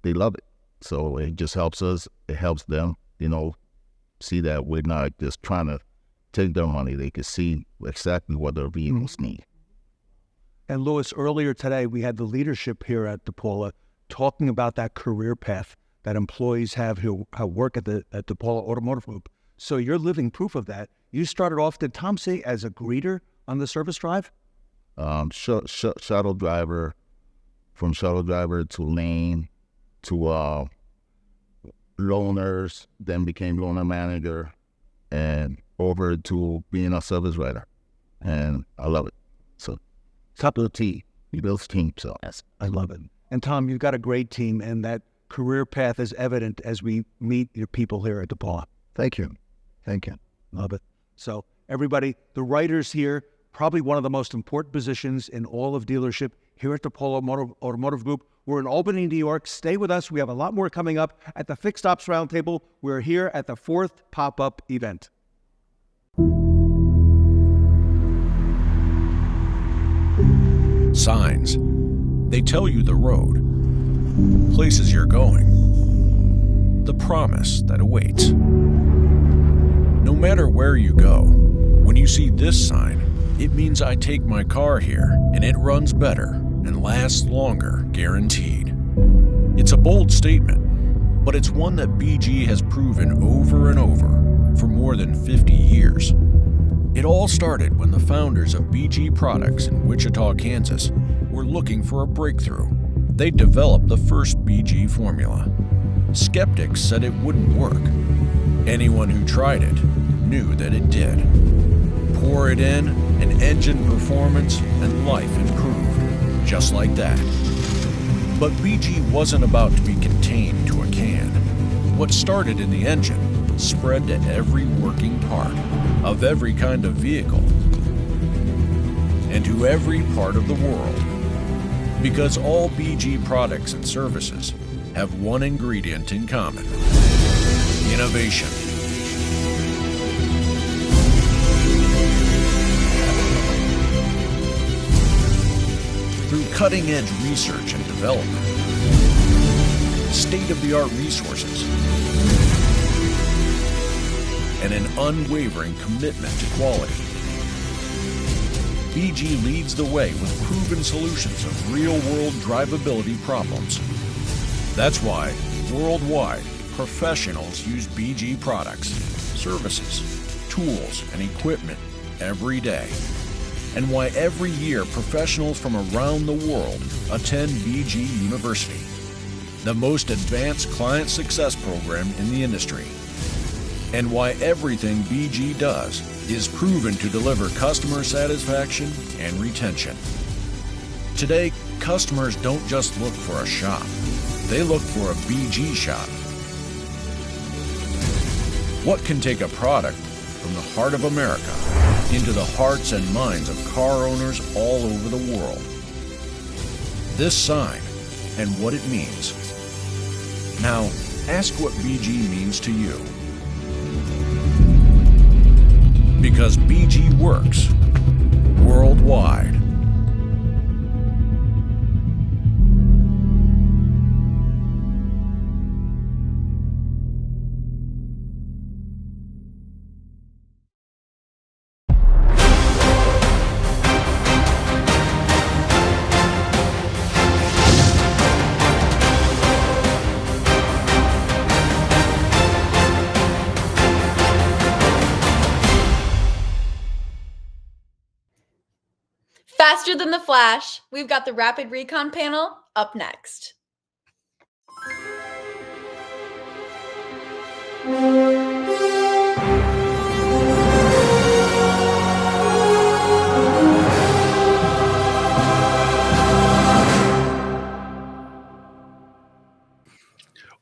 they love it. So it just helps us. It helps them, you know, see that we're not just trying to take their money. They can see exactly what their vehicles need. And Louis, earlier today, we had the leadership here at DePaula talking about that career path that employees have who work at DePaula Automotive Group. So you're living proof of that. You started off, did Tom say, as a greeter on the service drive? Shuttle driver, from shuttle driver to lane to loaners, then became loaner manager, and over to being a service writer. And I love it. So top of the team. He builds team, so yes, I love it. And Tom, you've got a great team, and that career path is evident as we meet your people here at DePaula. Thank you. Thank you. Love it. So everybody, the writers here, probably one of the most important positions in all of dealership here at DePaula Automotive Group. We're in Albany, New York. Stay with us. We have a lot more coming up at the Fixed Ops Roundtable. We're here at the 4th pop-up event. Signs. They tell you the road, places you're going, the promise that awaits. No matter where you go, when you see this sign, it means I take my car here and it runs better and lasts longer, guaranteed. It's a bold statement, but it's one that BG has proven over and over for more than 50 years. It all started when the founders of BG Products in Wichita, Kansas were looking for a breakthrough. They developed the first BG formula. Skeptics said it wouldn't work. Anyone who tried it knew that it did. Pour it in, and engine performance and life improved, just like that. But BG wasn't about to be contained to a can. What started in the engine spread to every working part of every kind of vehicle and to every part of the world. Because all BG products and services have one ingredient in common: innovation. Through cutting-edge research and development, state-of-the-art resources, and an unwavering commitment to quality, BG leads the way with proven solutions of real-world drivability problems. That's why, worldwide, professionals use BG products, services, tools, and equipment every day. and why every year professionals from around the world attend BG University, the most advanced client success program in the industry, and why everything BG does is proven to deliver customer satisfaction and retention. Today, customers don't just look for a shop, they look for a BG shop. What can take a product from the heart of America into the hearts and minds of car owners all over the world? This sign and what it means. Now, ask what BG means to you. Because BG works worldwide. Faster than the flash, we've got the Rapid Recon panel up next.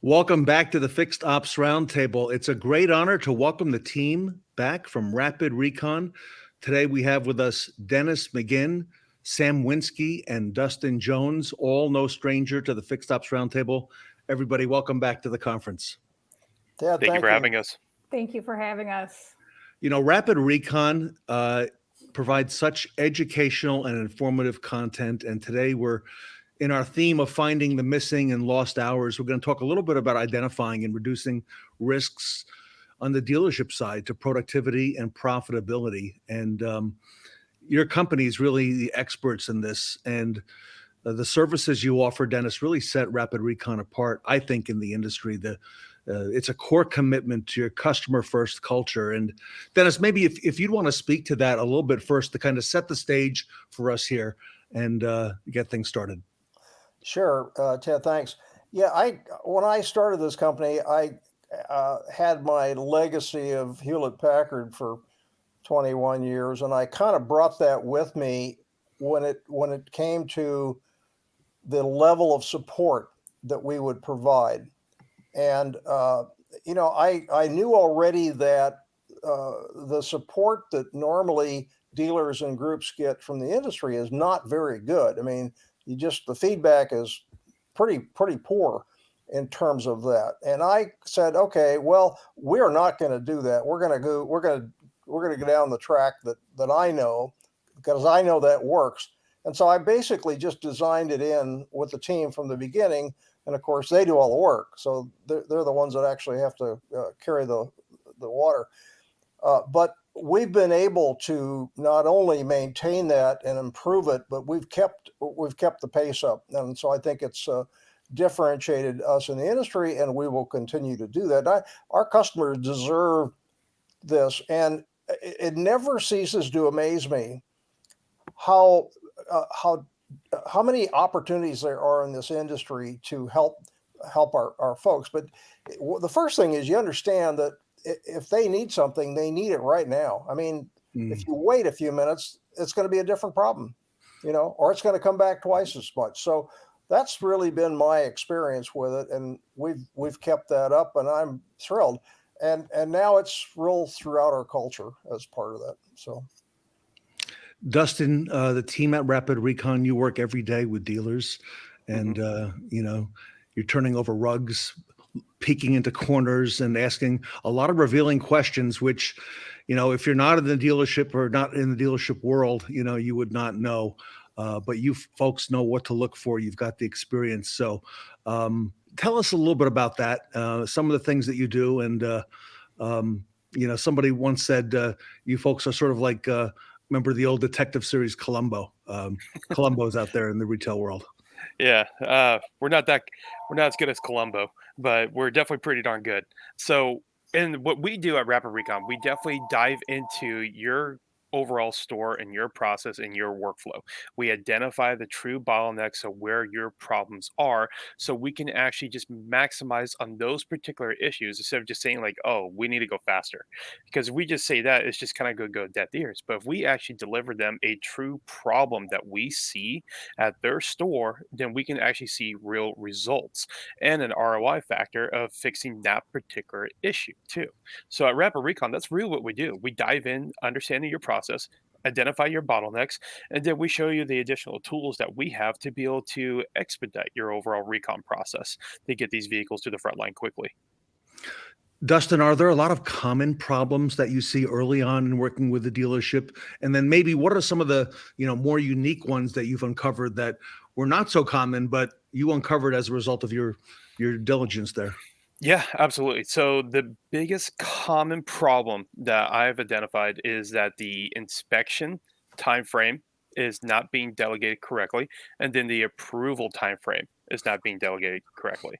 Welcome back to the Fixed Ops Roundtable. It's a great honor to welcome the team back from Rapid Recon. Today we have with us Dennis McGinn, Sam Winsky, and Dustin Jones, all no stranger to the Fixed Ops Roundtable. Everybody, welcome back to the conference. Yeah, thank you for having us. Thank you for having us. You know, Rapid Recon provides such educational and informative content, and today we're in our theme of finding the missing and lost hours. We're going to talk a little bit about identifying and reducing risks on the dealership side to productivity and profitability. And your company is really the experts in this. And the services you offer, Dennis, really set Rapid Recon apart, I think, in the industry. It's a core commitment to your customer-first culture. And Dennis, maybe if you'd want to speak to that a little bit first to kind of set the stage for us here and get things started. Sure, Ted, thanks. Yeah, when I started this company, I had my legacy of Hewlett-Packard for 21 years, and I kind of brought that with me when it came to the level of support that we would provide. And you know, I knew already that the support that normally dealers and groups get from the industry is not very good. I mean, the feedback is pretty poor in terms of that. And I said, okay, well, we're not going to do that. We're going to go down the track that I know, because I know that works. And so I basically just designed it in with the team from the beginning. And of course, they do all the work. So they're the ones that actually have to carry the water. But we've been able to not only maintain that and improve it, but we've kept the pace up. And so I think it's differentiated us in the industry, and we will continue to do that. Our customers deserve this, and it never ceases to amaze me how many opportunities there are in this industry to help our folks. But the first thing is you understand that if they need something, they need it right now. I mean, if you wait a few minutes, it's going to be a different problem, or it's going to come back twice as much. So that's really been my experience with it, and we've kept that up, and I'm thrilled. And now it's rolled throughout our culture as part of that. So, Dustin, the team at Rapid Recon, you work every day with dealers, and you're turning over rugs, peeking into corners, and asking a lot of revealing questions, which, if you're not in the dealership or not in the dealership world, you would not know. But you folks know what to look for. You've got the experience. So tell us a little bit about that, some of the things that you do. And, somebody once said, you folks are sort of like, remember the old detective series, Columbo. Columbo's out there in the retail world. Yeah, we're not as good as Columbo, but we're definitely pretty darn good. So, and what we do at Rapid Recon, we definitely dive into your overall store and your process and your workflow. We identify the true bottlenecks of where your problems are, so we can actually just maximize on those particular issues instead of just saying like, oh, we need to go faster. Because if we just say that, it's just kind of going to go deaf ears. But if we actually deliver them a true problem that we see at their store, then we can actually see real results and an ROI factor of fixing that particular issue too. So at Rapid Recon, that's really what we do. We dive in, understanding your process, identify your bottlenecks, and then we show you the additional tools that we have to be able to expedite your overall recon process to get these vehicles to the front line quickly. Dustin, are there a lot of common problems that you see early on in working with the dealership? And then maybe what are some of the, more unique ones that you've uncovered that were not so common, but you uncovered as a result of your diligence there? Yeah, absolutely. So the biggest common problem that I've identified is that the inspection time frame is not being delegated correctly, and then the approval time frame is not being delegated correctly.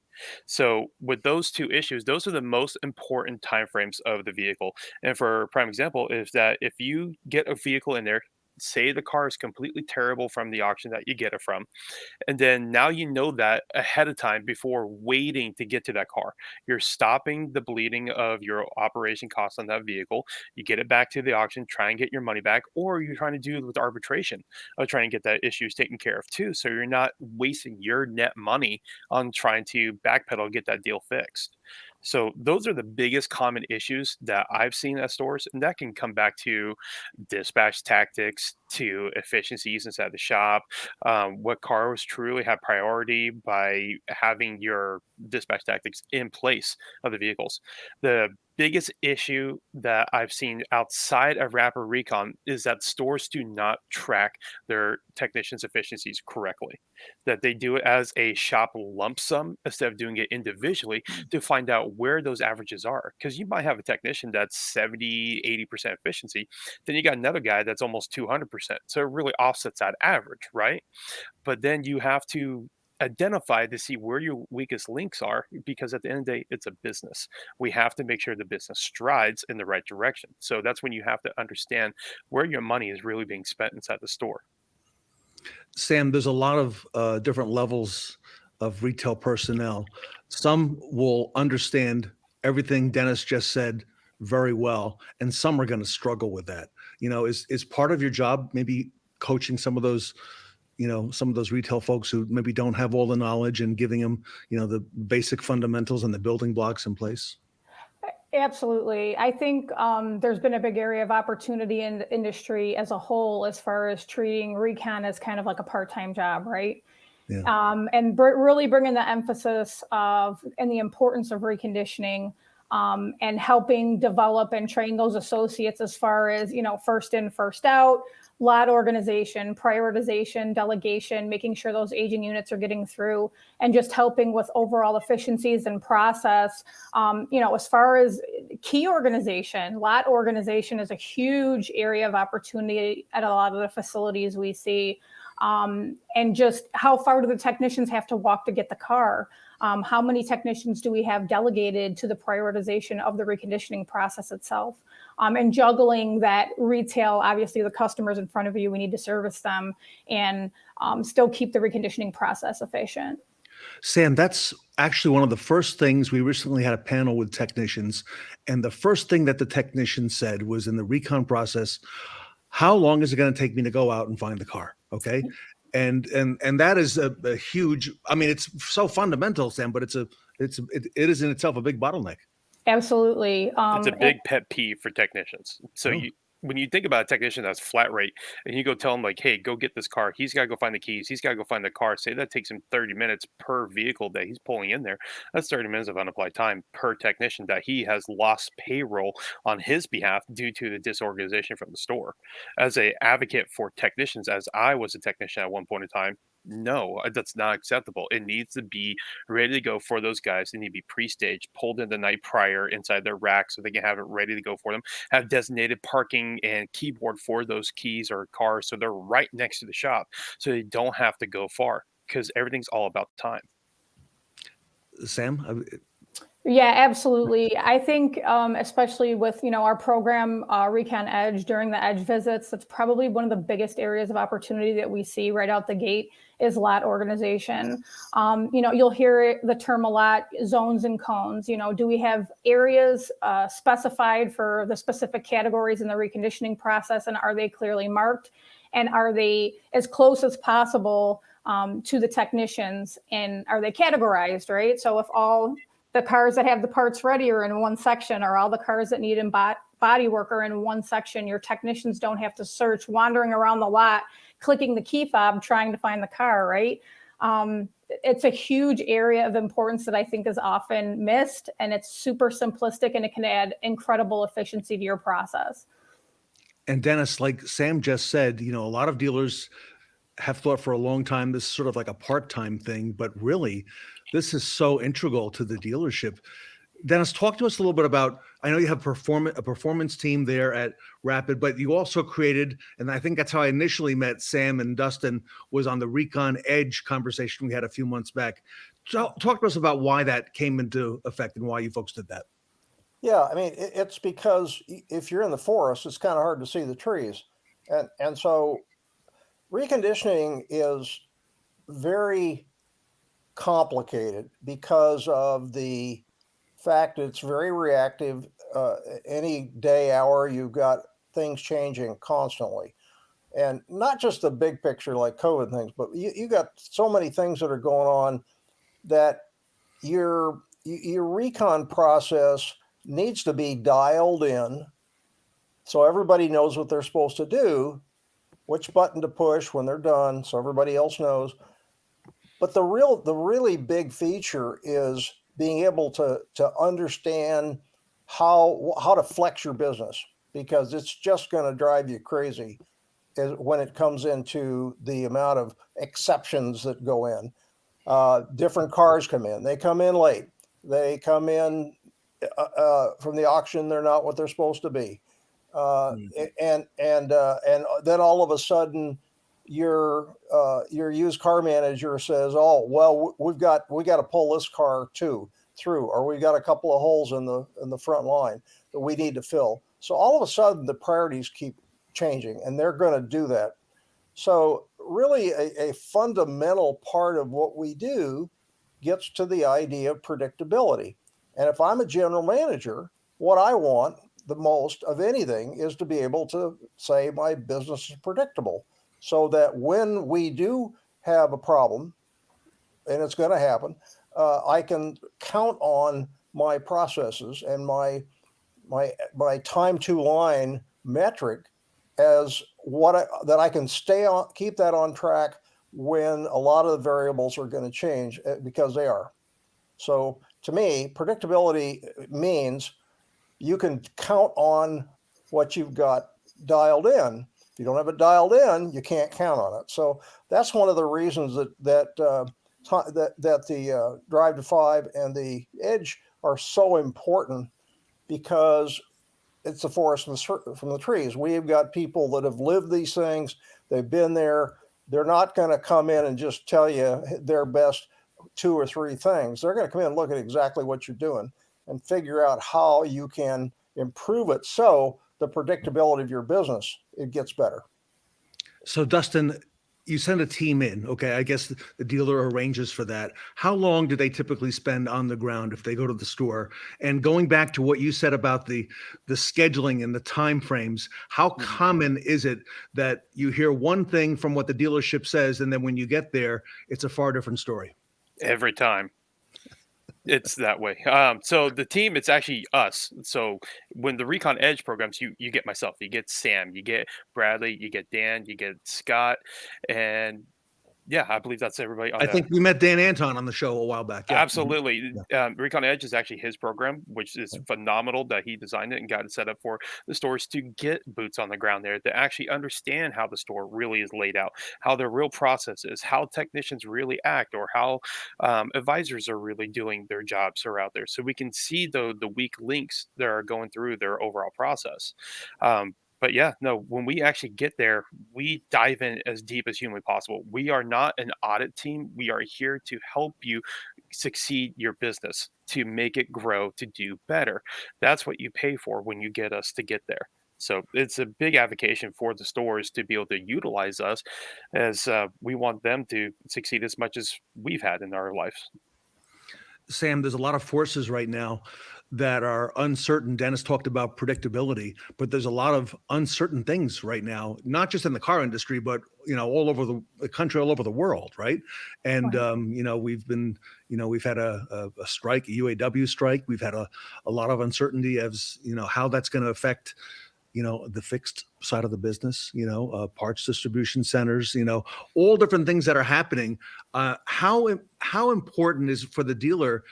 So with those two issues, those are the most important time frames of the vehicle. And for a prime example is that if you get a vehicle in there, say the car is completely terrible from the auction that you get it from, and then now you know that ahead of time before waiting to get to that car. You're stopping the bleeding of your operation costs on that vehicle. You get it back to the auction, try and get your money back, or you're trying to do it with arbitration of trying to get that issues taken care of too. So you're not wasting your net money on trying to backpedal, get that deal fixed. So those are the biggest common issues that I've seen at stores, and that can come back to dispatch tactics, to efficiencies inside the shop. What cars truly have priority by having your dispatch tactics in place of the vehicles. The biggest issue that I've seen outside of Rapid Recon is that stores do not track their technicians' efficiencies correctly. That they do it as a shop lump sum instead of doing it individually to find out where those averages are. Because you might have a technician that's 70, 80% efficiency, then you got another guy that's almost 200%. So it really offsets that average, right? But then you have to identify to see where your weakest links are, because at the end of the day, it's a business. We have to make sure the business strides in the right direction. So that's when you have to understand where your money is really being spent inside the store. Sam, there's a lot of different levels of retail personnel. Some will understand everything Dennis just said very well, and some are going to struggle with that. Is part of your job maybe coaching some of those retail folks who maybe don't have all the knowledge and giving them, the basic fundamentals and the building blocks in place? Absolutely. I think there's been a big area of opportunity in the industry as a whole, as far as treating recon as kind of like a part-time job, right? Yeah. And really bringing the emphasis of and the importance of reconditioning, and helping develop and train those associates as far as, first in, first out, lot organization, prioritization, delegation, making sure those aging units are getting through, and just helping with overall efficiencies and process. As far as key organization, lot organization is a huge area of opportunity at a lot of the facilities we see. And just how far do the technicians have to walk to get the car? How many technicians do we have delegated to the prioritization of the reconditioning process itself? And juggling that retail, obviously the customers in front of you, we need to service them and still keep the reconditioning process efficient. Sam, that's actually one of the first things. We recently had a panel with technicians, and the first thing that the technician said was, in the recon process, how long is it going to take me to go out and find the car? Okay. And that is a huge, it's so fundamental, Sam, but it is in itself a big bottleneck. Absolutely. It's a big pet peeve for technicians. So when you think about a technician that's flat rate, and you go tell him like, hey, go get this car. He's got to go find the keys. He's got to go find the car. Say that takes him 30 minutes per vehicle that he's pulling in there. That's 30 minutes of unapplied time per technician that he has lost payroll on his behalf due to the disorganization from the store. As an advocate for technicians, as I was a technician at one point in time, no, that's not acceptable. It needs to be ready to go for those guys. They need to be pre-staged, pulled in the night prior inside their rack so they can have it ready to go for them. Have designated parking and keyboard for those keys or cars so they're right next to the shop so they don't have to go far, because everything's all about time. Sam? Yeah, absolutely. I think, especially with, our program, Recon Edge, during the Edge visits, that's probably one of the biggest areas of opportunity that we see right out the gate is lot organization. You'll hear the term a lot, zones and cones. Do we have areas specified for the specific categories in the reconditioning process, and are they clearly marked? And are they as close as possible to the technicians, and are they categorized, right? So if all the cars that have the parts ready are in one section, or all the cars that need body work are in one section, your technicians don't have to search, wandering around the lot, clicking the key fob, trying to find the car, right? It's a huge area of importance that I think is often missed, and it's super simplistic, and it can add incredible efficiency to your process. And Dennis, like Sam just said, a lot of dealers have thought for a long time this is sort of like a part-time thing, but really this is so integral to the dealership. Dennis, talk to us a little bit about, I know you have a performance team there at Rapid, but you also created, and I think that's how I initially met Sam and Dustin, was on the Recon Edge conversation we had a few months back. So talk to us about why that came into effect and why you folks did that. Yeah, I mean, it's because if you're in the forest, it's kind of hard to see the trees. And so reconditioning is very complicated because of the fact it's very reactive. Any day, hour, you've got things changing constantly. And not just the big picture like COVID things, but you got so many things that are going on that your recon process needs to be dialed in so everybody knows what they're supposed to do, which button to push when they're done, so everybody else knows. But the really big feature is being able to understand how to flex your business, because it's just going to drive you crazy when it comes into the amount of exceptions that go in. Different cars come in. They come in late. They come in from the auction. They're not what they're supposed to be. And then all of a sudden your used car manager says, oh, well, we got to pull this car through, or we've got a couple of holes in the front line that we need to fill. So all of a sudden the priorities keep changing, and they're going to do that. So really a fundamental part of what we do gets to the idea of predictability. And if I'm a general manager, what I want the most of anything is to be able to say my business is predictable, so that when we do have a problem, and it's going to happen, I can count on my processes and my time to line metric as that I can keep that on track when a lot of the variables are going to change, because they are. So to me, predictability means you can count on what you've got dialed in. If you don't have it dialed in, you can't count on it. So that's one of the reasons that the Drive to 5 and the Edge are so important, because it's the forest from the trees. We've got people that have lived these things. They've been there. They're not going to come in and just tell you their best 2 or 3 things. They're going to come in and look at exactly what you're doing and figure out how you can improve it, so the predictability of your business, it gets better. So Dustin, you send a team in, okay? I guess the dealer arranges for that. How long do they typically spend on the ground if they go to the store? And going back to what you said about the scheduling and the time frames, how common is it that you hear one thing from what the dealership says, and then when you get there, it's a far different story? Every time. It's that way. So the team, it's actually us. So when the Recon Edge programs, you get myself, you get Sam, you get Bradley, you get Dan, you get Scott, and yeah, I believe that's everybody. I think we met Dan Anton on the show a while back. Yeah. Absolutely. Recon Edge is actually his program, which is phenomenal that he designed it and got it set up for the stores to get boots on the ground there, to actually understand how the store really is laid out, how the real process is, how technicians really act, or how advisors are really doing their jobs are out there. So we can see the weak links that are going through their overall process. But yeah, no, when we actually get there, we dive in as deep as humanly possible. We are not an audit team. We are here to help you succeed your business, to make it grow, to do better. That's what you pay for when you get us to get there. So it's a big advocacy for the stores to be able to utilize us, as we want them to succeed as much as we've had in our lives. Sam, there's a lot of forces right now that are uncertain. Dennis talked about predictability, but there's a lot of uncertain things right now, not just in the car industry, but all over the country, all over the world, right? And we've had a strike, a UAW strike. We've had a lot of uncertainty as how that's going to affect the fixed side of the business, parts distribution centers, all different things that are happening. How important is for the dealer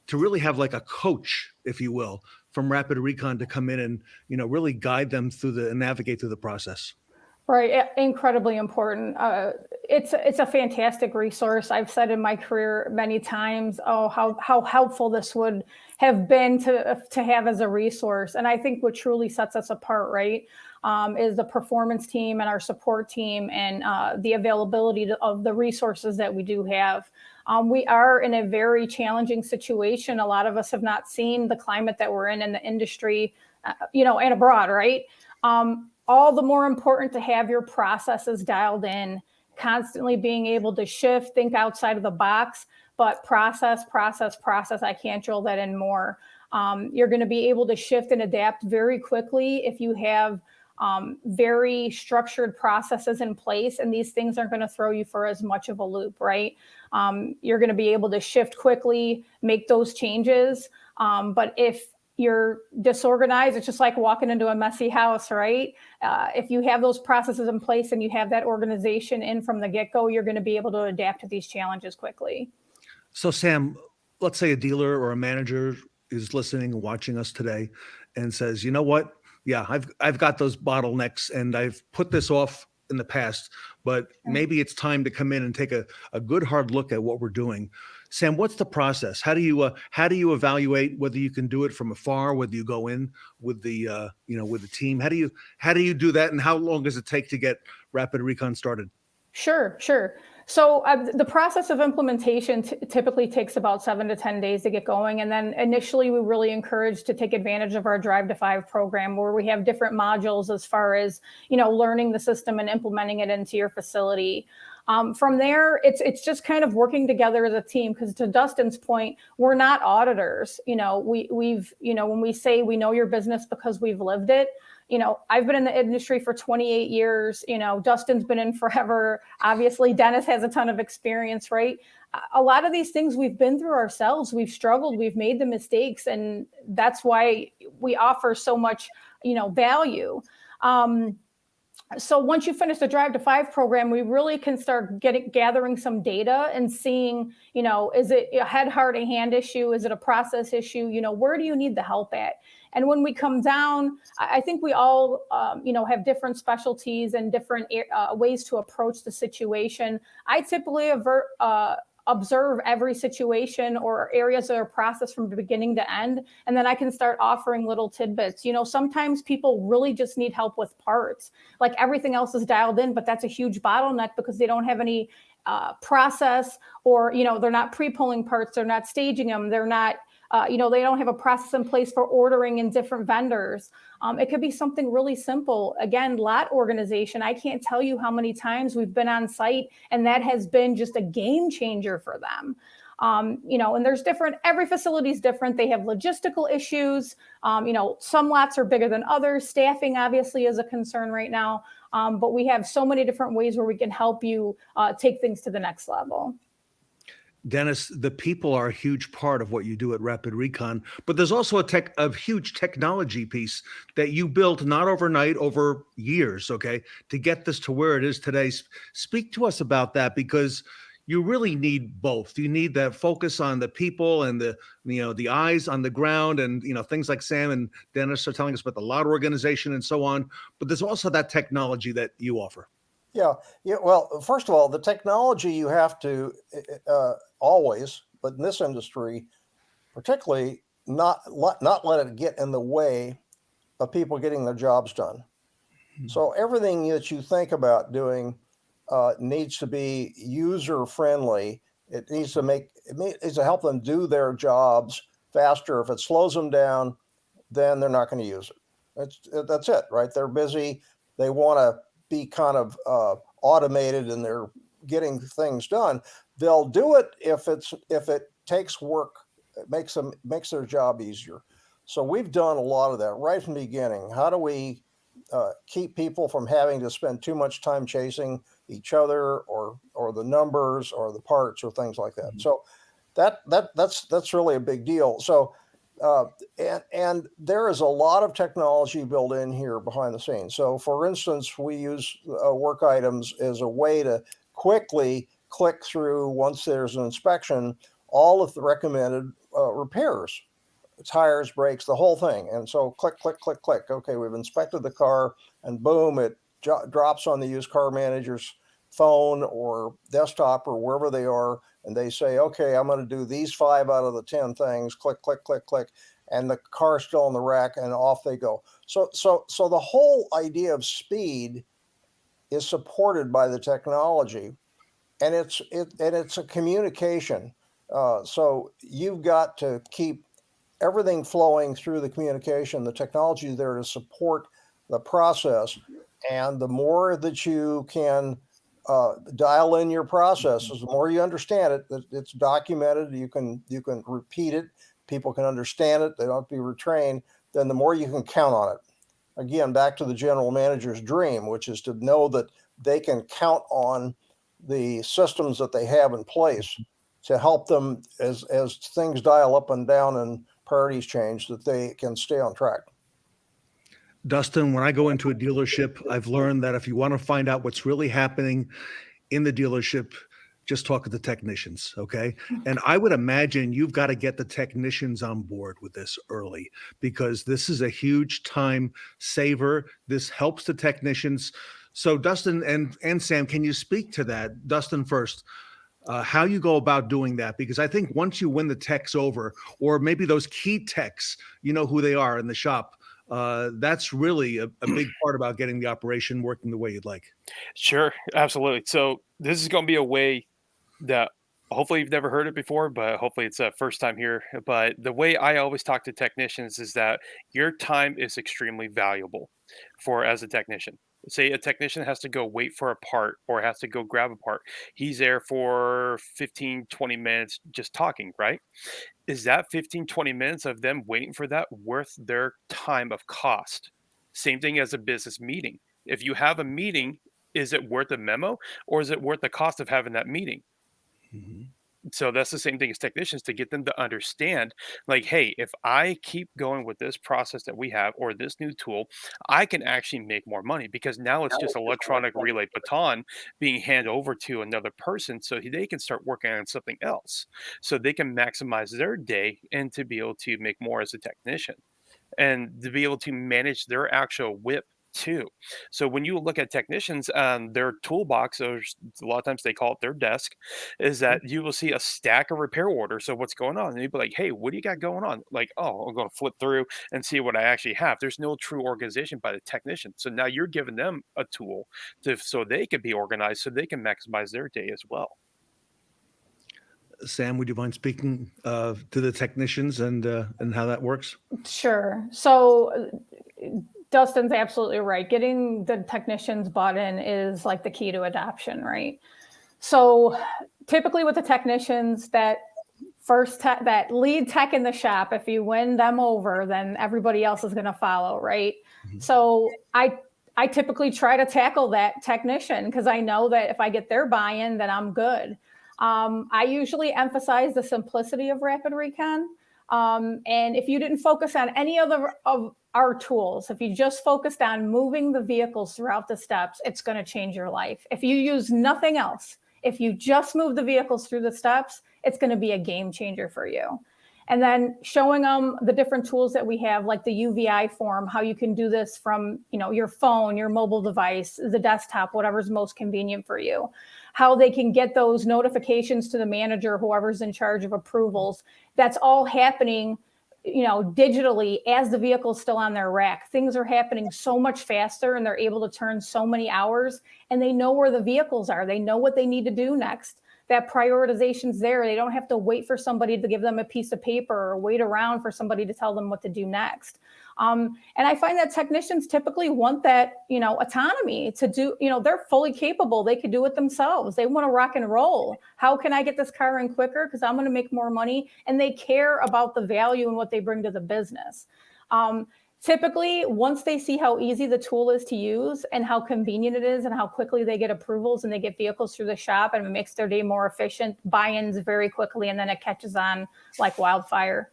to really have like a coach, if you will, from Rapid Recon to come in and, really guide them through and navigate through the process? Right, incredibly important. It's a fantastic resource. I've said in my career many times, how helpful this would have been to have as a resource. And I think what truly sets us apart, right, is the performance team and our support team and the availability of the resources that we do have. We are in a very challenging situation. A lot of us have not seen the climate that we're in the industry, and abroad, right? All the more important to have your processes dialed in, constantly being able to shift, think outside of the box, but process. I can't drill that in more. You're going to be able to shift and adapt very quickly if you have very structured processes in place, and these things aren't going to throw you for as much of a loop, right? You're going to be able to shift quickly, make those changes. But if you're disorganized, it's just like walking into a messy house, right? If you have those processes in place and you have that organization in from the get-go, you're going to be able to adapt to these challenges quickly. So Sam, let's say a dealer or a manager is listening and watching us today and says, you know what? Yeah, I've got those bottlenecks and I've put this off in the past, but maybe it's time to come in and take a good hard look at what we're doing. Sam, what's the process? How do you evaluate whether you can do it from afar, whether you go in with the with the team? How do you do that, and how long does it take to get Rapid Recon started? Sure. So the process of implementation typically takes about 7 to 10 days to get going. And then initially, we really encourage to take advantage of our Drive to 5 program, where we have different modules as far as, learning the system and implementing it into your facility. From there, it's just kind of working together as a team, because to Dustin's point, we're not auditors. We've when we say we know your business because we've lived it. I've been in the industry for 28 years. Dustin's been in forever. Obviously, Dennis has a ton of experience, right? A lot of these things we've been through ourselves. We've struggled. We've made the mistakes. And that's why we offer so much, value. So once you finish the Drive to 5 program, we really can start gathering some data and seeing, is it a head, heart, and hand issue? Is it a process issue? Where do you need the help at? And when we come down, I think we all, have different specialties and different ways to approach the situation. I typically observe every situation or areas of a process from the beginning to end, and then I can start offering little tidbits. Sometimes people really just need help with parts. Like everything else is dialed in, but that's a huge bottleneck because they don't have any process, or they're not pre-pulling parts, they're not staging them, they're not they don't have a process in place for ordering in different vendors. It could be something really simple. Again, lot organization. I can't tell you how many times we've been on site and that has been just a game changer for them. And there's every facility is different. They have logistical issues. Some lots are bigger than others. Staffing obviously is a concern right now. But we have so many different ways where we can help you take things to the next level. Dennis, the people are a huge part of what you do at Rapid Recon, but there's also a huge technology piece that you built not overnight, over years, okay, to get this to where it is today. Speak to us about that, because you really need both. You need that focus on the people and the eyes on the ground, and things like Sam and Dennis are telling us about the lot organization and so on. But there's also that technology that you offer. Yeah. Well, first of all, the technology you have to always, but in this industry, particularly, not let it get in the way of people getting their jobs done. Mm-hmm. So everything that you think about doing needs to be user friendly It needs to help them do their jobs faster. If it slows them down, then they're not going to use it. That's it, right? They're busy. They want to be kind of automated, and they're getting things done. They'll do it if it takes work. It makes their job easier. So we've done a lot of that right from the beginning. How do we keep people from having to spend too much time chasing each other or the numbers or the parts or things like that? So that's really a big deal. So and there is a lot of technology built in here behind the scenes. So for instance, we use work items as a way to quickly click through, once there's an inspection, all of the recommended repairs, tires, brakes, the whole thing. And so click, click, click, click. Okay, we've inspected the car, and boom, it drops on the used car manager's phone or desktop or wherever they are. And they say, okay, I'm going to do these 5 out of the 10 things, click, click, click, click. And the car's still on the rack, and off they go. So the whole idea of speed is supported by the technology, and it's a communication. So you've got to keep everything flowing through the communication. The technology is there to support the process, and the more that you can dial in your processes, the more you understand it. That it's documented. You can repeat it. People can understand it. They don't have to be retrained. Then the more you can count on it. Again, back to the general manager's dream, which is to know that they can count on the systems that they have in place to help them as things dial up and down and priorities change, that they can stay on track. Dustin, when I go into a dealership, I've learned that if you want to find out what's really happening in the dealership, just talk to the technicians, okay? And I would imagine you've got to get the technicians on board with this early, because this is a huge time saver. This helps the technicians. So Dustin and Sam, can you speak to that? Dustin first, how you go about doing that? Because I think once you win the techs over, or maybe those key techs, you know who they are in the shop, that's really a big part about getting the operation working the way you'd like. Sure, absolutely. So this is going to be a way that hopefully you've never heard it before, but hopefully it's a first time here. But the way I always talk to technicians is that your time is extremely valuable as a technician. Say a technician has to go wait for a part or has to go grab a part. He's there for 15, 20 minutes just talking, right? Is that 15, 20 minutes of them waiting for that worth their time of cost? Same thing as a business meeting. If you have a meeting, is it worth a memo, or is it worth the cost of having that meeting? Mm-hmm. So that's the same thing as technicians, to get them to understand, like, hey, if I keep going with this process that we have or this new tool, I can actually make more money, because now it's just electronic relay baton being handed over to another person so they can start working on something else, so they can maximize their day and to be able to make more as a technician and to be able to manage their actual whip too. So when you look at technicians, their toolbox, or a lot of times they call it their desk, is that you will see a stack of repair orders. So what's going on? And you'd be like, hey, what do you got going on? Like, oh, I'm going to flip through and see what I actually have. There's no true organization by the technician. So now you're giving them a tool so they can be organized, so they can maximize their day as well. Sam, would you mind speaking to the technicians and how that works? Sure. So Dustin's absolutely right. Getting the technicians bought in is like the key to adoption, right? So typically with the technicians, that lead tech in the shop, if you win them over, then everybody else is going to follow, right? Mm-hmm. So I typically try to tackle that technician, because I know that if I get their buy-in, then I'm good. I usually emphasize the simplicity of Rapid Recon. And if you didn't focus on any of our tools, if you just focused on moving the vehicles throughout the steps, it's going to change your life. If you use nothing else, if you just move the vehicles through the steps, it's going to be a game changer for you. And then showing them the different tools that we have, like the UVI form, how you can do this from, your phone, your mobile device, the desktop, whatever's most convenient for you, how they can get those notifications to the manager, whoever's in charge of approvals. That's all happening, digitally as the vehicle's still on their rack. Things are happening so much faster, and they're able to turn so many hours, and they know where the vehicles are. They know what they need to do next. that prioritization's there. They don't have to wait for somebody to give them a piece of paper or wait around for somebody to tell them what to do next. And I find that technicians typically want that, autonomy to do, they're fully capable. They could do it themselves. They want to rock and roll. How can I get this car in quicker? Because I'm going to make more money. And they care about the value and what they bring to the business. Typically, once they see how easy the tool is to use and how convenient it is and how quickly they get approvals and they get vehicles through the shop and it makes their day more efficient, buy-ins very quickly, and then it catches on like wildfire.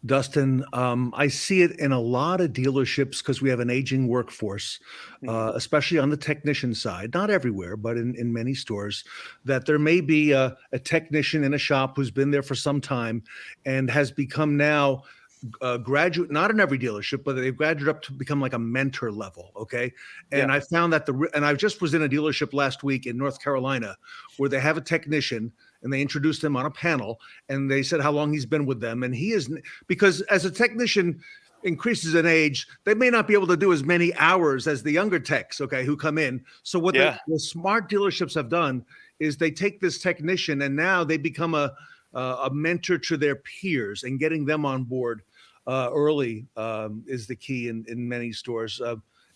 Dustin, I see it in a lot of dealerships because we have an aging workforce, especially on the technician side, not everywhere, but in many stores, that there may be a technician in a shop who's been there for some time and has become now graduate, not in every dealership, but they've graduated up to become like a mentor level. Okay. And I found that and I just was in a dealership last week in North Carolina where they have a technician and they introduced him on a panel and they said how long he's been with them. And he is, because as a technician increases in age, they may not be able to do as many hours as the younger techs, okay, who come in. So what the smart dealerships have done is they take this technician and now they become a mentor to their peers, and getting them on board early is the key in many stores.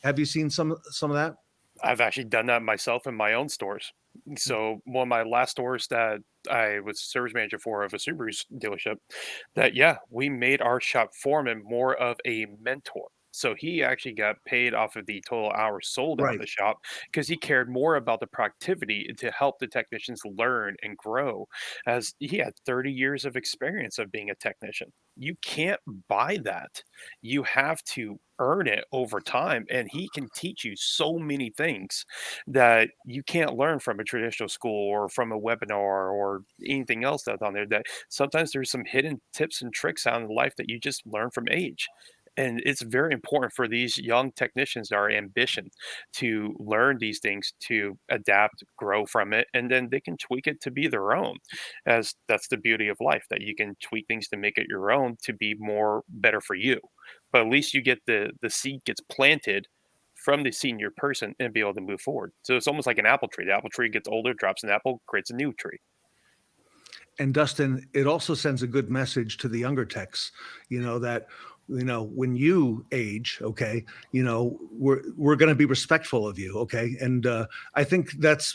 Have you seen some of that? I've actually done that myself in my own stores. So one of my last stores that I was service manager for of a Subaru dealership, that we made our shop foreman more of a mentor. So he actually got paid off of the total hours sold out of the shop because he cared more about the productivity to help the technicians learn and grow, as he had 30 years of experience of being a technician. You can't buy that. You have to earn it over time, and he can teach you so many things that you can't learn from a traditional school or from a webinar or anything else that's on there. That sometimes there's some hidden tips and tricks out in life that you just learn from age. And it's very important for these young technicians, our ambition, to learn these things, to adapt, grow from it, and then they can tweak it to be their own. As that's the beauty of life, that you can tweak things to make it your own, to be better for you. But at least you get the seed gets planted from the senior person and be able to move forward. So it's almost like an apple tree. The apple tree gets older, drops an apple, creates a new tree. And Dustin, it also sends a good message to the younger techs, that when you age, okay, we're going to be respectful of you, okay? And I think that's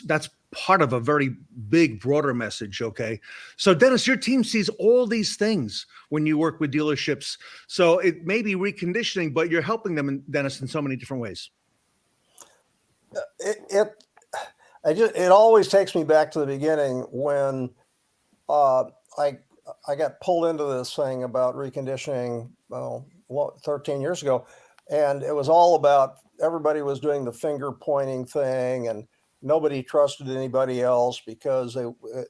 part of a very big, broader message, okay? So Dennis, your team sees all these things when you work with dealerships. So it may be reconditioning, but you're helping them, Dennis, in so many different ways. It always takes me back to the beginning when I got pulled into this thing about reconditioning 13 years ago, and it was all about everybody was doing the finger pointing thing, and nobody trusted anybody else because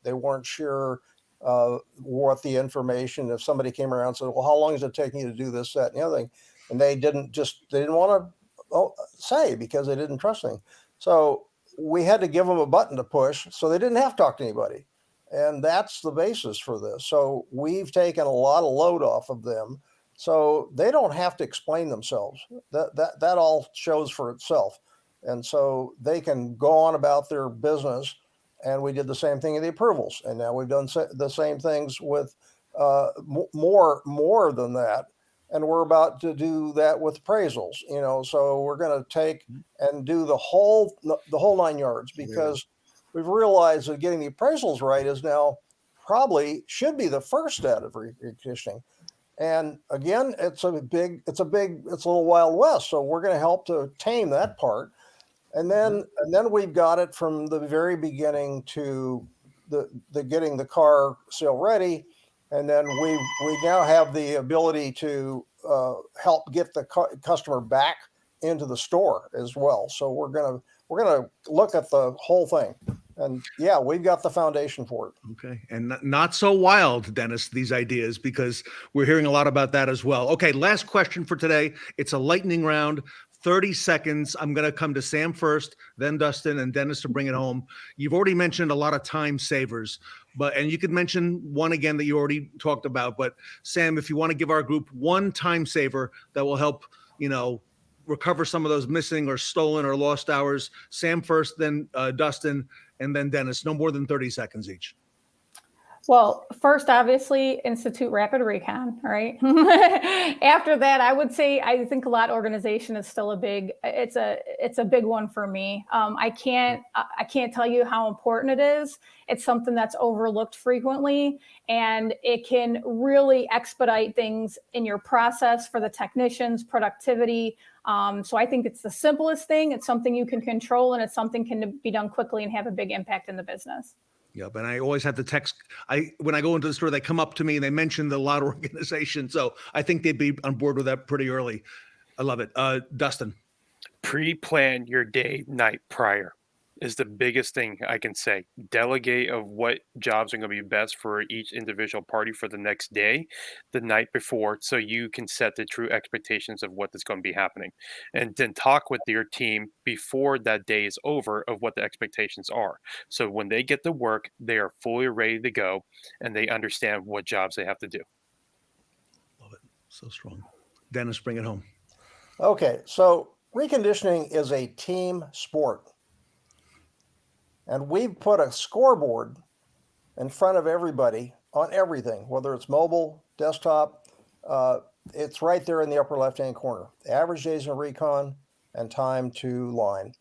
they weren't sure what the information. If somebody came around and said, "Well, how long is it taking you to do this, that, and the other thing?" and they didn't want to say because they didn't trust me. So we had to give them a button to push so they didn't have to talk to anybody. And that's the basis for this. So we've taken a lot of load off of them, so they don't have to explain themselves. That all shows for itself. And so they can go on about their business. And we did the same thing in the approvals. And now we've done the same things with more than that. And we're about to do that with appraisals, so we're going to take and do the whole 9 yards, because we've realized that getting the appraisals right is now should be the first step of reconditioning. And again, it's a little Wild West. So we're going to help to tame that part. And then we've got it from the very beginning to the getting the car sale ready. And then we now have the ability to help get the customer back into the store as well. So we're gonna look at the whole thing, and we've got the foundation for it. Okay, and not so wild, Dennis, these ideas, because we're hearing a lot about that as well. Okay, last question for today. It's a lightning round. 30 seconds. I'm going to come to Sam first, then Dustin, and Dennis to bring it home. You've already mentioned a lot of time savers, and you could mention one again that you already talked about. But Sam, if you want to give our group one time saver that will help, recover some of those missing or stolen or lost hours. Sam first, then Dustin, and then Dennis. No more than 30 seconds each. Well, first, obviously, institute rapid recon, right? After that, I would say I think lot organization is still a big one for me. I can't tell you how important it is. It's something that's overlooked frequently, and it can really expedite things in your process for the technicians, productivity. So I think it's the simplest thing. It's something you can control, and it's something can be done quickly and have a big impact in the business. Yep, and I always have to text. When I go into the store, they come up to me and they mention the lot organization. So I think they'd be on board with that pretty early. I love it. Dustin. Pre-plan your day, night prior is the biggest thing I can say. Delegate of what jobs are going to be best for each individual party for the next day, the night before, so you can set the true expectations of what is going to be happening. And then talk with your team before that day is over of what the expectations are. So when they get to work, they are fully ready to go and they understand what jobs they have to do. Love it. So strong. Dennis, bring it home. Okay, so reconditioning is a team sport. And we've put a scoreboard in front of everybody on everything, whether it's mobile, desktop. It's right there in the upper left-hand corner. Average days in recon and time to line.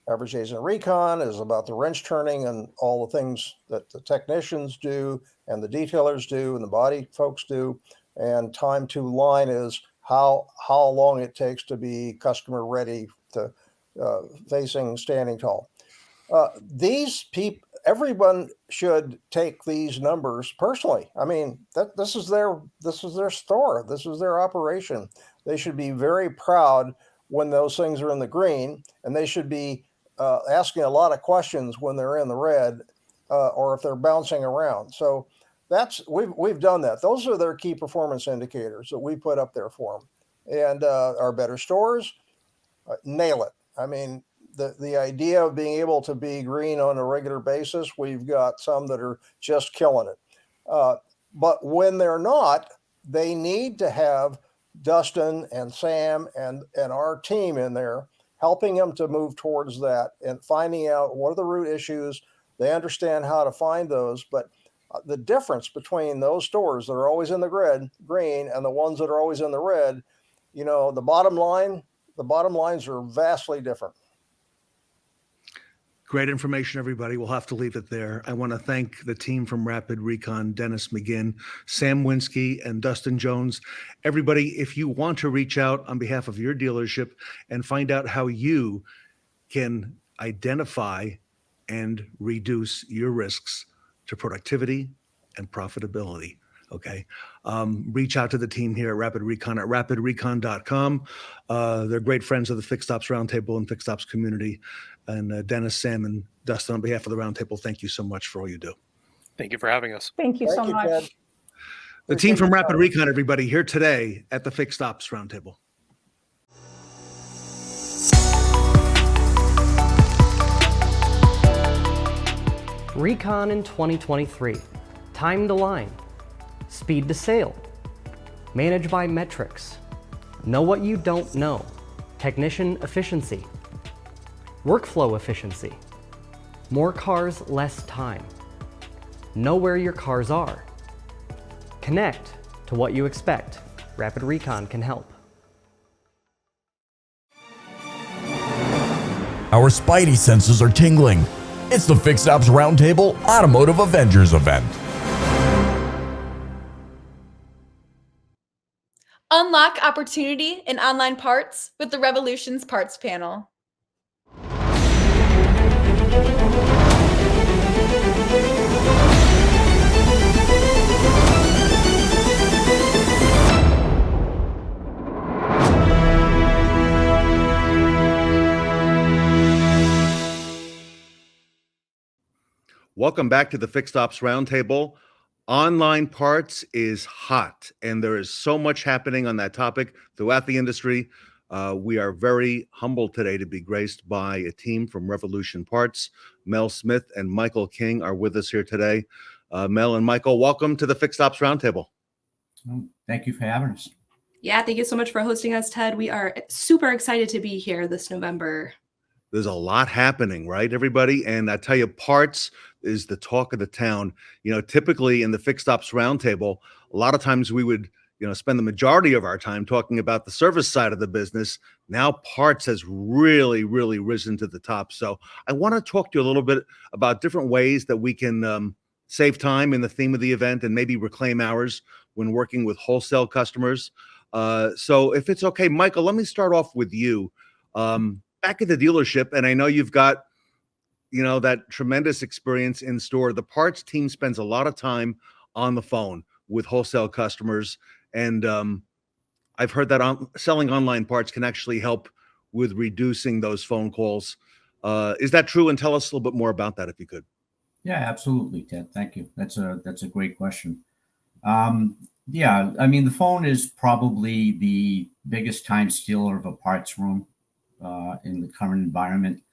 Average days in recon is about the wrench turning and all the things that the technicians do and the detailers do and the body folks do. And time to line is how long it takes to be customer ready to facing standing tall. These people, everyone should take these numbers personally. I mean, this is their store. This is their operation. They should be very proud when those things are in the green, and they should be asking a lot of questions when they're in the red, or if they're bouncing around. So we've done that. Those are their key performance indicators that we put up there for them. And our better stores nail it. I mean, the idea of being able to be green on a regular basis, we've got some that are just killing it. But when they're not, they need to have Dustin and Sam and our team in there helping them to move towards that and finding out what are the root issues. They understand how to find those, but the difference between those stores that are always in the green and the ones that are always in the red, you know, the bottom lines are vastly different. Great information, everybody. We'll have to leave it there. I want to thank the team from Rapid Recon, Dennis McGinn, Sam Winsky, and Dustin Jones. Everybody, if you want to reach out on behalf of your dealership and find out how you can identify and reduce your risks to productivity and profitability, okay? Reach out to the team here at Rapid Recon at rapidrecon.com. They're great friends of the Fixed Ops Roundtable and Fixed Ops community. And Dennis, Sam, and Dustin, on behalf of the Roundtable, thank you so much for all you do. Thank you for having us. Thank you so much. Ted. The team from Rapid Recon, everybody, here today at the Fixed Ops Roundtable. Recon in 2023. Time to line. Speed to sale. Manage by metrics. Know what you don't know. Technician efficiency. Workflow efficiency. More cars, less time. Know where your cars are. Connect to what you expect. Rapid Recon can help. Our spidey senses are tingling. It's the Fixed Ops Roundtable Automotive Avengers event. Unlock opportunity in online parts with the Revolution's Parts panel. Welcome back to the Fixed Ops Roundtable. Online parts is hot, and there is so much happening on that topic throughout the industry. We are very humbled today to be graced by a team from Revolution Parts. Mel Smith and Michael King are with us here today. Mel and Michael, welcome to the Fixed Ops Roundtable. Thank you for having us. Yeah, thank you so much for hosting us, Ted. We are super excited to be here this November. There's a lot happening, right, everybody? And I tell you, parts is the talk of the town. Typically in the Fixed Ops Roundtable, a lot of times we would, spend the majority of our time talking about the service side of the business. Now parts has really, really risen to the top. So I want to talk to you a little bit about different ways that we can save time in the theme of the event and maybe reclaim hours when working with wholesale customers. So if it's okay, Michael, let me start off with you. Back at the dealership, and I know you've got, that tremendous experience in store. The parts team spends a lot of time on the phone with wholesale customers. And I've heard that selling online parts can actually help with reducing those phone calls. Is that true? And tell us a little bit more about that, if you could. Yeah, absolutely, Ted. Thank you. That's a great question. Yeah, I mean, the phone is probably the biggest time stealer of a parts room in the current environment.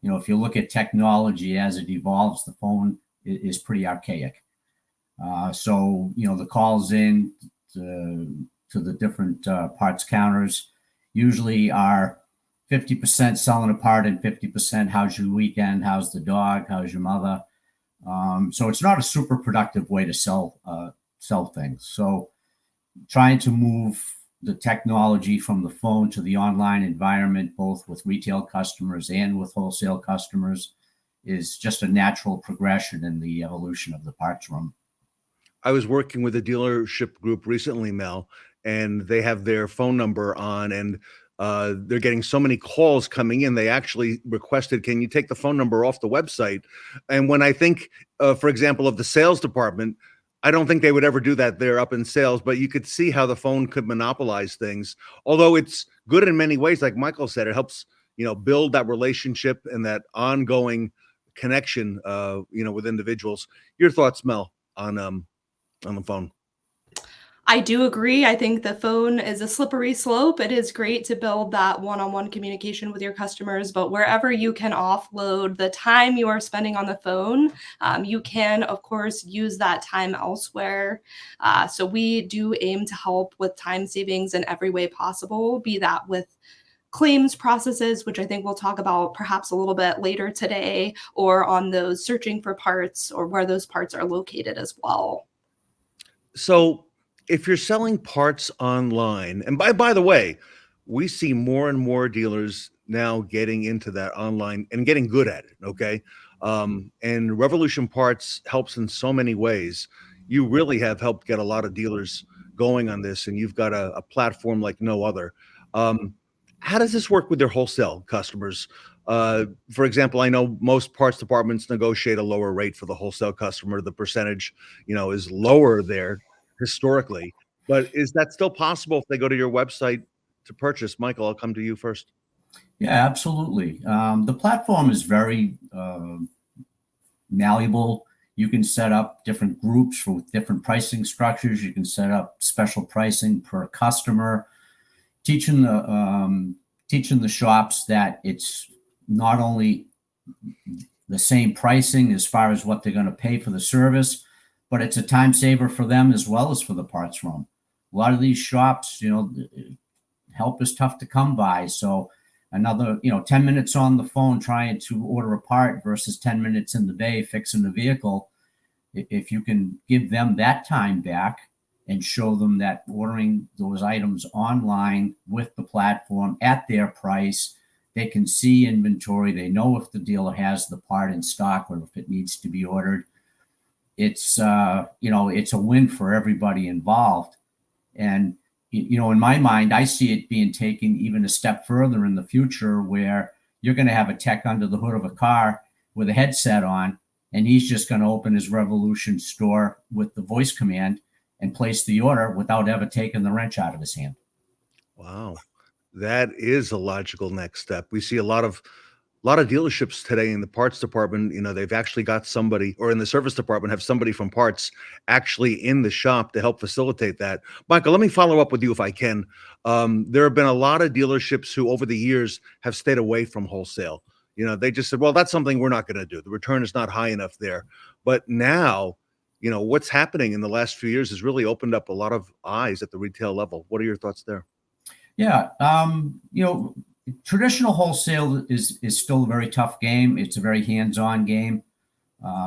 If you look at technology as it evolves, the phone is pretty archaic. So, the calls in to the different parts counters usually are 50% selling a part and 50% how's your weekend, how's the dog, how's your mother. So it's not a super productive way to sell things. So trying to move the technology from the phone to the online environment, both with retail customers and with wholesale customers, is just a natural progression in the evolution of the parts room. I was working with a dealership group recently, Mel, and they have their phone number on, and they're getting so many calls coming in. They actually requested, can you take the phone number off the website? And when I think, for example, of the sales department, I don't think they would ever do that. They're up in sales, but you could see how the phone could monopolize things. Although it's good in many ways, like Michael said, it helps, build that relationship and that ongoing connection, with individuals. Your thoughts, Mel, on the phone? I do agree. I think the phone is a slippery slope. It is great to build that one-on-one communication with your customers, but wherever you can offload the time you are spending on the phone, you can, of course, use that time elsewhere. So we do aim to help with time savings in every way possible, be that with claims processes, which I think we'll talk about perhaps a little bit later today, or on those searching for parts or where those parts are located as well. So if you're selling parts online, and by the way, we see more and more dealers now getting into that online and getting good at it, okay? And Revolution Parts helps in so many ways. You really have helped get a lot of dealers going on this, and you've got a platform like no other. How does this work with their wholesale customers? For example, I know most parts departments negotiate a lower rate for the wholesale customer. The percentage, is lower there historically, but is that still possible if they go to your website to purchase? Michael, I'll come to you first. Yeah, absolutely. The platform is very malleable. You can set up different groups for different pricing structures. You can set up special pricing per customer, teaching the shops that it's not only the same pricing as far as what they're going to pay for the service, but it's a time saver for them as well as for the parts room. A lot of these shops, help is tough to come by. So another, 10 minutes on the phone trying to order a part versus 10 minutes in the bay fixing the vehicle. If you can give them that time back and show them that ordering those items online with the platform at their price, they can see inventory. They know if the dealer has the part in stock or if it needs to be ordered. It's it's a win for everybody involved. And, in my mind, I see it being taken even a step further in the future where you're going to have a tech under the hood of a car with a headset on, and he's just going to open his Revolution store with the voice command and place the order without ever taking the wrench out of his hand. Wow. That is a logical next step. We see a lot of dealerships today in the parts department, they've actually got somebody, or in the service department, have somebody from parts actually in the shop to help facilitate that. Michael, let me follow up with you if I can. There have been a lot of dealerships who over the years have stayed away from wholesale. They just said, well, that's something we're not going to do. The return is not high enough there. But now, what's happening in the last few years has really opened up a lot of eyes at the retail level. What are your thoughts there? Yeah. Traditional wholesale is still a very tough game. It's a very hands-on game.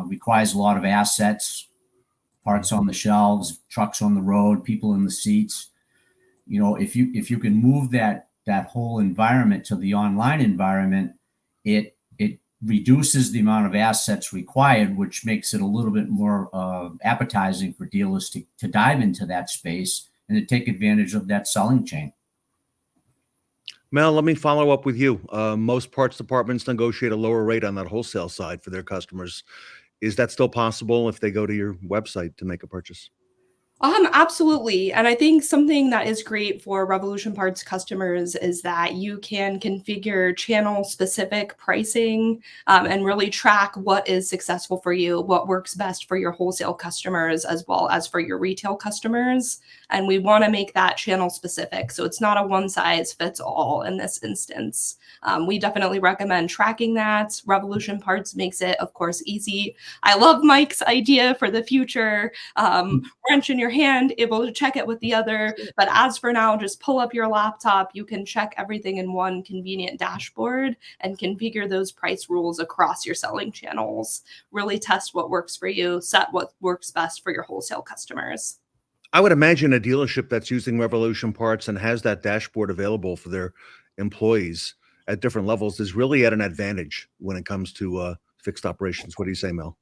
Requires a lot of assets, parts on the shelves, trucks on the road, people in the seats. You know, if you can move that whole environment to the online environment, it reduces the amount of assets required, which makes it a little bit more appetizing for dealers to dive into that space and to take advantage of that selling chain. Mel, let me follow up with you. Most parts departments negotiate a lower rate on that wholesale side for their customers. Is that still possible if they go to your website to make a purchase? Absolutely. And I think something that is great for Revolution Parts customers is that you can configure channel specific pricing and really track what is successful for you, what works best for your wholesale customers as well as for your retail customers. And we want to make that channel specific. So it's not a one size fits all in this instance. We definitely recommend tracking that. Revolution Parts makes it, of course, easy. I love Mike's idea for the future. Wrench in your hand, able to check it with the other. But as for now, just pull up your laptop. You can check everything in one convenient dashboard and configure those price rules across your selling channels. Really test what works for you, set what works best for your wholesale customers. I would imagine a dealership that's using Revolution Parts and has that dashboard available for their employees at different levels is really at an advantage when it comes to fixed operations. What do you say, Mel?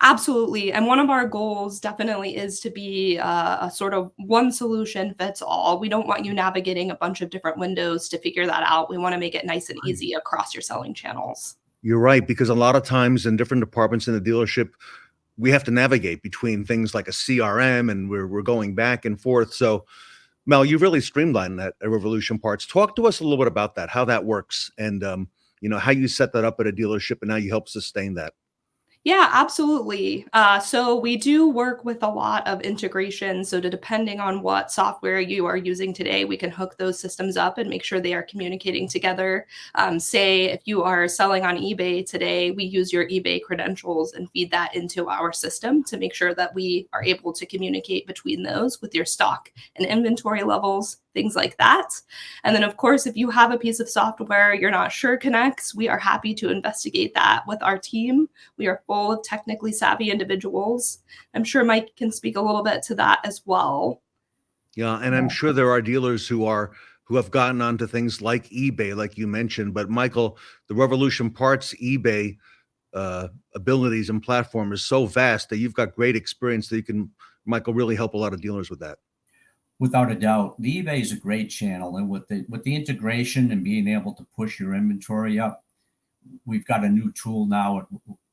Absolutely. And one of our goals definitely is to be a sort of one solution fits all. We don't want you navigating a bunch of different windows to figure that out. We want to make it nice and easy across your selling channels. You're right, because a lot of times in different departments in the dealership, we have to navigate between things like a CRM and we're going back and forth. So Mel, you've really streamlined that at Revolution Parts. Talk to us a little bit about that, how that works, and how you set that up at a dealership and how you help sustain that. Yeah, absolutely. So we do work with a lot of integration. So depending on what software you are using today, we can hook those systems up and make sure they are communicating together. Say if you are selling on eBay today, we use your eBay credentials and feed that into our system to make sure that we are able to communicate between those with your stock and inventory levels, things like that. And then, of course, if you have a piece of software you're not sure connects, we are happy to investigate that with our team. We are full of technically savvy individuals. I'm sure Mike can speak a little bit to that as well. Yeah, and I'm sure there are dealers who have gotten onto things like eBay, like you mentioned. But Michael, the Revolution Parts eBay abilities and platform is so vast that you've got great experience that you can, Michael, really help a lot of dealers with that. Without a doubt, the eBay is a great channel, and with the integration and being able to push your inventory up, we've got a new tool now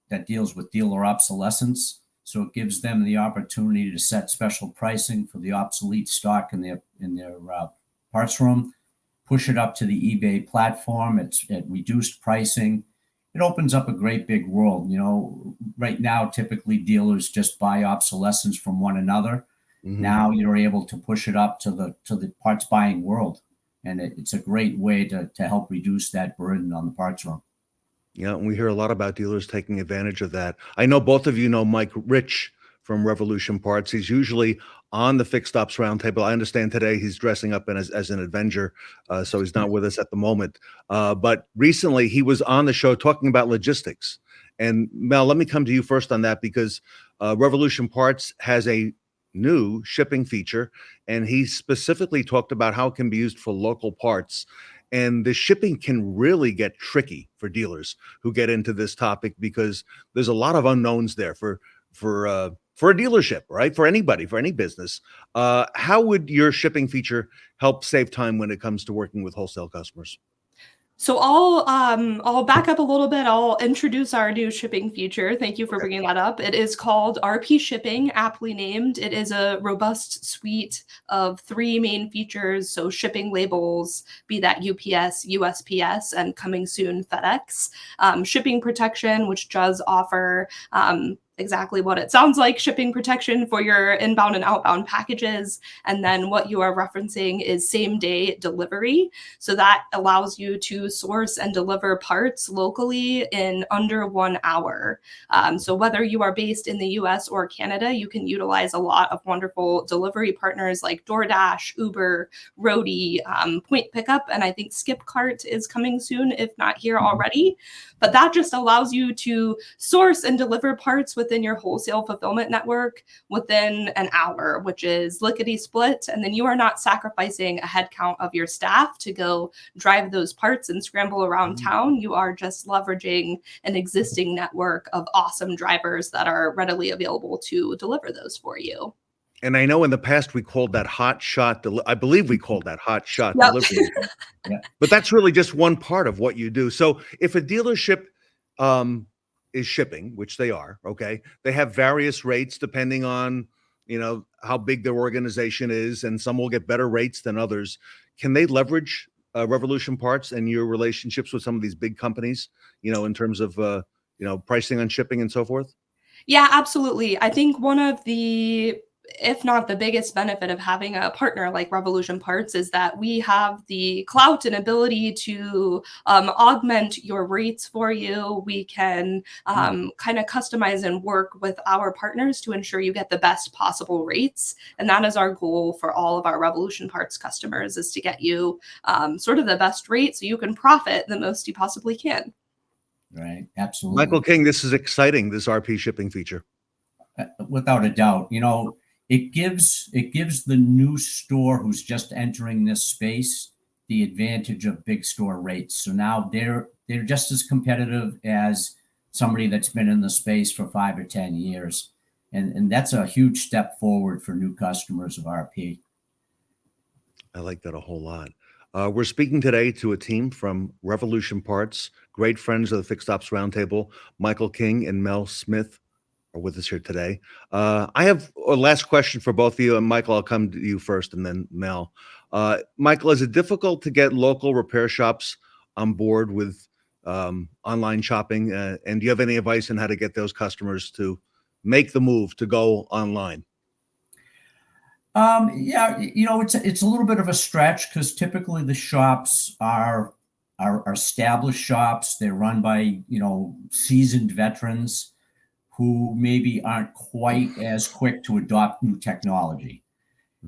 that deals with dealer obsolescence. So it gives them the opportunity to set special pricing for the obsolete stock in their parts room, push it up to the eBay platform at reduced pricing. It opens up a great big world. You know, right now, typically dealers just buy obsolescence from one another. Mm-hmm. Now you're able to push it up to the parts buying world. And it's a great way to help reduce that burden on the parts room. Yeah, and we hear a lot about dealers taking advantage of that. I know both of you know Mike Rich from Revolution Parts. He's usually on the Fixed Ops Roundtable. I understand today he's dressing up as an Avenger, so he's not with us at the moment. But recently he was on the show talking about logistics. And Mel, let me come to you first on that because Revolution Parts has a new shipping feature, and he specifically talked about how it can be used for local parts. And the shipping can really get tricky for dealers who get into this topic because there's a lot of unknowns there for a dealership, right? For anybody, for any business. How would your shipping feature help save time when it comes to working with wholesale customers? So I'll back up a little bit. I'll introduce our new shipping feature. Thank you for bringing that up. It is called RP Shipping, aptly named. It is a robust suite of 3 main features. So shipping labels, be that UPS, USPS, and coming soon FedEx. Shipping protection, which does offer exactly what it sounds like, shipping protection for your inbound and outbound packages. And then what you are referencing is same day delivery. So that allows you to source and deliver parts locally in under 1 hour. So whether you are based in the US or Canada, you can utilize a lot of wonderful delivery partners like DoorDash, Uber, Roadie, Point Pickup, and I think Skipcart is coming soon, if not here already. But that just allows you to source and deliver parts within your wholesale fulfillment network within an hour, which is lickety split. And then you are not sacrificing a head count of your staff to go drive those parts and scramble around town. You are just leveraging an existing network of awesome drivers that are readily available to deliver those for you. And I know in the past we called that hot shot. I believe we called that hot shot Yep. delivery. But that's really just one part of what you do. So if a dealership is shipping, which they are, okay, they have various rates depending on, you know, how big their organization is, and some will get better rates than others. Can they leverage Revolution Parts and your relationships with some of these big companies, you know, in terms of, you know, pricing on shipping and so forth? Yeah, absolutely. I think one of the, if not the biggest benefit of having a partner like Revolution Parts is that we have the clout and ability to augment your rates for you. We can kind of customize and work with our partners to ensure you get the best possible rates. And that is our goal for all of our Revolution Parts customers, is to get you sort of the best rate so you can profit the most you possibly can. Right. Absolutely. Michael King, this is exciting, this RP shipping feature. Without a doubt. You know, it gives the new store who's just entering this space the advantage of big store rates. So now they're just as competitive as somebody that's been in the space for 5 or 10 years. And that's a huge step forward for new customers of RP. I like that a whole lot. We're speaking today to a team from Revolution Parts, great friends of the Fixed Ops Roundtable. Michael King and Mel Smith are with us here today. I have a last question for both of you, and Michael, I'll come to you first and then Mel. Michael, is it difficult to get local repair shops on board with online shopping? And do you have any advice on how to get those customers to make the move to go online? Yeah, you know, it's a little bit of a stretch because typically the shops are established shops. They're run by, you know, seasoned veterans who maybe aren't quite as quick to adopt new technology.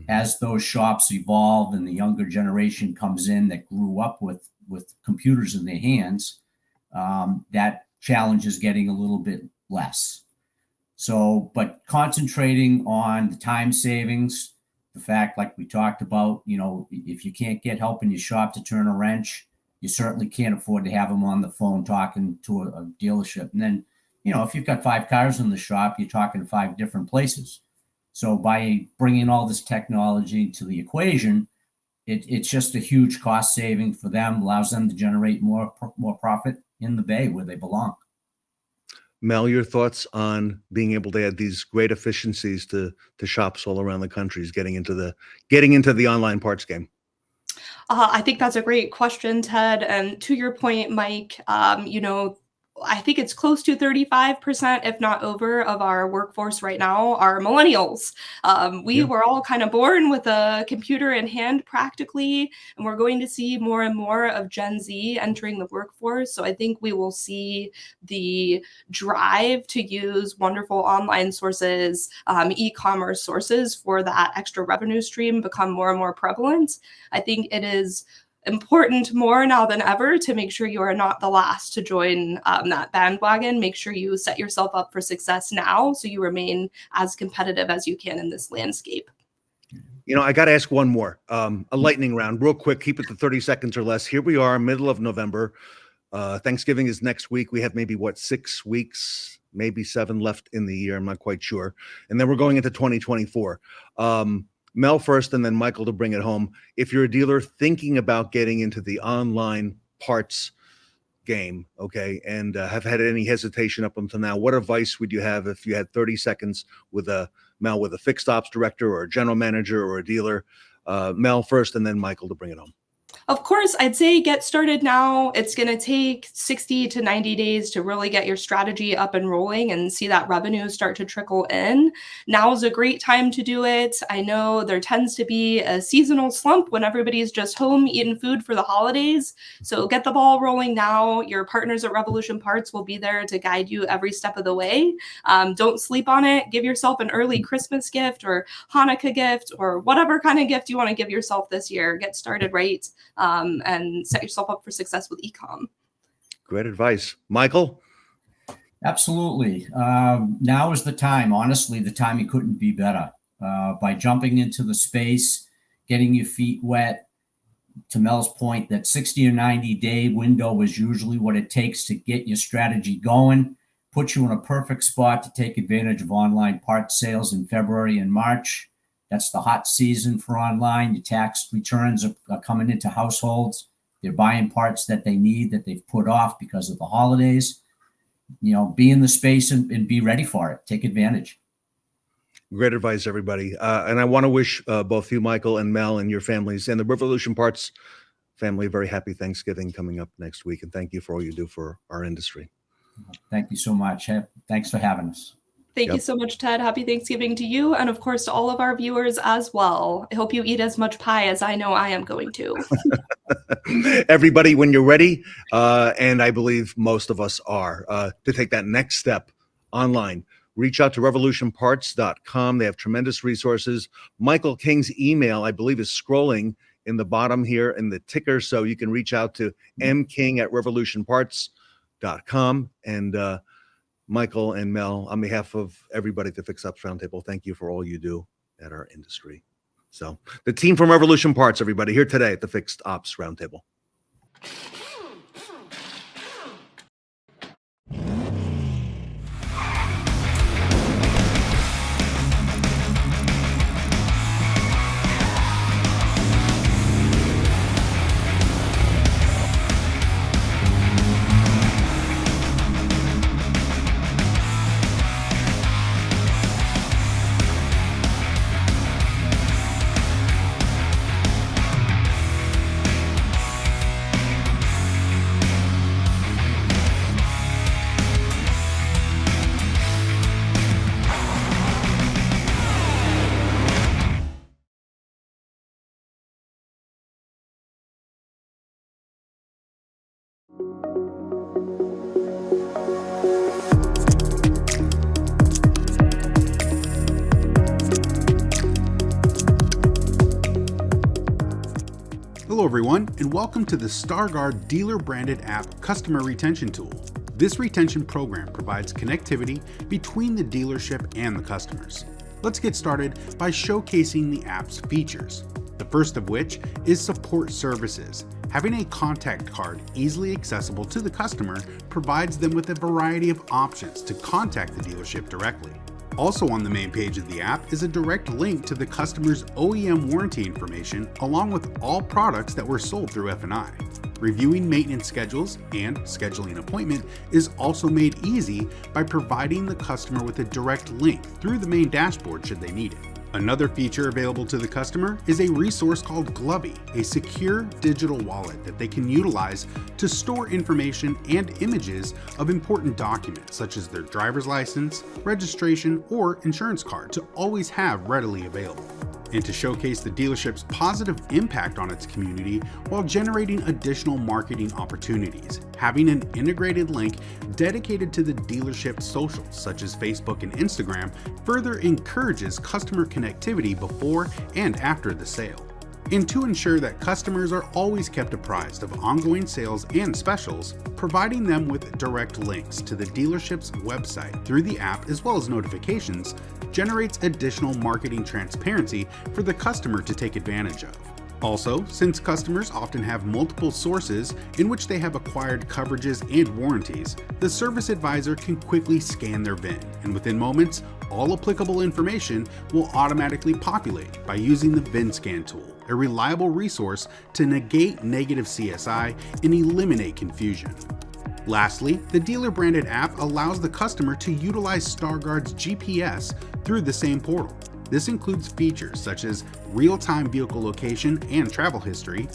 As those shops evolve and the younger generation comes in that grew up with computers in their hands, that challenge is getting a little bit less. So, but concentrating on the time savings, the fact, like we talked about, you know, if you can't get help in your shop to turn a wrench, you certainly can't afford to have them on the phone talking to a dealership. And then, you know, if you've got 5 cars in the shop, you're talking 5 different places. So by bringing all this technology to the equation, it's just a huge cost saving for them, allows them to generate more profit in the Bay where they belong. Mel, your thoughts on being able to add these great efficiencies to shops all around the country, is getting into the online parts game? I think that's a great question, Ted. And to your point, Mike, you know, I think it's close to 35%, if not over, of our workforce right now are millennials. We were all kind of born with a computer in hand practically, and we're going to see more and more of Gen Z entering the workforce. So I think we will see the drive to use wonderful online sources, e-commerce sources for that extra revenue stream become more and more prevalent. I think it is important more now than ever to make sure you are not the last to join that bandwagon. Make sure you set yourself up for success now so you remain as competitive as you can in this landscape. You know, I got to ask one more, a lightning round, real quick. Keep it to 30 seconds or less. Here we are, middle of November. Thanksgiving is next week. We have maybe 6 weeks, maybe 7 left in the year. I'm not quite sure. And then we're going into 2024. Mel first, and then Michael to bring it home. If you're a dealer thinking about getting into the online parts game, okay, and have had any hesitation up until now, what advice would you have if you had 30 seconds with Mel, with a fixed ops director or a general manager or a dealer? Mel first, and then Michael to bring it home. Of course, I'd say get started now. It's going to take 60 to 90 days to really get your strategy up and rolling and see that revenue start to trickle in. Now is a great time to do it. I know there tends to be a seasonal slump when everybody's just home eating food for the holidays. So get the ball rolling now. Your partners at Revolution Parts will be there to guide you every step of the way. Don't sleep on it. Give yourself an early Christmas gift or Hanukkah gift or whatever kind of gift you want to give yourself this year. Get started right. And set yourself up for success with e-com. Great advice. Michael? Absolutely. Now is the time. Honestly, the timing couldn't be better. By jumping into the space, getting your feet wet, to Mel's point, that 60 or 90 day window is usually what it takes to get your strategy going, put you in a perfect spot to take advantage of online parts sales in February and March. That's the hot season for online. Your tax returns are coming into households. They're buying parts that they need that they've put off because of the holidays. You know, be in the space and be ready for it. Take advantage. Great advice, everybody. And I want to wish both you, Michael, and Mel, and your families and the Revolution Parts family a very happy Thanksgiving coming up next week. And thank you for all you do for our industry. Thank you so much. Thanks for having us. Thank you so much, Ted. Happy Thanksgiving to you. And of course, to all of our viewers as well. I hope you eat as much pie as I know I am going to. Everybody, when you're ready, and I believe most of us are, to take that next step online, reach out to revolutionparts.com. They have tremendous resources. Michael King's email, I believe, is scrolling in the bottom here in the ticker. So you can reach out to mking@revolutionparts.com. And Michael and Mel, on behalf of everybody at the Fixed Ops Roundtable, thank you for all you do at our industry. So the team from Revolution Parts, everybody, here today at the Fixed Ops Roundtable. Hello everyone, and welcome to the StarGuard dealer-branded app customer retention tool. This retention program provides connectivity between the dealership and the customers. Let's get started by showcasing the app's features. The first of which is support services. Having a contact card easily accessible to the customer provides them with a variety of options to contact the dealership directly. Also on the main page of the app is a direct link to the customer's OEM warranty information along with all products that were sold through F&I. Reviewing maintenance schedules and scheduling an appointment is also made easy by providing the customer with a direct link through the main dashboard should they need it. Another feature available to the customer is a resource called Glovey, a secure digital wallet that they can utilize to store information and images of important documents such as their driver's license, registration, or insurance card to always have readily available. And to showcase the dealership's positive impact on its community while generating additional marketing opportunities, having an integrated link dedicated to the dealership's socials such as Facebook and Instagram further encourages customer connectivity before and after the sale. And to ensure that customers are always kept apprised of ongoing sales and specials, providing them with direct links to the dealership's website through the app as well as notifications generates additional marketing transparency for the customer to take advantage of. Also, since customers often have multiple sources in which they have acquired coverages and warranties, the service advisor can quickly scan their VIN, and within moments, all applicable information will automatically populate by using the VIN scan tool, a reliable resource to negate negative CSI and eliminate confusion. Lastly, the dealer-branded app allows the customer to utilize StarGuard's GPS through the same portal. This includes features such as real-time vehicle location and travel history,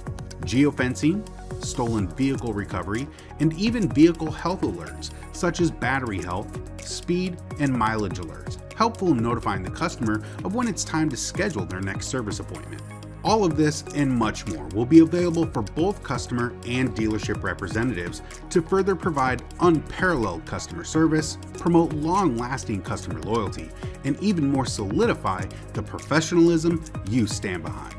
geofencing, stolen vehicle recovery, and even vehicle health alerts such as battery health, speed, and mileage alerts, helpful in notifying the customer of when it's time to schedule their next service appointment. All of this and much more will be available for both customer and dealership representatives to further provide unparalleled customer service, promote long-lasting customer loyalty, and even more solidify the professionalism you stand behind.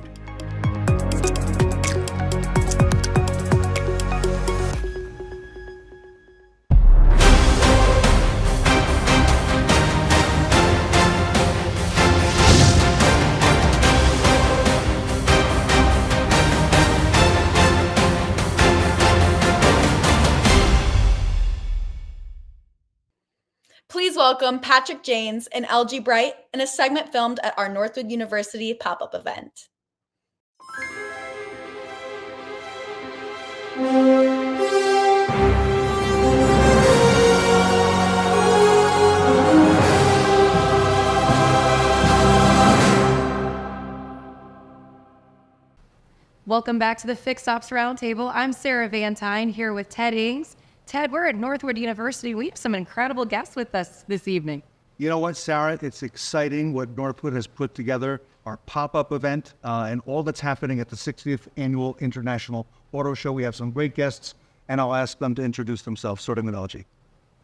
Please welcome Patrick Janes and Elgie Bright in a segment filmed at our Northwood University pop-up event. Welcome back to the Fixed Ops Roundtable. I'm Sarah Vantine here with Ted Ings. Ted, we're at Northwood University. We have some incredible guests with us this evening. You know what, Sarah? It's exciting what Northwood has put together, our pop-up event, and all that's happening at the 60th Annual International Auto Show. We have some great guests, and I'll ask them to introduce themselves, starting with Elgie.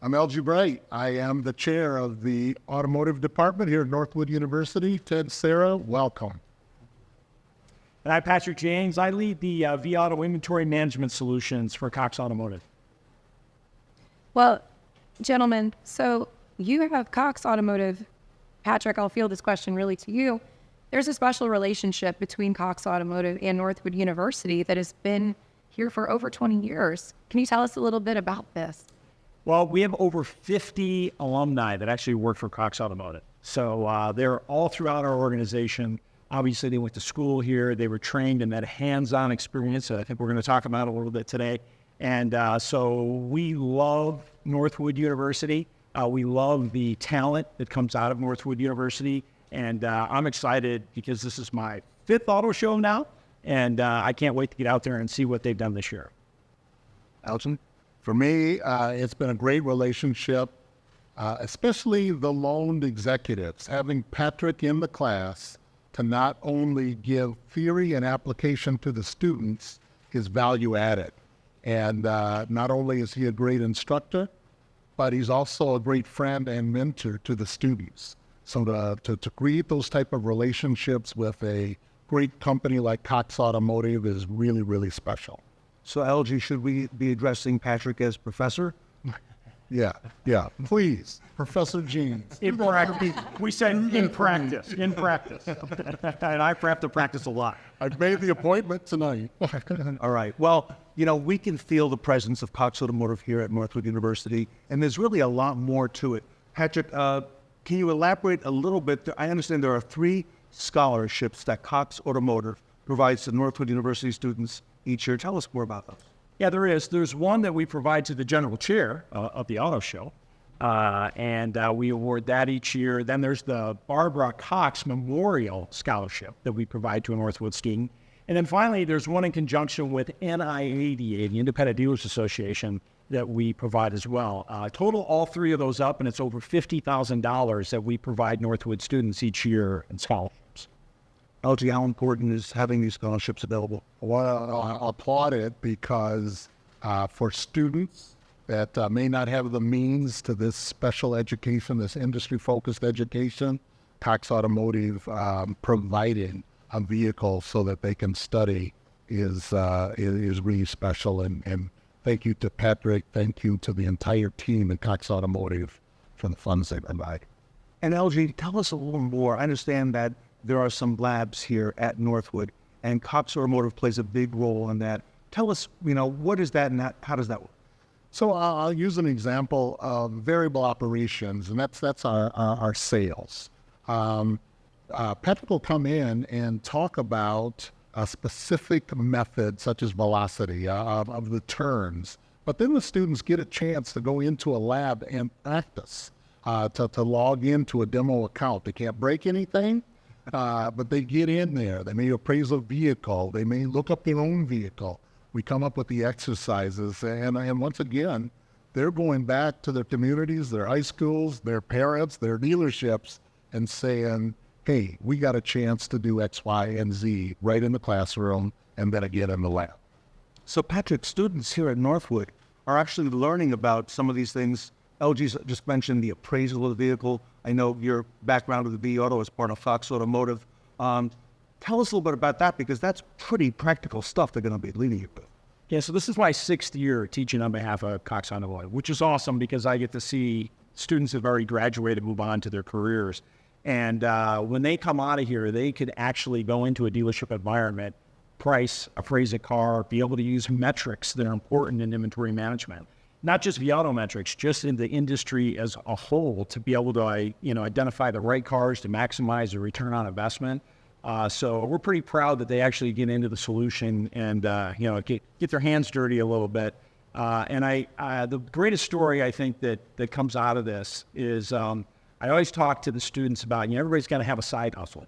I'm Elgie Bright. I am the chair of the automotive department here at Northwood University. Ted, Sarah, welcome. And I'm Patrick James. I lead the vAuto inventory management solutions for Cox Automotive. Well, gentlemen, so you have Cox Automotive. Patrick, I'll field this question really to you. There's a special relationship between Cox Automotive and Northwood University that has been here for over 20 years. Can you tell us a little bit about this? Well, we have over 50 alumni that actually work for Cox Automotive. So they're all throughout our organization. Obviously, they went to school here. They were trained in that hands-on experience that I think we're going to talk about a little bit today. And so we love Northwood University. We love the talent that comes out of Northwood University. And I'm excited because this is my 5th auto show now. And I can't wait to get out there and see what they've done this year. Elgin? For me, it's been a great relationship, especially the loaned executives. Having Patrick in the class to not only give theory and application to the students is value added. And not only is he a great instructor, but he's also a great friend and mentor to the students. So to create those type of relationships with a great company like Cox Automotive is really, really special. So, Elgie, should we be addressing Patrick as professor? Yeah, please, Professor James. In practice. We said in practice. And I have to practice a lot. I've made the appointment tonight. All right. Well, you know, we can feel the presence of Cox Automotive here at Northwood University, and there's really a lot more to it. Patrick, can you elaborate a little bit? I understand there are 3 scholarships that Cox Automotive provides to Northwood University students each year. Tell us more about those. Yeah, there is. There's one that we provide to the general chair of the auto show, and we award that each year. Then there's the Barbara Cox Memorial Scholarship that we provide to a Northwood student. And then finally, there's one in conjunction with NIADA, the Independent Dealers Association, that we provide as well. Total all 3 of those up, and it's over $50,000 that we provide Northwood students each year in scholarships. Elgie, how important is having these scholarships available? Well, I applaud it because for students that may not have the means to this special education, this industry-focused education, Cox Automotive providing a vehicle so that they can study is really special. And thank you to Patrick. Thank you to the entire team at Cox Automotive for the funds they provide. And Elgie, tell us a little more. I understand that there are some labs here at Northwood, and Cox Automotive plays a big role in that. Tell us, you know, what is that and how does that work? So I'll use an example of variable operations, and that's our sales. Patrick will come in and talk about a specific method, such as velocity of the turns, but then the students get a chance to go into a lab and practice, to log into a demo account. They can't break anything, But they get in there. They may appraise a vehicle. They may look up their own vehicle. We come up with the exercises. And once again, they're going back to their communities, their high schools, their parents, their dealerships, and saying, hey, we got a chance to do X, Y, and Z right in the classroom and then again in the lab. So Patrick, students here at Northwood are actually learning about some of these things. Elgie's just mentioned the appraisal of the vehicle. I know your background with the vAuto is part of Fox Automotive. Tell us a little bit about that, because that's pretty practical stuff they're going to be leading you with. Yeah, so this is my 6th year teaching on behalf of Cox Automotive, which is awesome because I get to see students who've already graduated move on to their careers. And when they come out of here, they could actually go into a dealership environment, appraise a car, be able to use metrics that are important in inventory management. Not just vAuto metrics, just in the industry as a whole, to be able to identify the right cars to maximize the return on investment. So we're pretty proud that they actually get into the solution and get their hands dirty a little bit. And the greatest story I think that comes out of this is I always talk to the students about, everybody's got to have a side hustle,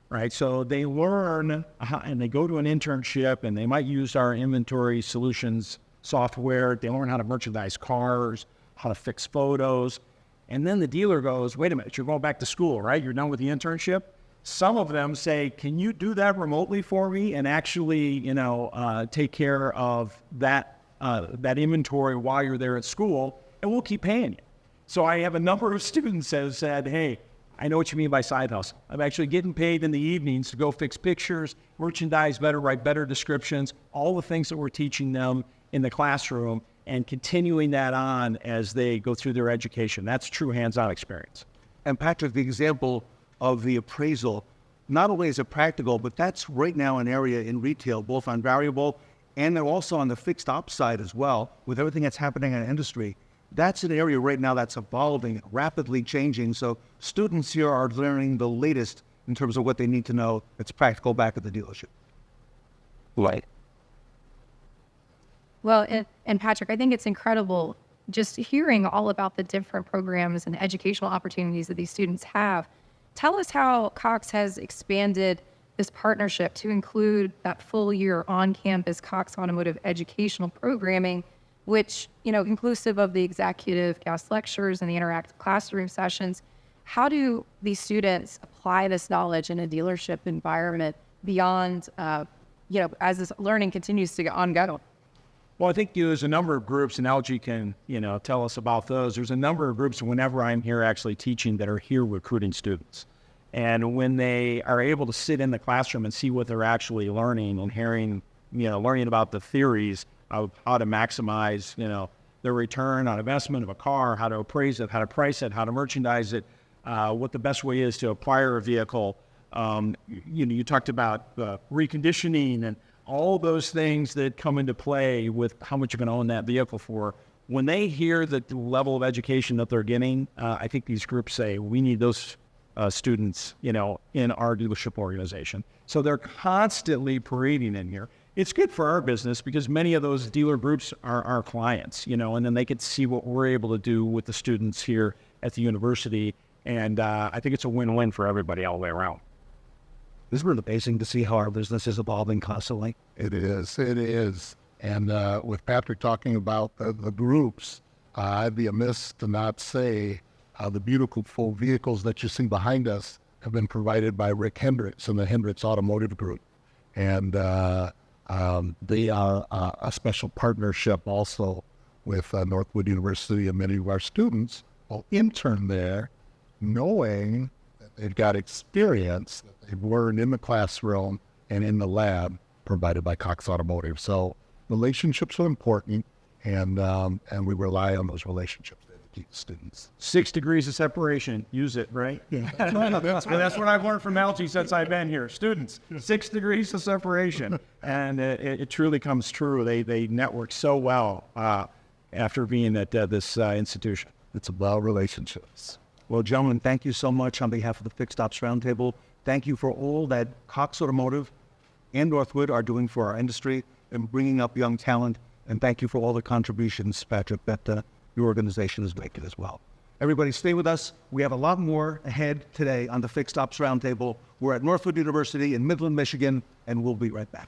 right? So they learn and they go to an internship and they might use our inventory solutions software. They learn how to merchandise cars, how to fix photos. And then the dealer goes, wait a minute, you're going back to school, right? You're done with the internship. Some of them say, can you do that remotely for me and actually, take care of that inventory while you're there at school, and we'll keep paying you. So I have a number of students that have said, hey, I know what you mean by side hustle. I'm actually getting paid in the evenings to go fix pictures, merchandise better, write better descriptions, all the things that we're teaching them in the classroom, and continuing that on as they go through their education. That's true hands-on experience. And Patrick, the example of the appraisal, not only is it practical, but that's right now an area in retail, both on variable and also on the fixed ops side as well, with everything that's happening in the industry. That's an area right now that's evolving, rapidly changing. So students here are learning the latest in terms of what they need to know. It's practical back at the dealership. Right. Well, and Patrick, I think it's incredible just hearing all about the different programs and educational opportunities that these students have. Tell us how Cox has expanded this partnership to include that full year on-campus Cox Automotive educational programming, which, inclusive of the executive guest lectures and the interactive classroom sessions. How do these students apply this knowledge in a dealership environment beyond, as this learning continues to go? Well, I think there's a number of groups, and Elgie can, tell us about those. There's a number of groups whenever I'm here actually teaching that are here recruiting students. And when they are able to sit in the classroom and see what they're actually learning and hearing, learning about the theories of how to maximize, the return on investment of a car, how to appraise it, how to price it, how to merchandise it, what the best way is to acquire a vehicle. You talked about reconditioning and all those things that come into play with how much you're going to own that vehicle for. When they hear the level of education that they're getting, I think these groups say, we need those students, in our dealership organization. So they're constantly parading in here. It's good for our business because many of those dealer groups are our clients, and then they can see what we're able to do with the students here at the university. And I think it's a win-win for everybody all the way around. This is really amazing to see how our business is evolving constantly. It is. And with Patrick talking about the groups, I'd be amiss to not say the beautiful vehicles that you see behind us have been provided by Rick Hendricks and the Hendricks Automotive Group. And they are a special partnership also with Northwood University, and many of our students will intern there knowing that they've got experience that they've learned in the classroom and in the lab provided by Cox Automotive. So relationships are important, and we rely on those relationships to educate students. 6 degrees of separation. Use it, right? Yeah. That's what I've learned from Elgie since I've been here. Students, 6 degrees of separation. And it truly comes true. They network so well after being at this institution. It's about relationships. Well, gentlemen, thank you so much on behalf of the Fixed Ops Roundtable. Thank you for all that Cox Automotive and Northwood are doing for our industry and bringing up young talent. And thank you for all the contributions, Patrick, that your organization is making as well. Everybody stay with us. We have a lot more ahead today on the Fixed Ops Roundtable. We're at Northwood University in Midland, Michigan, and we'll be right back.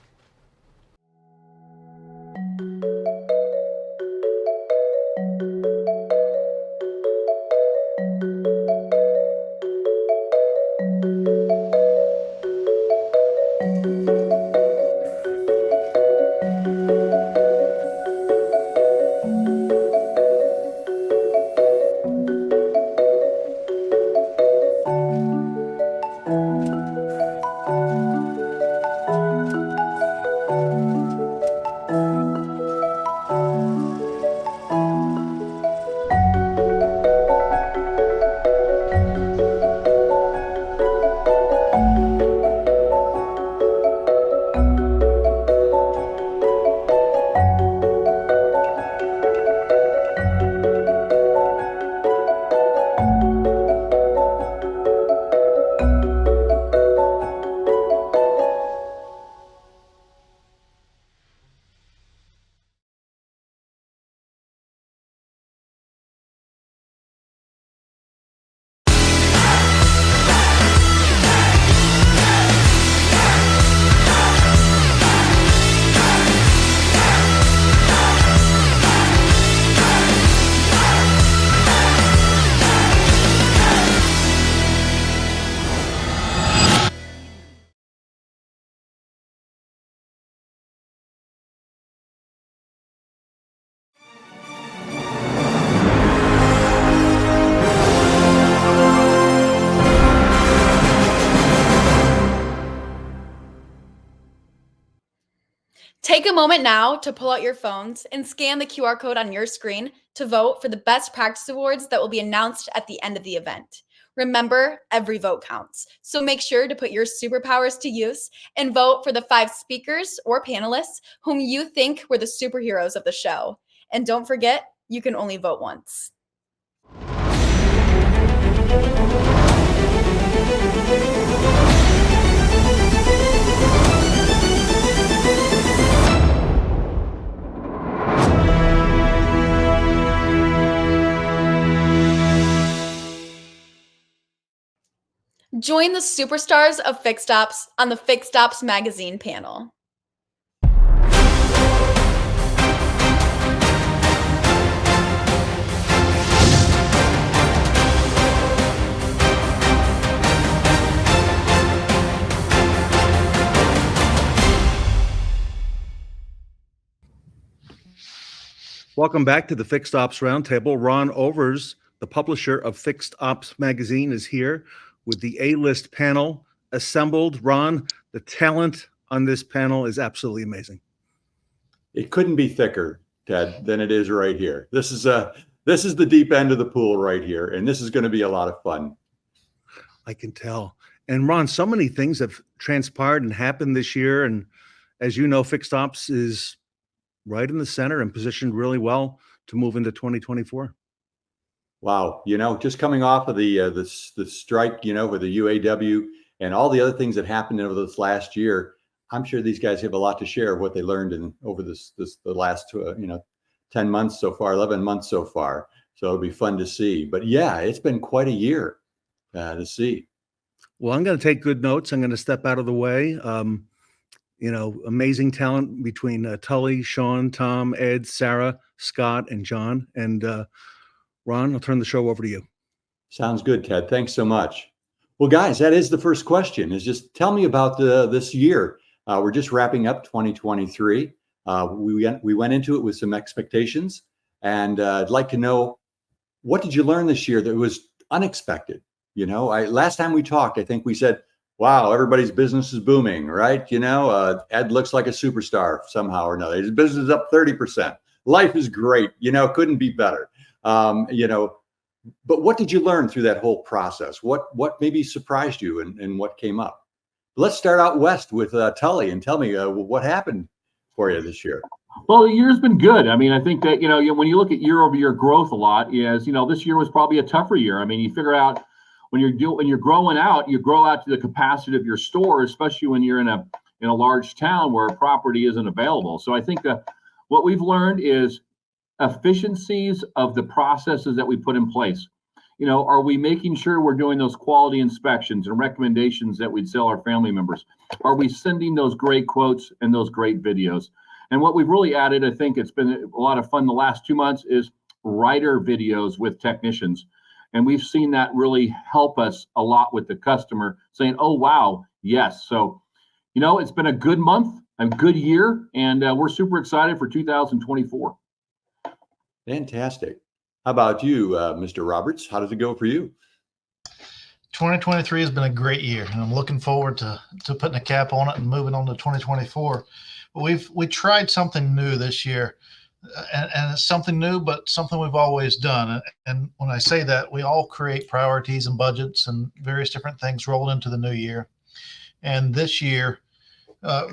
Take a moment now to pull out your phones and scan the QR code on your screen to vote for the best practice awards that will be announced at the end of the event. Remember, every vote counts, so make sure to put your superpowers to use and vote for the 5 speakers or panelists whom you think were the superheroes of the show. And don't forget, you can only vote once. Join the superstars of Fixed Ops on the Fixed Ops magazine panel. Welcome back to the Fixed Ops Roundtable. Ron Overs, the publisher of Fixed Ops magazine, is here with the A-list panel assembled. Ron, the talent on this panel is absolutely amazing. It couldn't be thicker, Ted, than it is right here. This is the deep end of the pool right here, and this is going to be a lot of fun. I can tell. And Ron, so many things have transpired and happened this year, and as you know, Fixed Ops is right in the center and positioned really well to move into 2024. Wow, just coming off of the strike, with the UAW and all the other things that happened over this last year, I'm sure these guys have a lot to share of what they learned over the last 10 months so far, 11 months so far. So it'll be fun to see. But yeah, it's been quite a year to see. Well, I'm going to take good notes. I'm going to step out of the way. Amazing talent between Tully, Shon, Tom, Ed, Sarah, Scott, and John. And Ron, I'll turn the show over to you. Sounds good, Ted. Thanks so much. Well, guys, that is the first question, is just tell me about this year. We're just wrapping up 2023. We went into it with some expectations, and I'd like to know, what did you learn this year that was unexpected? Last time we talked, I think we said, wow, everybody's business is booming, right? Ed looks like a superstar somehow or another. His business is up 30%. Life is great, couldn't be better. But what did you learn through that whole process? What maybe surprised you and what came up? Let's start out west with Tully, and tell me what happened for you this year. Well, the year's been good. I mean, I think that, when you look at year-over-year growth a lot, is, this year was probably a tougher year. I mean, you figure out when you're growing out, you grow out to the capacity of your store, especially when you're in a large town where property isn't available. So I think what we've learned is efficiencies of the processes that we put in place. are we making sure we're doing those quality inspections and recommendations that we'd sell our family members? Are we sending those great quotes and those great videos? And what we've really added, I think it's been a lot of fun the last 2 months, is writer videos with technicians. And we've seen that really help us a lot with the customer saying, oh, wow, yes. So, it's been a good month, a good year, and we're super excited for 2024. Fantastic. How about you, Mr. Roberts? How does it go for you? 2023 has been a great year, and I'm looking forward to putting a cap on it and moving on to 2024. But we tried something new this year, and it's something new, but something we've always done. And when I say that, we all create priorities and budgets and various different things rolled into the new year. And this year,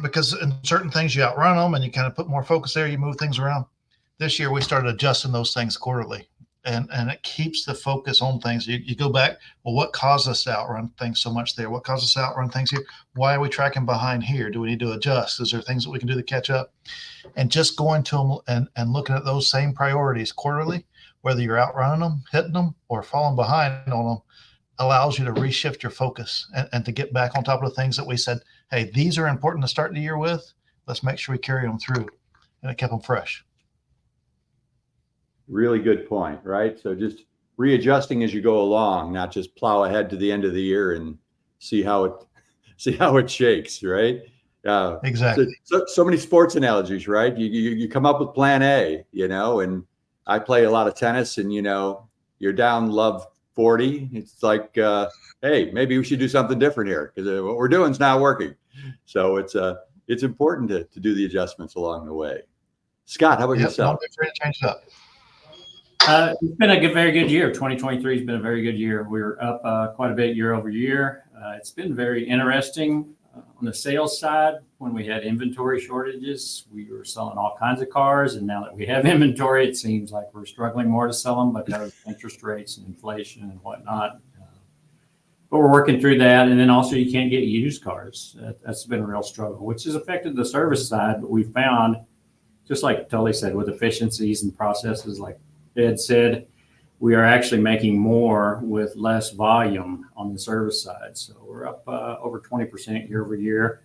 because in certain things you outrun them and you kind of put more focus there, you move things around. This year we started adjusting those things quarterly, and it keeps the focus on things. You go back, well, what caused us to outrun things so much there? What caused us to outrun things here? Why are we tracking behind here? Do we need to adjust? Is there things that we can do to catch up? And just going to them and looking at those same priorities quarterly, whether you're outrunning them, hitting them, or falling behind on them, allows you to reshift your focus and to get back on top of the things that we said, hey, these are important to start the year with. Let's make sure we carry them through. And it kept them fresh. Really good point, right? So just readjusting as you go along, not just plow ahead to the end of the year and see how it shakes, right? Exactly. So many sports analogies, right? You come up with plan A, and I play a lot of tennis, and you're down love 40. It's like, hey, maybe we should do something different here because what we're doing is not working. So it's important to do the adjustments along the way. Scott, how about yourself? Don't be afraid to change it up. It's been a very good year. 2023 has been a very good year. We're up quite a bit year over year. It's been very interesting on the sales side. When we had inventory shortages, we were selling all kinds of cars. And now that we have inventory, it seems like we're struggling more to sell them because of interest rates and inflation and whatnot. But we're working through that. And then also you can't get used cars. That's been a real struggle, which has affected the service side. But we found, just like Tully said, with efficiencies and processes, like Ed said, we are actually making more with less volume on the service side. So we're up over 20% year over year.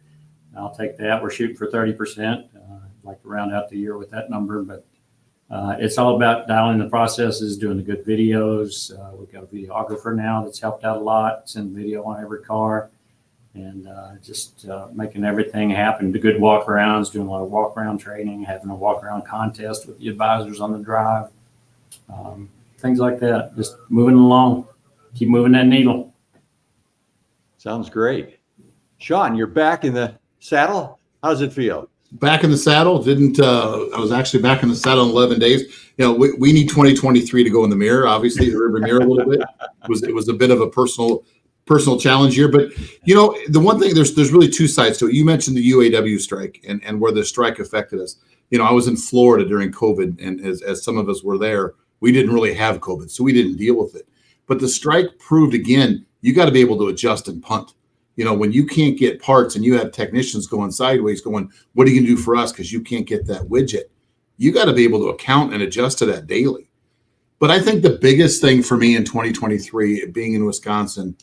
I'll take that. We're shooting for 30%. I'd like to round out the year with that number, but it's all about dialing the processes, doing the good videos. We've got a videographer now that's helped out a lot, send video on every car, and just making everything happen. The good walk-arounds, doing a lot of walk-around training, having a walk-around contest with the advisors on the drive. Things like that, just moving along, keep moving that needle. Sounds great. Shon, you're back in the saddle. How does it feel? Back in the saddle. I was actually back in the saddle in 11 days. We need 2023 to go in the mirror, obviously, the river mirror a little bit. It was a bit of a personal challenge here, but the one thing, there's really two sides to it. You mentioned the UAW strike and where the strike affected us. I was in Florida during COVID, and as some of us were there, we didn't really have COVID, so we didn't deal with it. But the strike proved again, you got to be able to adjust and punt. When you can't get parts and you have technicians going sideways going, what are you going to do for us because you can't get that widget? You got to be able to account and adjust to that daily. But I think the biggest thing for me in 2023, being in Wisconsin,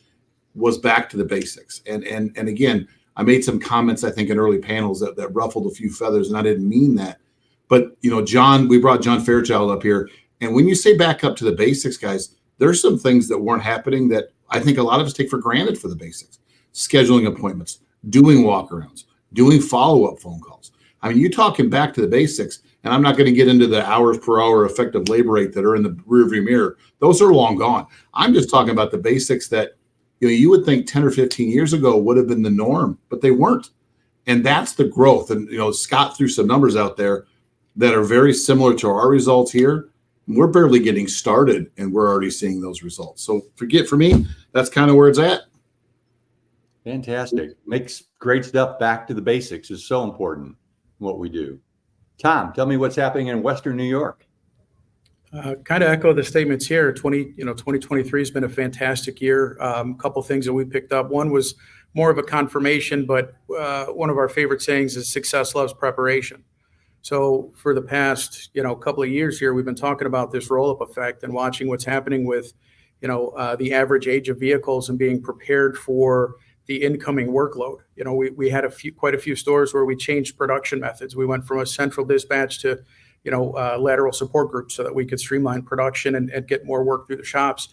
was back to the basics. And again, I made some comments, I think, in early panels that ruffled a few feathers, and I didn't mean that. But, John, we brought John Fairchild up here. And when you say back up to the basics, guys, there's some things that weren't happening that I think a lot of us take for granted for the basics. Scheduling appointments, doing walkarounds, doing follow-up phone calls. I mean, you're talking back to the basics, and I'm not going to get into the hours per hour effective labor rate that are in the rearview mirror. Those are long gone. I'm just talking about the basics that you would think 10 or 15 years ago would have been the norm, but they weren't. And that's the growth. And, Scott threw some numbers out there that are very similar to our results here. We're barely getting started, and we're already seeing those results. So for me, that's kind of where it's at. Fantastic. Makes great stuff. Back to the basics is so important in what we do. Tom, tell me what's happening in Western New York. Kind of echo the statements here. 2023 has been a fantastic year. A couple of things that we picked up. One was more of a confirmation, but one of our favorite sayings is success loves preparation. So for the past, couple of years here, we've been talking about this roll-up effect and watching what's happening with the average age of vehicles and being prepared for the incoming workload. We had quite a few stores where we changed production methods. We went from a central dispatch to, lateral support groups so that we could streamline production and get more work through the shops.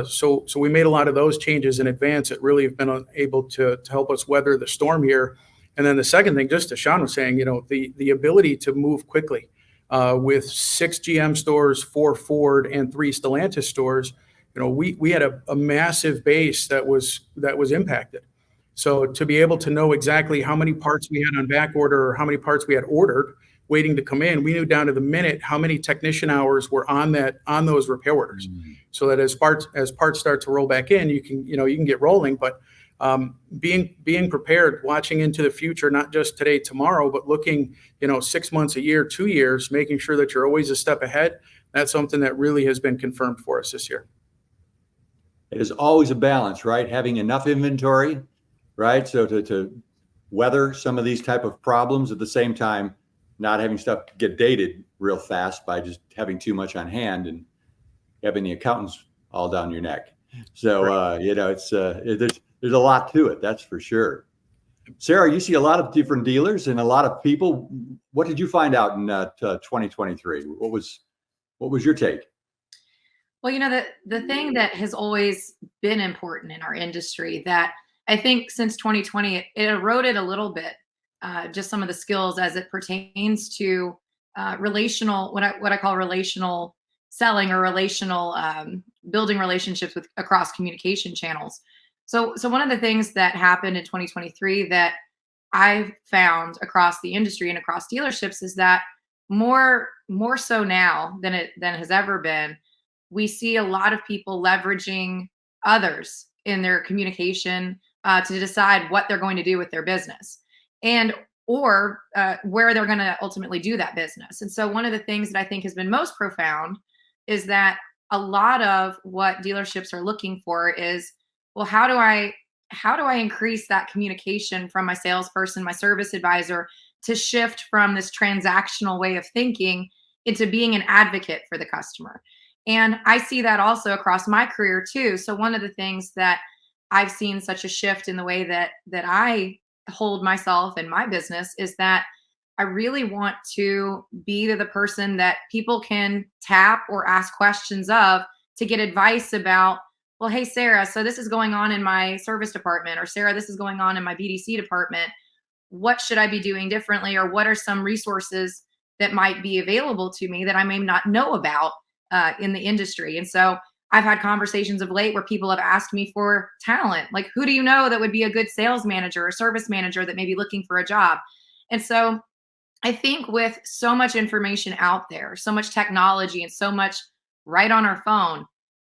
So we made a lot of those changes in advance that really have been able to help us weather the storm here. And then the second thing, just as Shon was saying, the ability to move quickly with 6 GM stores, 4 Ford, and 3 Stellantis stores. We had a massive base that was impacted. So to be able to know exactly how many parts we had on back order or how many parts we had ordered waiting to come in, we knew down to the minute how many technician hours were on those repair orders. So that as parts start to roll back in, you can get rolling. But being prepared, watching into the future, not just today, tomorrow, but looking 6 months, a year, 2 years, making sure that you're always a step ahead. That's something that really has been confirmed for us this year. It is always a balance, right? Having enough inventory, right? So to weather some of these type of problems, at the same time, not having stuff get dated real fast by just having too much on hand and having the accountants all down your neck. So, it's there's a lot to it. That's for sure. Sarah, you see a lot of different dealers and a lot of people. What did you find out in 2023? What was your take? Well, the thing that has always been important in our industry that I think since 2020, it eroded a little bit, just some of the skills as it pertains to relational, what I call relational selling or relational building relationships across communication channels. So one of the things that happened in 2023 that I've found across the industry and across dealerships is that more so now than it has ever been, we see a lot of people leveraging others in their communication to decide what they're going to do with their business or where they're going to ultimately do that business. And so one of the things that I think has been most profound is that a lot of what dealerships are looking for is, well, how do I increase that communication from my salesperson, my service advisor, to shift from this transactional way of thinking into being an advocate for the customer? And I see that also across my career too. So one of the things that I've seen such a shift in the way that I hold myself in my business is that I really want to be the person that people can tap or ask questions of to get advice about, well, hey, Sarah, so this is going on in my service department, or Sarah, this is going on in my BDC department. What should I be doing differently? Or what are some resources that might be available to me that I may not know about in the industry? And so I've had conversations of late where people have asked me for talent. Like, who do you know that would be a good sales manager or service manager that may be looking for a job? And so I think with so much information out there, so much technology and so much right on our phone,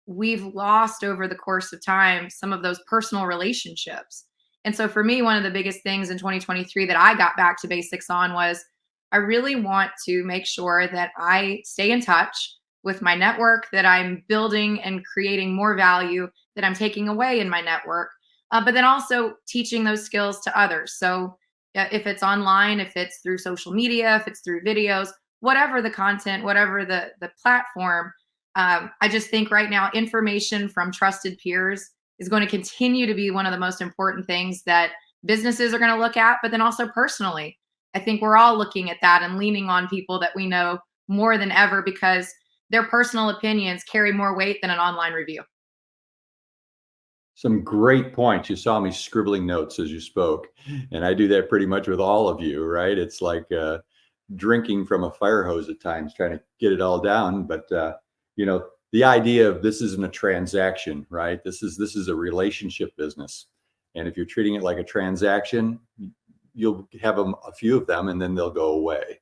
we've lost over the course of time some of those personal relationships. And so for me, one of the biggest things in 2023 that I got back to basics on was I really want to make sure that I stay in touch with my network, that I'm building and creating more value that I'm taking away in my network, but then also teaching those skills to others. So if it's online, if it's through social media, if it's through videos, whatever the content, whatever the platform, I just think right now information from trusted peers is going to continue to be one of the most important things that businesses are going to look at. But then also personally, I think we're all looking at that and leaning on people that we know more than ever because their personal opinions carry more weight than an online review. Some great points. You saw me scribbling notes as you spoke, and I do that pretty much with all of you, right? It's like drinking from a fire hose at times, trying to get it all down. But the idea of this isn't a transaction, right? This is a relationship business, and if you're treating it like a transaction, you'll have a few of them, and then they'll go away,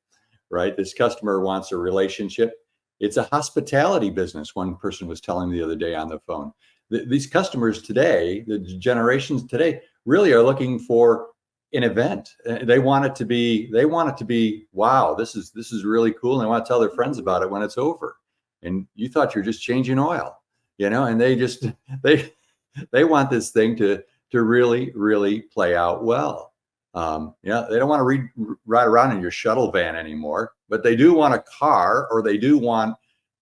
right? This customer wants a relationship. It's a hospitality business. One person was telling me the other day on the phone. These customers today, the generations today, really are looking for an event. They want it to be, wow, this is really cool, and they want to tell their friends about it when it's over. And you thought you're just changing oil, and they want this thing to really, really play out well. They don't want to ride around in your shuttle van anymore, but they do want a car, or they do want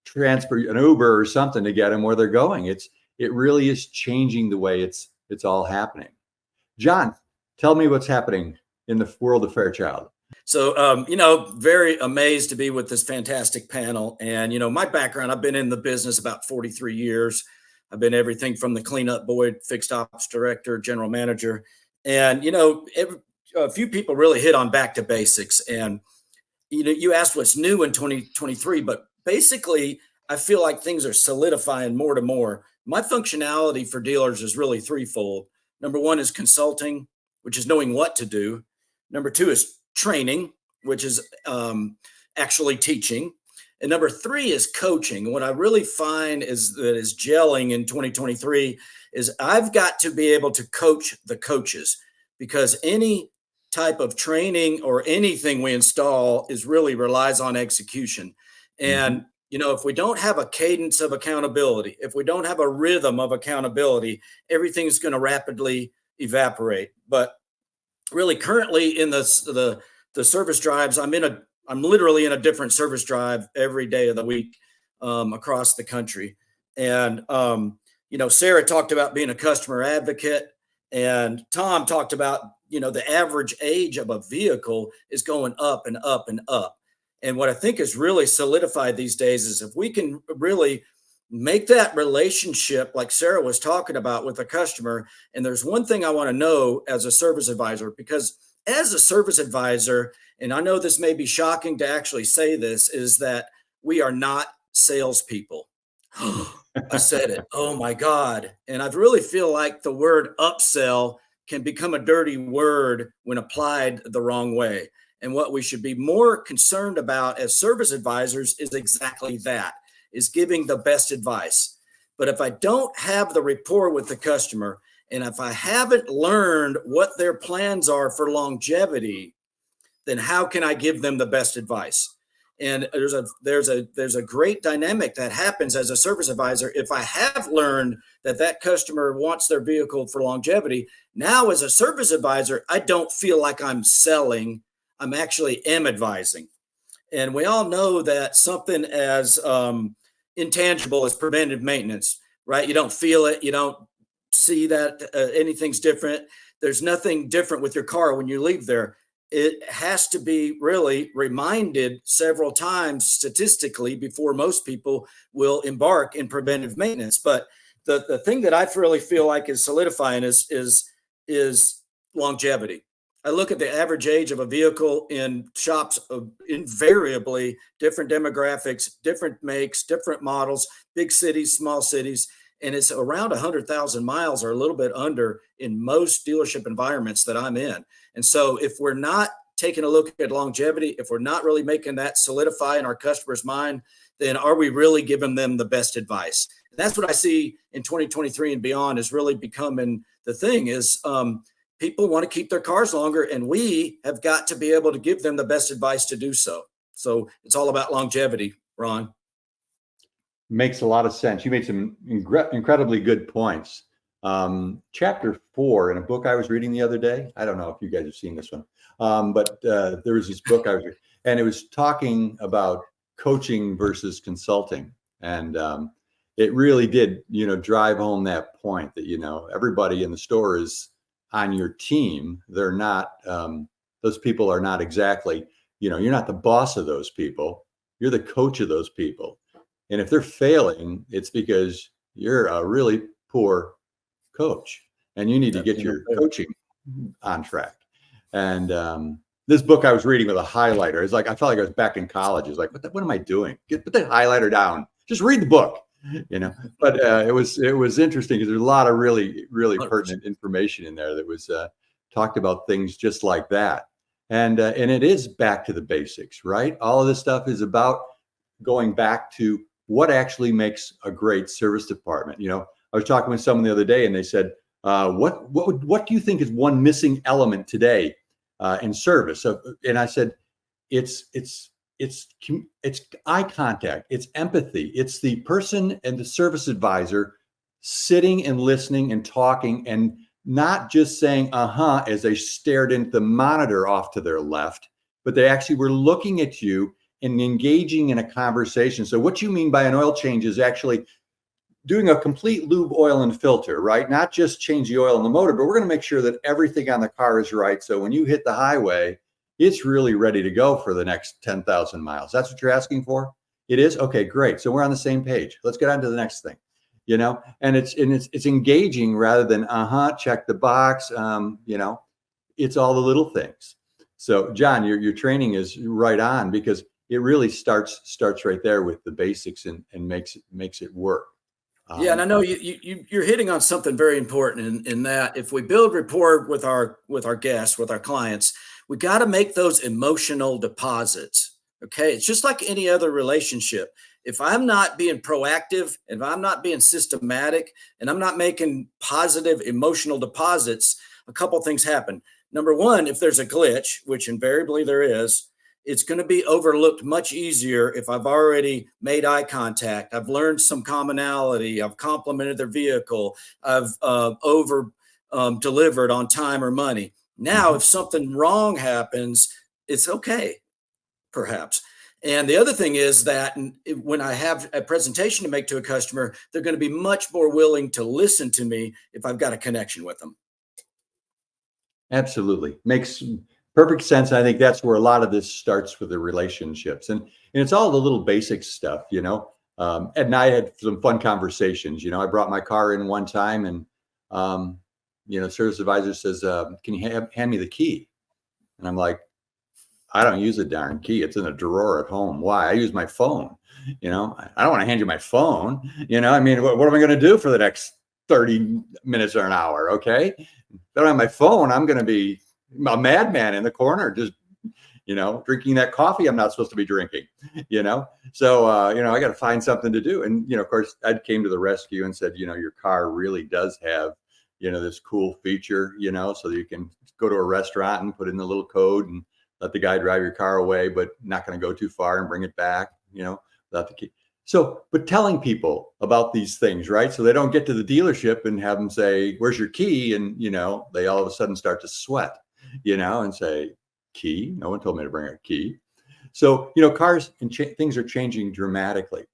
transport, an Uber or something to get them where they're going. it really is changing the way it's all happening. John, tell me what's happening in the world of Fairchild. So, very amazed to be with this fantastic panel. And, my background, I've been in the business about 43 years. I've been everything from the cleanup boy, fixed ops director, general manager. And, a few people really hit on back to basics. And, you asked what's new in 2023, but basically, I feel like things are solidifying more to more. My functionality for dealers is really threefold. Number one is consulting, which is knowing what to do. Number two is training, which is actually teaching. And number three is coaching. And what I really find is that is gelling in 2023 is I've got to be able to coach the coaches, because any type of training or anything we install is really relies on execution. And, if we don't have a cadence of accountability, if we don't have a rhythm of accountability, everything's going to rapidly evaporate. But really currently in the service drives, I'm literally in a different service drive every day of the week across the country. And, Sarah talked about being a customer advocate, and Tom talked about, the average age of a vehicle is going up and up and up. And what I think is really solidified these days is if we can really make that relationship like Sarah was talking about with a customer. And there's one thing I want to know as a service advisor, because as a service advisor, and I know this may be shocking to actually say this, is that we are not salespeople. I said it. Oh my God. And I really feel like the word upsell can become a dirty word when applied the wrong way. And what we should be more concerned about as service advisors is exactly that, is giving the best advice. But if I don't have the rapport with the customer, and if I haven't learned what their plans are for longevity, then how can I give them the best advice? And there's a great dynamic that happens as a service advisor. If I have learned that customer wants their vehicle for longevity, now as a service advisor, I don't feel like I'm selling. I'm actually advising. And we all know that something as intangible as preventive maintenance, right? You don't feel it. You don't see that anything's different. There's nothing different with your car when you leave there. It has to be really reminded several times statistically before most people will embark in preventive maintenance. But the thing that I really feel like is solidifying is longevity. I look at the average age of a vehicle in shops of invariably different demographics, different makes, different models, big cities, small cities, and it's around 100,000 miles or a little bit under in most dealership environments that I'm in. And so if we're not taking a look at longevity, if we're not really making that solidify in our customer's mind, then are we really giving them the best advice? And that's what I see in 2023 and beyond is really becoming the thing is, people want to keep their cars longer, and we have got to be able to give them the best advice to do so. So it's all about longevity, Ron. Makes a lot of sense. You made some incredibly good points. Chapter 4 in a book I was reading the other day. I don't know if you guys have seen this one, but there was this book I was reading, and it was talking about coaching versus consulting. And it really did, drive home that point that, everybody in the store is on your team. They're not, those people are not exactly, you're not the boss of those people. You're the coach of those people. And if they're failing, it's because you're a really poor coach and you need to get your coaching on track. And this book I was reading with a highlighter, it's like, I felt like I was back in college. It's like, what am I doing? Put the highlighter down. Just read the book. But it was interesting because there's a lot of really pertinent information in there that was talked about things just like that. And it is back to the basics, right? All of this stuff is about going back to what actually makes a great service department. I was talking with someone the other day and they said, what do you think is one missing element today in service? And I said, it's eye contact, it's empathy, it's the person and the service advisor sitting and listening and talking and not just saying as they stared into the monitor off to their left, but they actually were looking at you and engaging in a conversation. So what you mean by an oil change is actually doing a complete lube, oil, and filter, right? Not just change the oil in the motor, but we're going to make sure that everything on the car is right. So when you hit the highway, it's really ready to go for the next 10,000 miles. That's what you're asking for? It is? Okay, great. So we're on the same page. Let's get on to the next thing, you know? And it's engaging rather than, check the box. You know, it's all the little things. So John, your training is right on, because it really starts right there with the basics and makes it work. Yeah, and I know you're hitting on something very important in that if we build rapport with our guests, with our clients, we got to make those emotional deposits. Okay, it's just like any other relationship. If I'm not being proactive, if I'm not being systematic, and I'm not making positive emotional deposits, a couple things happen. Number one, if there's a glitch, which invariably there is, it's going to be overlooked much easier if I've already made eye contact. I've learned some commonality. I've complimented their vehicle. I've delivered on time or money. Now, if something wrong happens, it's okay, perhaps. And the other thing is that when I have a presentation to make to a customer, they're going to be much more willing to listen to me if I've got a connection with them. Absolutely. Makes perfect sense. I think that's where a lot of this starts with the relationships. And it's all the little basic stuff, you know. Ed and I had some fun conversations. You know, I brought my car in one time and, you know, service advisor says, can you hand me the key? And I'm like, I don't use a darn key. It's in a drawer at home. Why? I use my phone. You know, I don't want to hand you my phone. You know, I mean, what am I going to do for the next 30 minutes or an hour? Okay. If I don't have my phone, I'm going to be a madman in the corner, just, you know, drinking that coffee I'm not supposed to be drinking, you know? So, you know, I got to find something to do. And, you know, of course, Ed came to the rescue and said, you know, your car really does have, you know, this cool feature, you know, so that you can go to a restaurant and put in the little code and let the guy drive your car away, but not going to go too far and bring it back, you know, without the key. So, but telling people about these things, right? So they don't get to the dealership and have them say, where's your key? And, you know, they all of a sudden start to sweat, you know, and say, key? No one told me to bring a key. So, you know, cars and things are changing dramatically.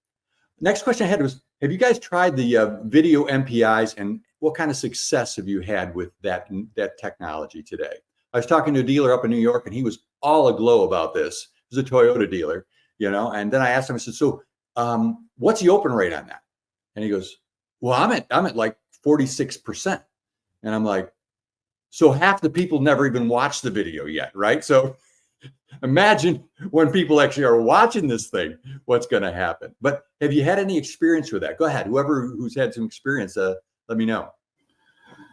Next question I had was, have you guys tried the video MPIs, and what kind of success have you had with that technology today? I was talking to a dealer up in New York, and he was all aglow about this. He was a Toyota dealer, you know, and then I asked him, I said, so what's the open rate on that? And he goes, well, I'm at like 46%. And I'm like, so half the people never even watched the video yet, right? So imagine when people actually are watching this thing, what's going to happen. But have you had any experience with that? Go ahead. Who's had some experience, let me know.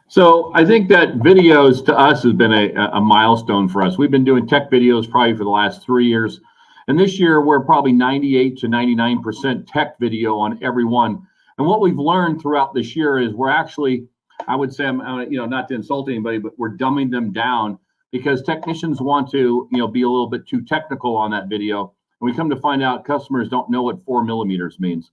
So I think that videos to us has been a milestone for us. We've been doing tech videos probably for the last 3 years. And this year we're probably 98 to 99% tech video on every one. And what we've learned throughout this year is we're actually, I would say, you know, not to insult anybody, but we're dumbing them down because technicians want to, you know, be a little bit too technical on that video. And we come to find out customers don't know what 4 millimeters means.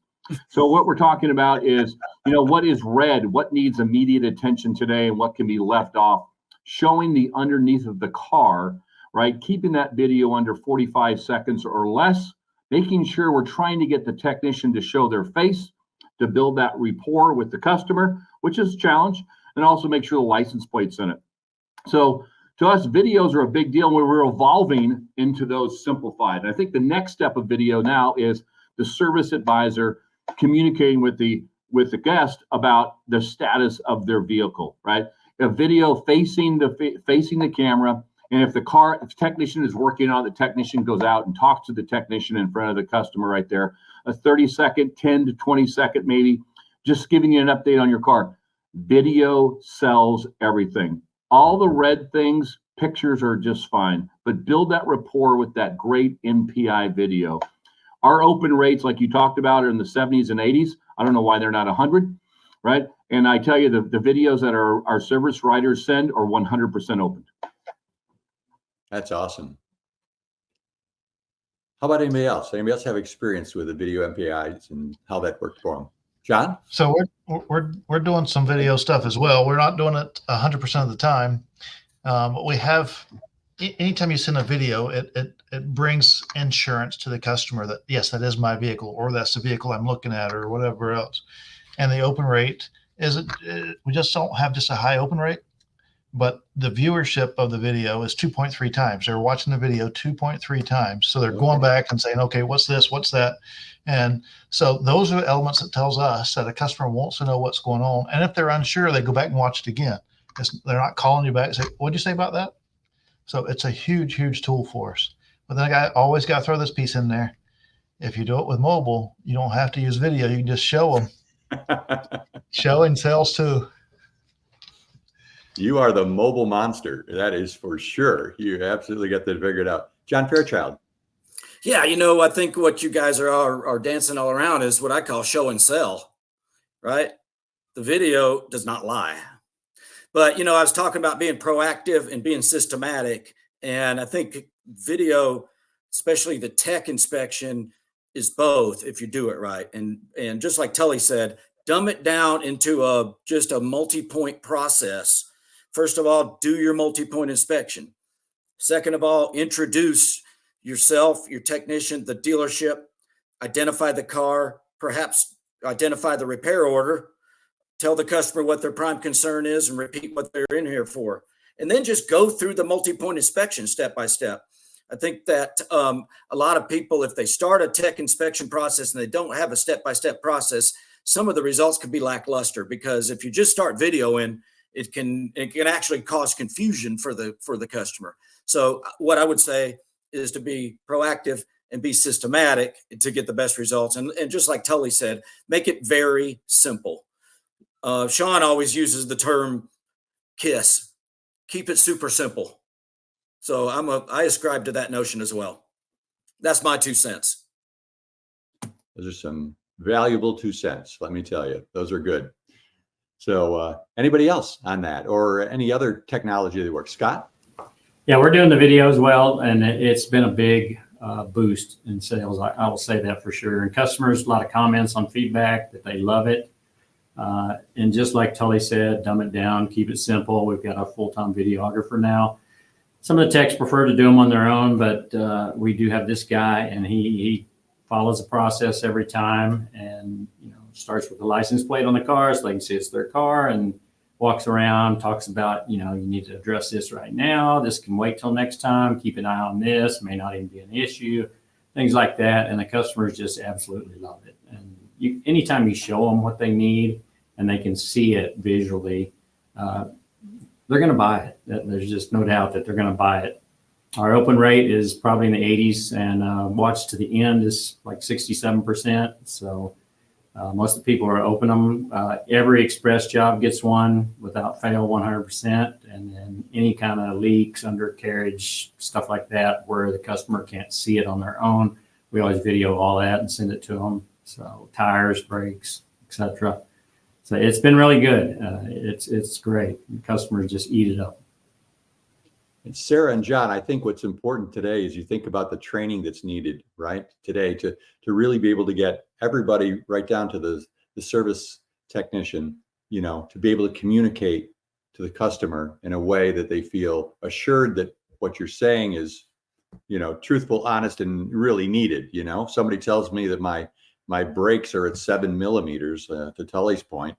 So what we're talking about is, you know, what is red, what needs immediate attention today, and what can be left off, showing the underneath of the car, right? Keeping that video under 45 seconds or less, making sure we're trying to get the technician to show their face, to build that rapport with the customer, which is a challenge, and also make sure the license plate's in it. So to us, videos are a big deal where we're evolving into those simplified. And I think the next step of video now is the service advisor communicating with the guest about the status of their vehicle, right? A video facing the camera, and if the technician is working on it, the technician goes out and talks to the technician in front of the customer right there. A 30-second, 10 to 20-second maybe, just giving you an update on your car. Video sells everything. All the red things, pictures are just fine, but build that rapport with that great MPI video. Our open rates, like you talked about, are in the 70s and 80s. I don't know why they're not 100, right? And I tell you, the videos that our service writers send are 100% opened. That's awesome. How about anybody else? Anybody else have experience with the video MPIs and how that worked for them? John? So we're doing some video stuff as well. We're not doing it 100% of the time. But we have, anytime you send a video, it brings insurance to the customer that, yes, that is my vehicle, or that's the vehicle I'm looking at, or whatever else. and the open rate is we just don't have just a high open rate, but the viewership of the video is 2.3 times. They're watching the video 2.3 times. So they're going back and saying, okay, what's this? What's that? And so those are elements that tells us that a customer wants to know what's going on. And if they're unsure, they go back and watch it again. They're not calling you back and say, what'd you say about that? So it's a huge, huge tool for us. But then I always got to throw this piece in there. If you do it with mobile, you don't have to use video. You can just show them. Showing sells too. You are the mobile monster. That is for sure. You absolutely got that figured out. John Fairchild. Yeah, you know, I think what you guys are dancing all around is what I call show and sell, right? The video does not lie. But, you know, I was talking about being proactive and being systematic. And I think video, especially the tech inspection, is both if you do it right. And just like Tully said, dumb it down into just a multi-point process. First of all, do your multi-point inspection. Second of all, introduce yourself, your technician, the dealership, identify the car, perhaps identify the repair order, tell the customer what their prime concern is and repeat what they're in here for. And then just go through the multi-point inspection step by step. I think that a lot of people, if they start a tech inspection process and they don't have a step-by-step process, some of the results could be lackluster, because if you just start videoing, it can actually cause confusion for the customer. So what I would say is to be proactive and be systematic to get the best results. And just like Tully said, make it very simple. Shon always uses the term KISS, keep it super simple. So I ascribe to that notion as well. That's my 2 cents. Those are some valuable 2 cents. Let me tell you, those are good. So anybody else on that, or any other technology that works? Scott? Yeah, we're doing the video as well, and it's been a big boost in sales. I will say that for sure. And customers, a lot of comments on feedback that they love it. And just like Tully said, dumb it down, keep it simple. We've got a full-time videographer now. Some of the techs prefer to do them on their own, but we do have this guy, and he follows the process every time, and starts with the license plate on the car so they can see it's their car, and walks around, talks about, you need to address this right now. This can wait till next time. Keep an eye on this. May not even be an issue. Things like that. And the customers just absolutely love it. And anytime you show them what they need and they can see it visually, they're going to buy it. There's just no doubt that they're going to buy it. Our open rate is probably in the 80s, and watch to the end is like 67%. So most of the people are open them. Every express job gets one without fail, 100%. And then any kind of leaks, undercarriage, stuff like that, where the customer can't see it on their own, we always video all that and send it to them. So tires, brakes, etc. So it's been really good. It's great. The customers just eat it up. And Sarah and John, I think what's important today is you think about the training that's needed, right? Today to really be able to get everybody right down to the service technician, to be able to communicate to the customer in a way that they feel assured that what you're saying is, truthful, honest, and really needed. Somebody tells me that my brakes are at 7 millimeters, to Tully's point.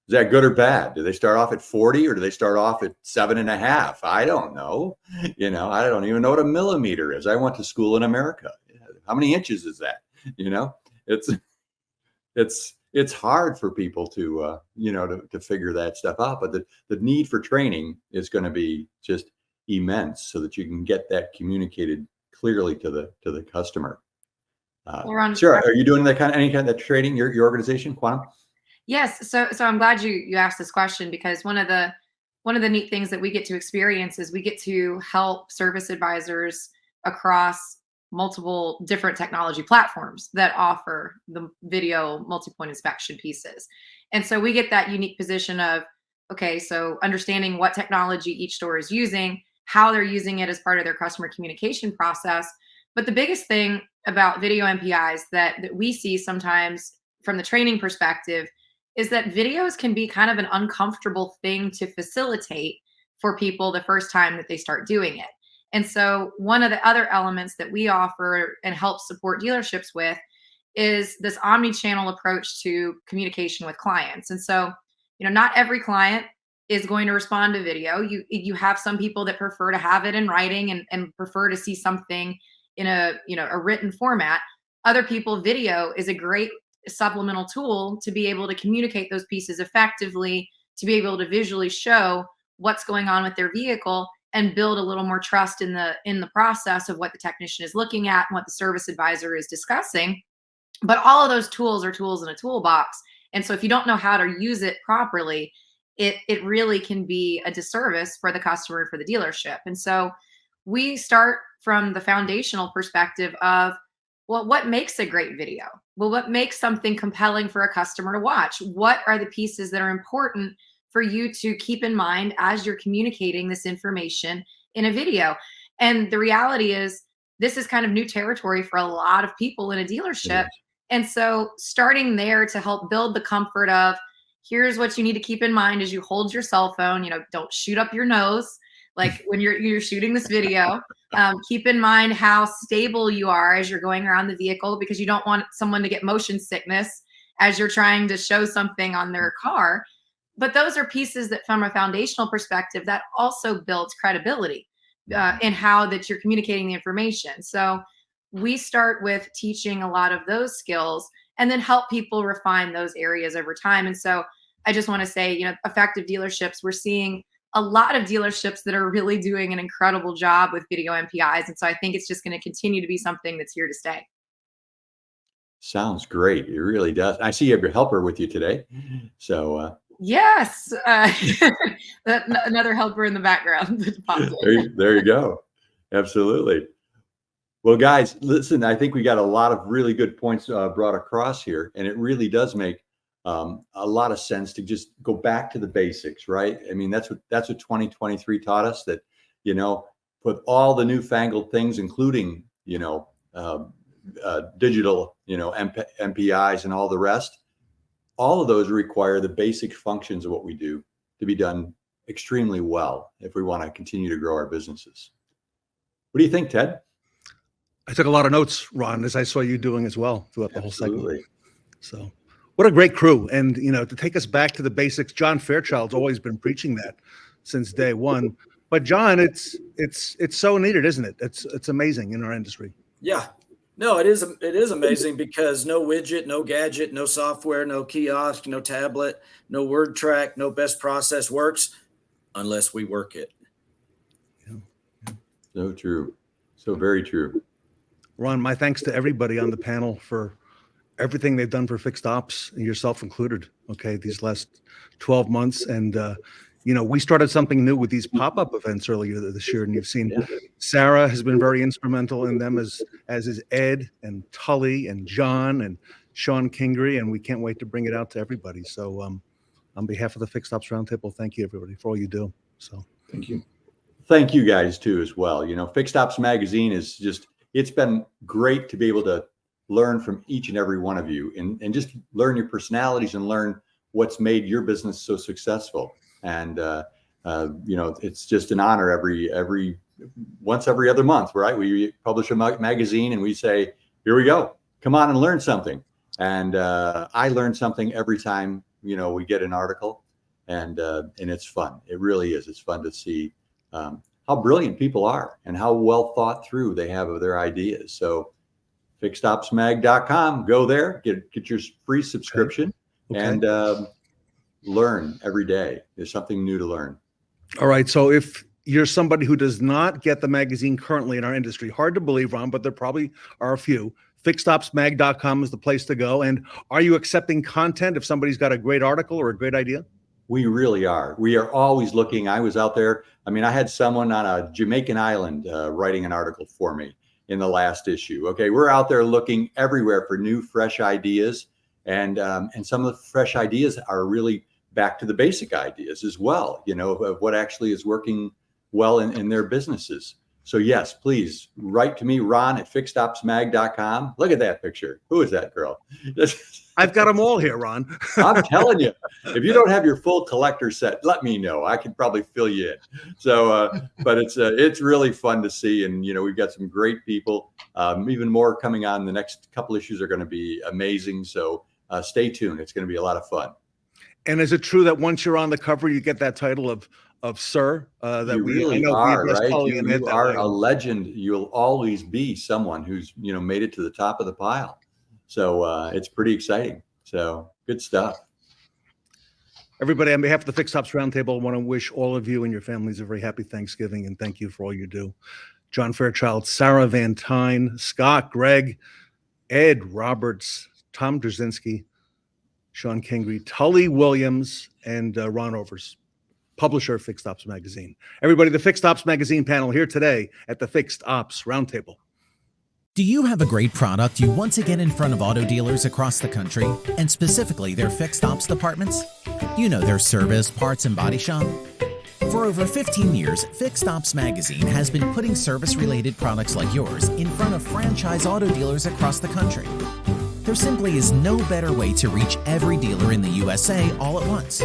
Is that good or bad? Do they start off at 40 or do they start off at 7.5? I don't know. I don't even know what a millimeter is. I went to school in America. How many inches is that? It's hard for people to to figure that stuff out. But the need for training is going to be just immense, so that you can get that communicated clearly to the customer. Sarah, are you doing any kind of training? Your organization, Quantum? Yes. So I'm glad you asked this question, because one of the neat things that we get to experience is we get to help service advisors across multiple different technology platforms that offer the video multi-point inspection pieces. And so we get that unique position of, okay, so understanding what technology each store is using, how they're using it as part of their customer communication process. But the biggest thing about video MPIs that we see sometimes from the training perspective is that videos can be kind of an uncomfortable thing to facilitate for people the first time that they start doing it. And so one of the other elements that we offer and help support dealerships with is this omni-channel approach to communication with clients. And so, not every client is going to respond to video. You have some people that prefer to have it in writing and prefer to see something in a written format. Other people, video is a great supplemental tool to be able to communicate those pieces effectively, to be able to visually show what's going on with their vehicle and build a little more trust in the process of what the technician is looking at and what the service advisor is discussing. But all of those tools are tools in a toolbox. And so if you don't know how to use it properly, it really can be a disservice for the customer and for the dealership. And so we start from the foundational perspective of, well, what makes a great video? Well, what makes something compelling for a customer to watch? What are the pieces that are important for you to keep in mind as you're communicating this information in a video? And the reality is, this is kind of new territory for a lot of people in a dealership. And so starting there to help build the comfort of, here's what you need to keep in mind as you hold your cell phone, don't shoot up your nose. Like when you're shooting this video, keep in mind how stable you are as you're going around the vehicle, because you don't want someone to get motion sickness as you're trying to show something on their car. But those are pieces that, from a foundational perspective, that also builds credibility in how that you're communicating the information. So we start with teaching a lot of those skills and then help people refine those areas over time. And so I just want to say, effective dealerships, we're seeing a lot of dealerships that are really doing an incredible job with video MPIs. And so I think it's just going to continue to be something that's here to stay. Sounds great. It really does. I see you have your helper with you today. So yes, another helper in the background. there you go. Absolutely. Well, guys, listen, I think we got a lot of really good points brought across here, and it really does make a lot of sense to just go back to the basics, right? I mean, that's what 2023 taught us, that, with all the newfangled things, including, digital, MPIs and all the rest, all of those require the basic functions of what we do to be done extremely well if we want to continue to grow our businesses. What do you think, Ted? I took a lot of notes, Ron, as I saw you doing as well throughout the whole segment. Absolutely. So what a great crew. And, to take us back to the basics, John Fairchild's always been preaching that since day one. But John, it's so needed, isn't it? It's amazing in our industry. Yeah. No, it is amazing, because no widget, no gadget, no software, no kiosk, no tablet, no word track, no best process works unless we work it. So true. So very true. Ron, my thanks to everybody on the panel for everything they've done for fixed ops, yourself included, okay, these last 12 months. And, we started something new with these pop-up events earlier this year, and you've seen Sarah has been very instrumental in them, as is Ed and Tully and John and Shon Kingrey, and we can't wait to bring it out to everybody. So on behalf of the Fixed Ops Roundtable, thank you, everybody, for all you do. So thank you. Thank you guys too, as well. Fixed Ops Magazine is it's been great to be able to learn from each and every one of you, and just learn your personalities and learn what's made your business so successful. And, it's just an honor once every other month, right? We publish a magazine and we say, here we go, come on and learn something. And I learn something every time, we get an article, and it's fun. It really is. It's fun to see how brilliant people are and how well thought through they have of their ideas. So fixedopsmag.com, go there, get your free subscription. Okay. And learn every day. There's something new to learn. All right. So if you're somebody who does not get the magazine currently in our industry, hard to believe, Ron, but there probably are a few, fixedopsmag.com is the place to go. And are you accepting content if somebody's got a great article or a great idea? We really are. We are always looking. I was out there. I had someone on a Jamaican island writing an article for me in the last issue. Okay. We're out there looking everywhere for new, fresh ideas. And some of the fresh ideas are really back to the basic ideas as well, of what actually is working well in their businesses. So yes, please write to me, Ron at fixedopsmag.com. Look at that picture. Who is that girl? I've got them all here, Ron. I'm telling you, if you don't have your full collector set, let me know. I could probably fill you in. So, but it's really fun to see, and we've got some great people. Even more coming on. The next couple issues are going to be amazing. So stay tuned. It's going to be a lot of fun. And is it true that once you're on the cover, you get that title of sir? That you really are, right? You are a legend. You'll always be someone who's made it to the top of the pile. So it's pretty exciting. So good stuff. Everybody, on behalf of the Fixed Ops Roundtable, I want to wish all of you and your families a very happy Thanksgiving, and thank you for all you do. John Fairchild, Sarah Vantine, Scott, Gregg, Ed Roberts, Tom Druzynski, Shon Kingrey, Tully Williams, and Ron Overs, publisher of Fixed Ops Magazine. Everybody, the Fixed Ops Magazine panel here today at the Fixed Ops Roundtable. Do you have a great product you want to get in front of auto dealers across the country, and specifically their fixed ops departments? You know, their service, parts, and body shop. For over 15 years, Fixed Ops Magazine has been putting service-related products like yours in front of franchise auto dealers across the country. There simply is no better way to reach every dealer in the USA all at once.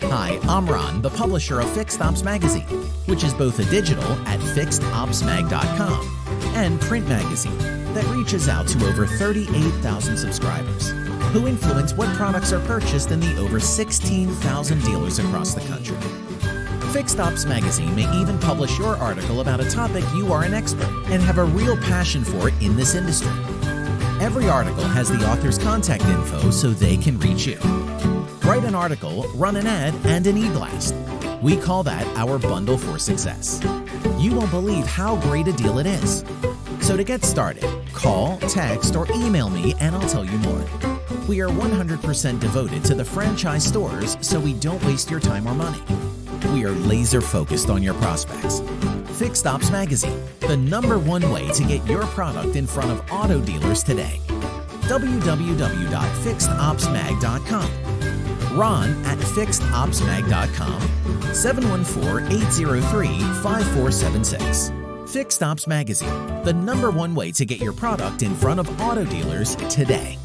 Hi, I'm Ron, the publisher of Fixed Ops Magazine, which is both a digital at fixedopsmag.com and print magazine that reaches out to over 38,000 subscribers who influence what products are purchased in the over 16,000 dealers across the country. Fixed Ops Magazine may even publish your article about a topic you are an expert and have a real passion for in this industry. Every article has the author's contact info so they can reach you. Write an article, run an ad, and an e-blast. We call that our bundle for success. You won't believe how great a deal it is. So to get started, call, text, or email me and I'll tell you more. We are 100% devoted to the franchise stores, so we don't waste your time or money. We are laser focused on your prospects. Fixed Ops Magazine, the #1 way to get your product in front of auto dealers today. www.fixedopsmag.com. Ron at fixedopsmag.com, 714-803-5476. Fixed Ops Magazine, the #1 way to get your product in front of auto dealers today.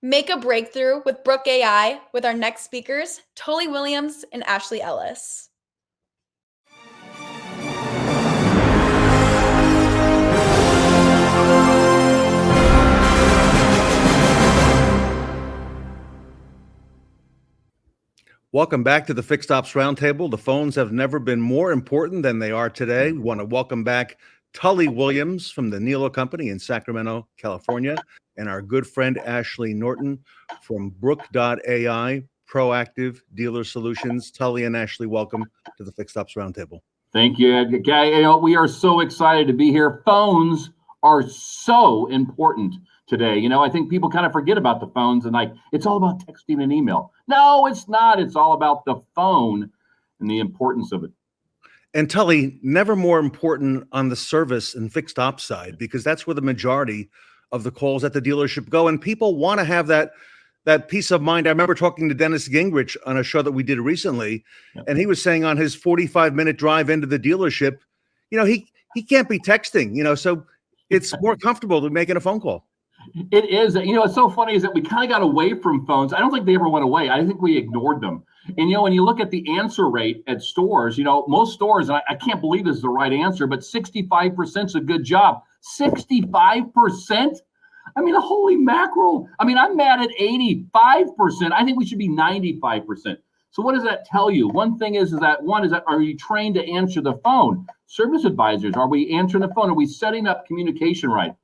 Make a breakthrough with Brooke AI with our next speakers, Tully Williams and Ashley Ellis. Welcome back to the Fixed Ops Roundtable. The phones have never been more important than they are today. We want to welcome back Tully Williams from the Nilo Company in Sacramento, California, and our good friend Ashley Norton from Brooke AI, Proactive Dealer Solutions. Tully and Ashley, welcome to the Fixed Ops Roundtable. Thank you, Ed. We are so excited to be here. Phones are so important today. I think people kind of forget about the phones and it's all about texting and email. No, it's not. It's all about the phone and the importance of it. And Tully, never more important on the service and fixed ops side, because that's where the majority of the calls at the dealership go. And people want to have that peace of mind. I remember talking to Dennis Gingrich on a show that we did recently, and he was saying on his 45-minute drive into the dealership, he can't be texting, so it's more comfortable than making a phone call. It is. What's so funny is that we kind of got away from phones. I don't think they ever went away. I think we ignored them. And, when you look at the answer rate at stores, most stores, and I can't believe this is the right answer, but 65% is a good job. 65%? I mean, holy mackerel. I mean, I'm mad at 85%. I think we should be 95%. So what does that tell you? One thing is that are you trained to answer the phone? Service advisors, are we answering the phone? Are we setting up communication right?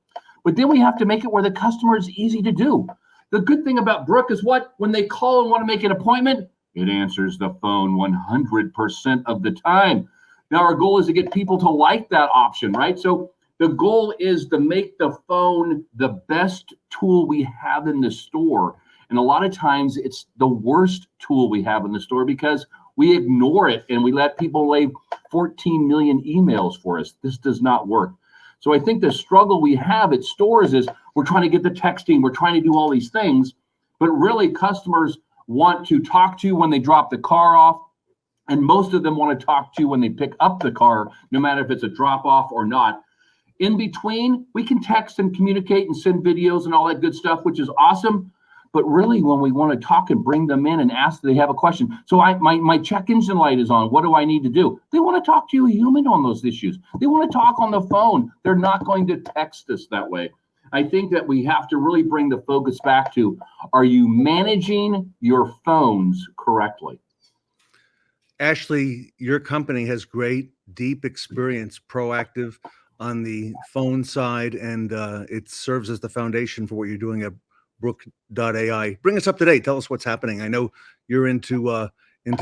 But then we have to make it where the customer is easy to do. The good thing about Brooke is what? When they call and want to make an appointment, it answers the phone 100% of the time. Now, our goal is to get people to like that option, right? So the goal is to make the phone the best tool we have in the store. And a lot of times it's the worst tool we have in the store because we ignore it and we let people leave 14 million emails for us. This does not work. So I think the struggle we have at stores is we're trying to get the texting, we're trying to do all these things, but really customers want to talk to you when they drop the car off. And most of them want to talk to you when they pick up the car, no matter if it's a drop off or not. In between, we can text and communicate and send videos and all that good stuff, which is awesome. But really, when we want to talk and bring them in and ask if they have a question. So my check engine light is on. What do I need to do? They want to talk to you, a human, on those issues. They want to talk on the phone. They're not going to text us that way. I think that we have to really bring the focus back to, are you managing your phones correctly? Ashley, your company has great, deep experience, proactive on the phone side, and it serves as the foundation for what you're doing at Brooke AI. Bring us up to date. Tell us what's happening. I know you're into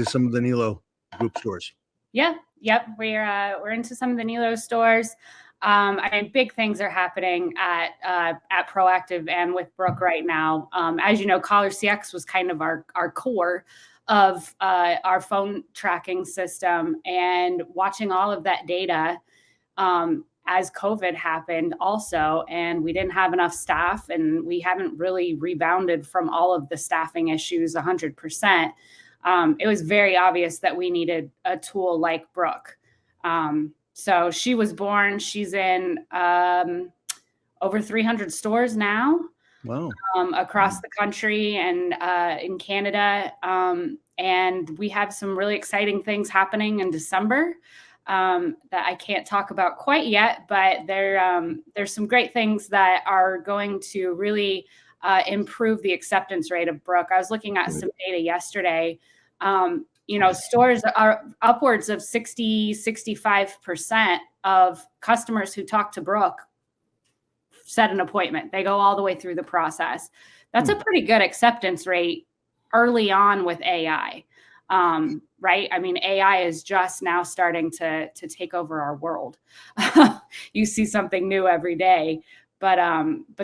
some of the Nilo group stores. Yeah, yep. We're into some of the Nilo stores. I mean, big things are happening at Proactive and with Brooke right now. As you know, Collar CX was kind of our core of our phone tracking system, and watching all of that data as COVID happened also, and we didn't have enough staff, and we haven't really rebounded from all of the staffing issues 100%. It was very obvious that we needed a tool like Brooke. So she was born. She's in over 300 stores now. Wow. Across the country and in Canada. And we have some really exciting things happening in December that I can't talk about quite yet, but there's some great things that are going to really improve the acceptance rate of Brooke. I was looking at some data yesterday. Stores are upwards of 65% of customers who talk to Brooke set an appointment. They go all the way through the process. That's a pretty good acceptance rate early on with AI, right? I mean, AI is just now starting to take over our world. You see something new every day, but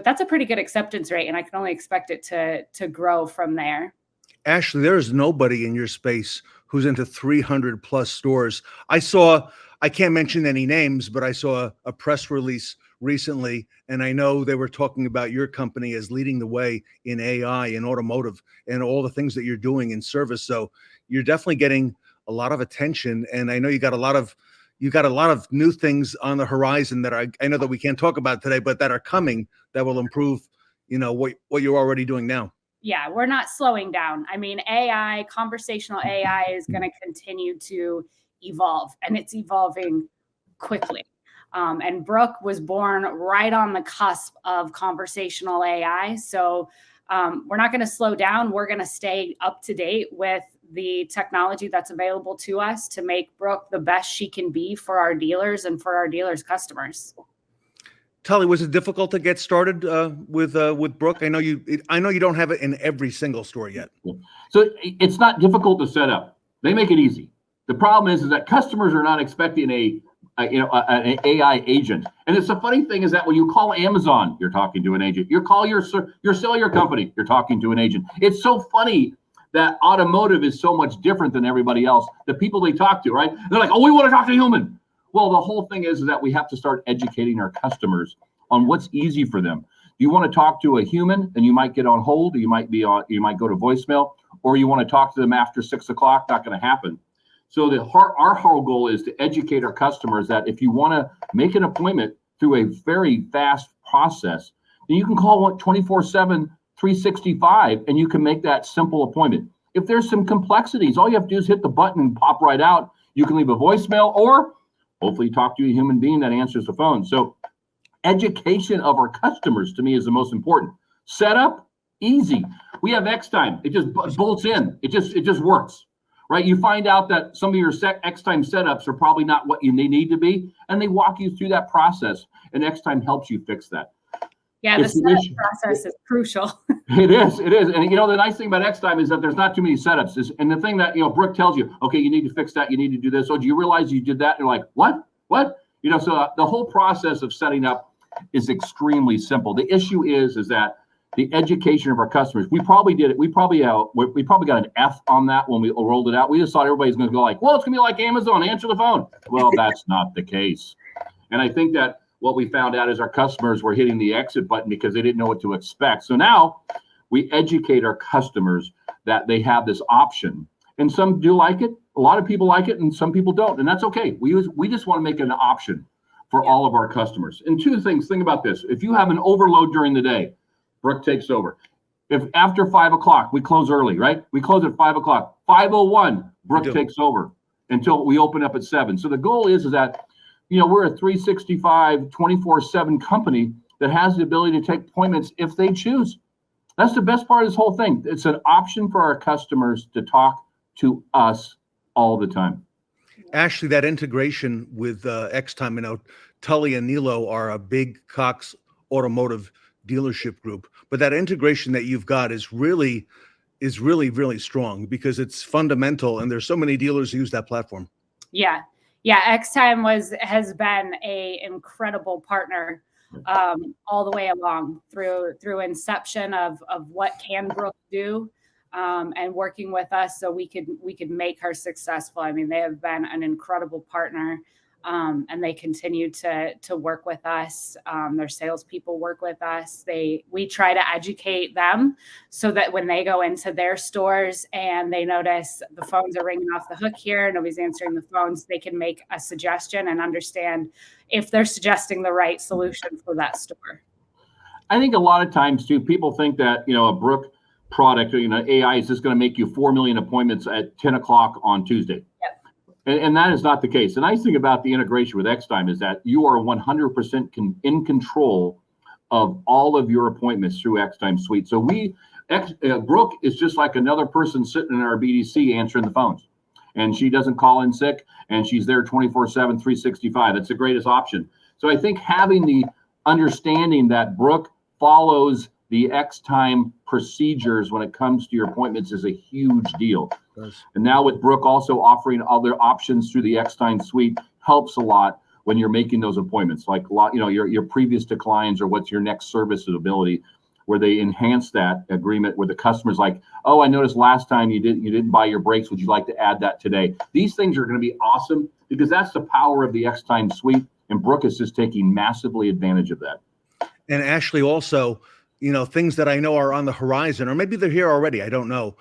that's a pretty good acceptance rate, and I can only expect it to grow from there. Ashley, there is nobody in your space who's into 300 plus stores. I can't mention any names, but I saw a press release recently, and I know they were talking about your company as leading the way in AI and automotive and all the things that you're doing in service. So you're definitely getting a lot of attention, and I know you got a lot of new things on the horizon that I know that we can't talk about today, but that are coming that will improve, what you're already doing now. Yeah, we're not slowing down. I mean, conversational AI is going to continue to evolve, and it's evolving quickly. And Brooke was born right on the cusp of conversational AI. So we're not going to slow down. We're going to stay up to date with the technology that's available to us to make Brooke the best she can be for our dealers and for our dealers' customers. Tully, was it difficult to get started with Brooke? I know you don't have it in every single store yet. So it's not difficult to set up. They make it easy. The problem is that customers are not expecting an AI agent. And it's the funny thing is that when you call Amazon, you're talking to an agent. You call your cellular company, you're talking to an agent. It's so funny that automotive is so much different than everybody else. The people they talk to, right? They're like, oh, we want to talk to a human. Well, the whole thing is that we have to start educating our customers on what's easy for them. You want to talk to a human, and you might get on hold, or you might go to voicemail, or you want to talk to them after 6 o'clock. Not going to happen. So our whole goal is to educate our customers that if you want to make an appointment through a very fast process, then you can call 24/7, 365, and you can make that simple appointment. If there's some complexities, all you have to do is hit the button and pop right out. You can leave a voicemail, or hopefully talk to a human being that answers the phone. So education of our customers, to me, is the most important. Setup, easy. We have X time. It just bolts in. It just works, right? You find out that some of your X time setups are probably not what they need to be, and they walk you through that process, and X time helps you fix that. Yeah, the It's the setup issue. process is crucial. It is. And you know, the nice thing about X-Time is that there's not too many setups. And the thing that, you know, Brooke tells you, okay, you need to fix that, you need to do this. Oh, do you realize you did that? And you're like, what? You know, so the whole process of setting up is extremely simple. The issue is that the education of our customers, we probably did it. We probably got an F on that when we rolled it out. We just thought everybody's going to go like, well, it's going to be like Amazon, answer the phone. Well, that's not the case. And I think that what we found out is our customers were hitting the exit button because they didn't know what to expect. So now we educate our customers that they have this option. And some do like it. A lot of people like it, and some people don't. And that's okay. We just want to make it an option for all of our customers. And two things, think about this. If you have an overload during the day, Brooke takes over. If after 5 o'clock, we close early, right? We close at 5 o'clock. 5:01, Brooke takes over until we open up at 7. So the goal is that, you know, we're a 365, 24/7 company that has the ability to take appointments if they choose. That's the best part of this whole thing. It's an option for our customers to talk to us all the time. Ashley, that integration with X-Time, you know, Tully and Nilo are a big Cox Automotive dealership group, but that integration that you've got is really, really strong because it's fundamental, and there's so many dealers who use that platform. Yeah. X-Time has been a incredible partner all the way along through inception of what can Brooke do, and working with us so we could make her successful. I mean, they have been an incredible partner, and they continue to work with us. Their salespeople work with us. We try to educate them so that when they go into their stores and they notice the phones are ringing off the hook here, nobody's answering the phones, they can make a suggestion and understand if they're suggesting the right solution for that store. I think a lot of times too, people think that, you know, a Brooke product, you know, AI is just going to make you 4 million appointments at 10 o'clock on Tuesday. Yep. And that is not the case. The nice thing about the integration with X-Time is that you are 100% in control of all of your appointments through X-Time Suite. So Brooke is just like another person sitting in our BDC answering the phones. And she doesn't call in sick, and she's there 24/7, 365. That's the greatest option. So I think having the understanding that Brooke follows the X-Time procedures when it comes to your appointments is a huge deal. And now with Brooke also offering other options through the X-Time Suite helps a lot when you're making those appointments, like a lot, you know, your previous declines or what's your next service ability, where they enhance that agreement where the customer's like, oh, I noticed last time you didn't buy your brakes. Would you like to add that today? These things are going to be awesome because that's the power of the X-Time Suite, and Brooke is just taking massively advantage of that. And Ashley, also, you know, things that I know are on the horizon, or maybe they're here already, I don't know,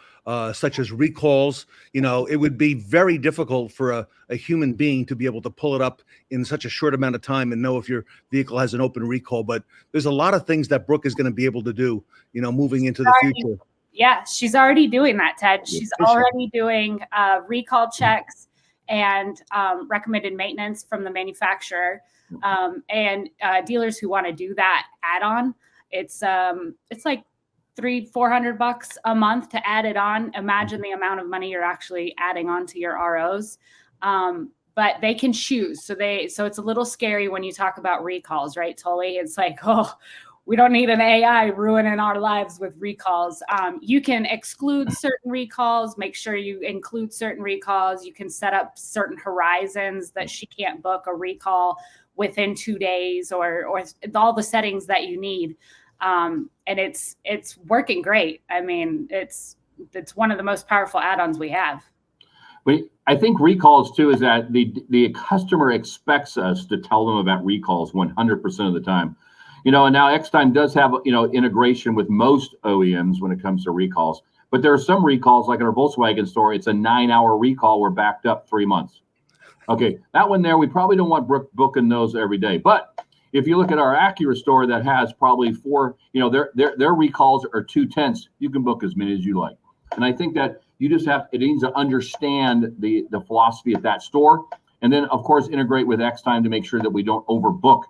such as recalls. You know, it would be very difficult for a human being to be able to pull it up in such a short amount of time and know if your vehicle has an open recall. But there's a lot of things that Brooke is going to be able to do, you know, moving into the future. Yeah, she's already doing that, Ted. She's already doing recall checks and recommended maintenance from the manufacturer, and dealers who want to do that add-on. It's like $300-400 a month to add it on. Imagine the amount of money you're actually adding on to your ROs. But they can choose. So it's a little scary when you talk about recalls, right, Tully? It's like, oh, we don't need an AI ruining our lives with recalls. You can exclude certain recalls, make sure you include certain recalls. You can set up certain horizons that she can't book a recall within 2 days, or all the settings that you need. And it's working great. I mean, it's one of the most powerful add-ons we have. I think recalls too is that the customer expects us to tell them about recalls 100% of the time. You know, and now X-Time does have, you know, integration with most OEMs when it comes to recalls. But there are some recalls, like in our Volkswagen store, it's a 9-hour recall. We're backed up 3 months. Okay, that one there, we probably don't want Brooke booking those every day. But if you look at our Acura store that has probably 4, you know, their recalls are 2/10, you can book as many as you like. And I think that you just it needs to understand the philosophy at that store. And then, of course, integrate with X-Time to make sure that we don't overbook,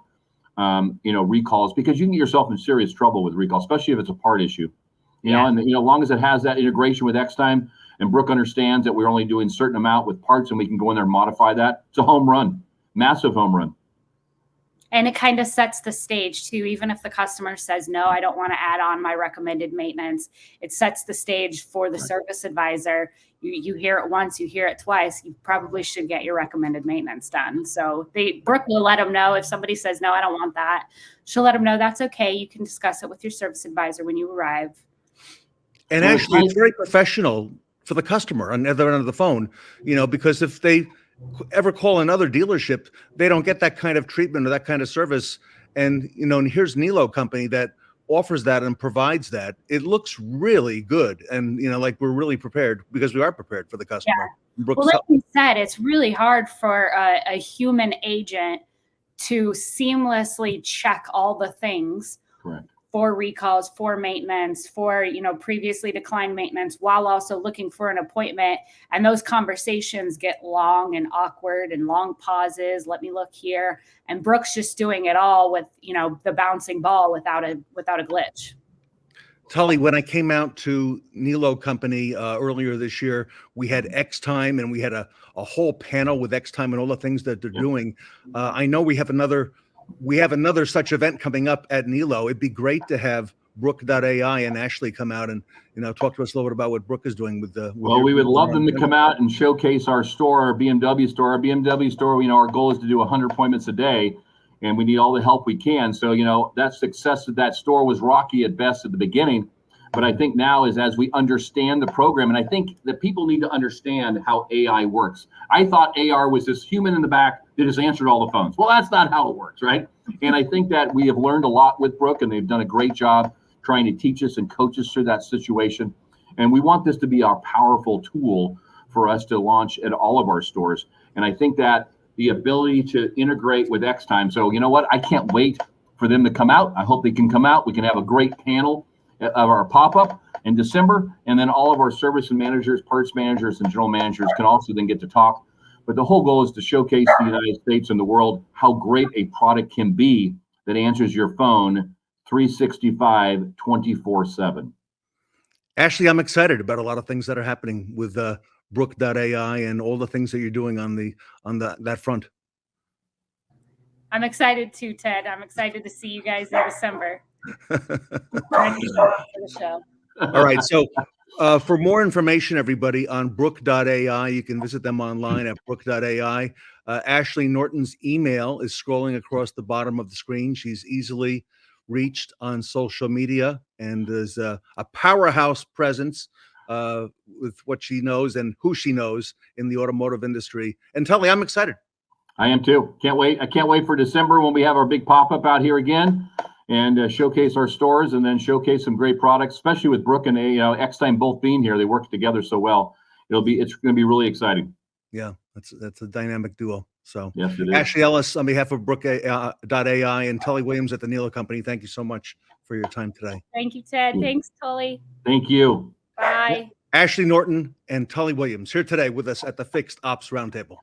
you know, recalls, because you can get yourself in serious trouble with recalls, especially if it's a part issue. You know, and you know, as long as it has that integration with X-Time, and Brooke understands that we're only doing a certain amount with parts, and we can go in there and modify that. It's a home run, massive home run. And it kind of sets the stage too. Even if the customer says, no, I don't want to add on my recommended maintenance, it sets the stage for the service advisor. You hear it once, you hear it twice, you probably should get your recommended maintenance done. So Brooke will let them know if somebody says, no, I don't want that. She'll let them know that's okay. You can discuss it with your service advisor when you arrive. And actually, it's very professional for the customer on the other end of the phone, because if they ever call another dealership, they don't get that kind of treatment or that kind of service. And, and here's Nilo company that offers that and provides that. It looks really good. And, like we're really prepared because we are prepared for the customer. Yeah. Well, like you said, it's really hard for a human agent to seamlessly check all the things. Correct. For recalls, for maintenance, for, previously declined maintenance, while also looking for an appointment. And those conversations get long and awkward and long pauses. Let me look here. And Brooke's just doing it all with, the bouncing ball without a glitch. Tully, when I came out to Nilo company earlier this year, we had X Time and we had a whole panel with X Time and all the things that they're doing. I know we have another such event coming up at Nilo. It'd be great to have Brooke AI and Ashley come out and talk to us a little bit about what Brooke is doing with the. Well, we would love them to come out and showcase our store, our BMW store. Our BMW store, our goal is to do 100 appointments a day, and we need all the help we can. So that success of that store was rocky at best at the beginning, but I think now is as we understand the program, and I think that people need to understand how AI works. I thought AR was this human in the back that just answered all the phones. Well, that's not how it works, right? And I think that we have learned a lot with Brooke, and they've done a great job trying to teach us and coach us through that situation. And we want this to be our powerful tool for us to launch at all of our stores. And I think that the ability to integrate with X Time. So you know what? I can't wait for them to come out. I hope they can come out. We can have a great panel of our pop-up in December, and then all of our service and managers, parts managers, and general managers can also then get to talk. But the whole goal is to showcase the United States and the world how great a product can be that answers your phone 365, 24/7. Ashley, I'm excited about a lot of things that are happening with Brooke AI and all the things that you're doing on that front. I'm excited too, Ted. I'm excited to see you guys in December. All right. So for more information, everybody, on Brooke AI, you can visit them online at Brooke.ai. Ashley Norton's email is scrolling across the bottom of the screen. She's easily reached on social media and is a powerhouse presence with what she knows and who she knows in the automotive industry. And Tully, I'm excited. I am too. Can't wait. I can't wait for December when we have our big pop-up out here again and showcase our stores and then showcase some great products, especially with Brooke and X Time both being here. They work together so well. It's going to be really exciting. Yeah, that's a dynamic duo. So yes, it is. Ashley Ellis on behalf of Brooke AI and Tully Williams at the Nilo Company, thank you so much for your time today. Thank you, Ted. Thanks, Tully. Thank you. Bye. Ashley Norton and Tully Williams here today with us at the Fixed Ops Roundtable.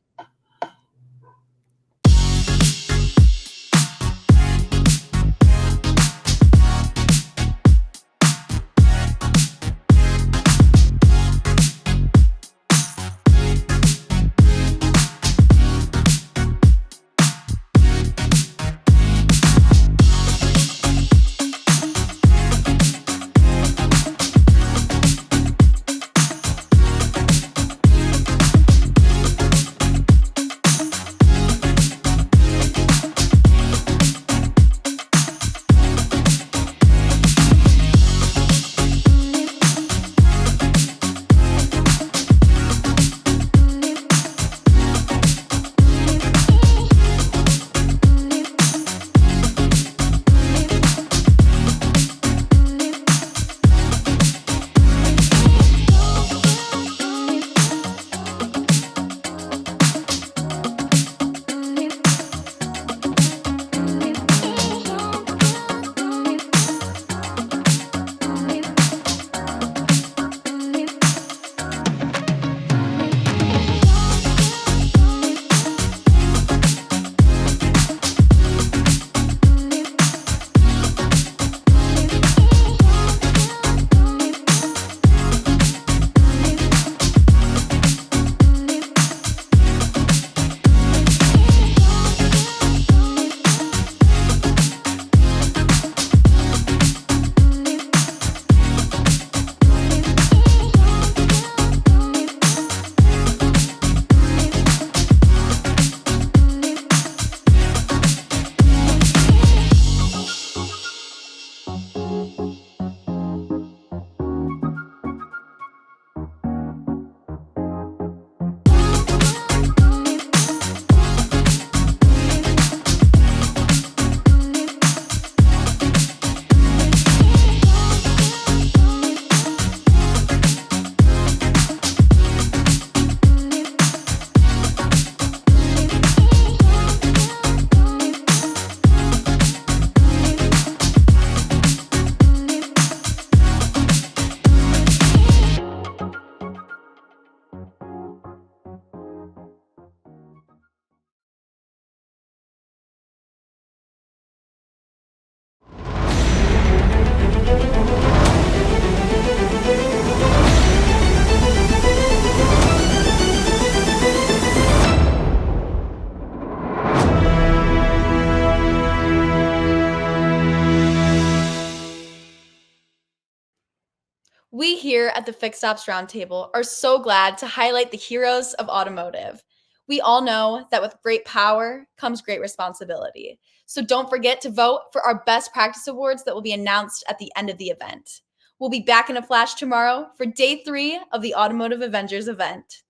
at the Fixed Ops Roundtable are so glad to highlight the heroes of automotive. We all know that with great power comes great responsibility. So don't forget to vote for our best practice awards that will be announced at the end of the event. We'll be back in a flash tomorrow for day 3 of the Automotive Avengers event.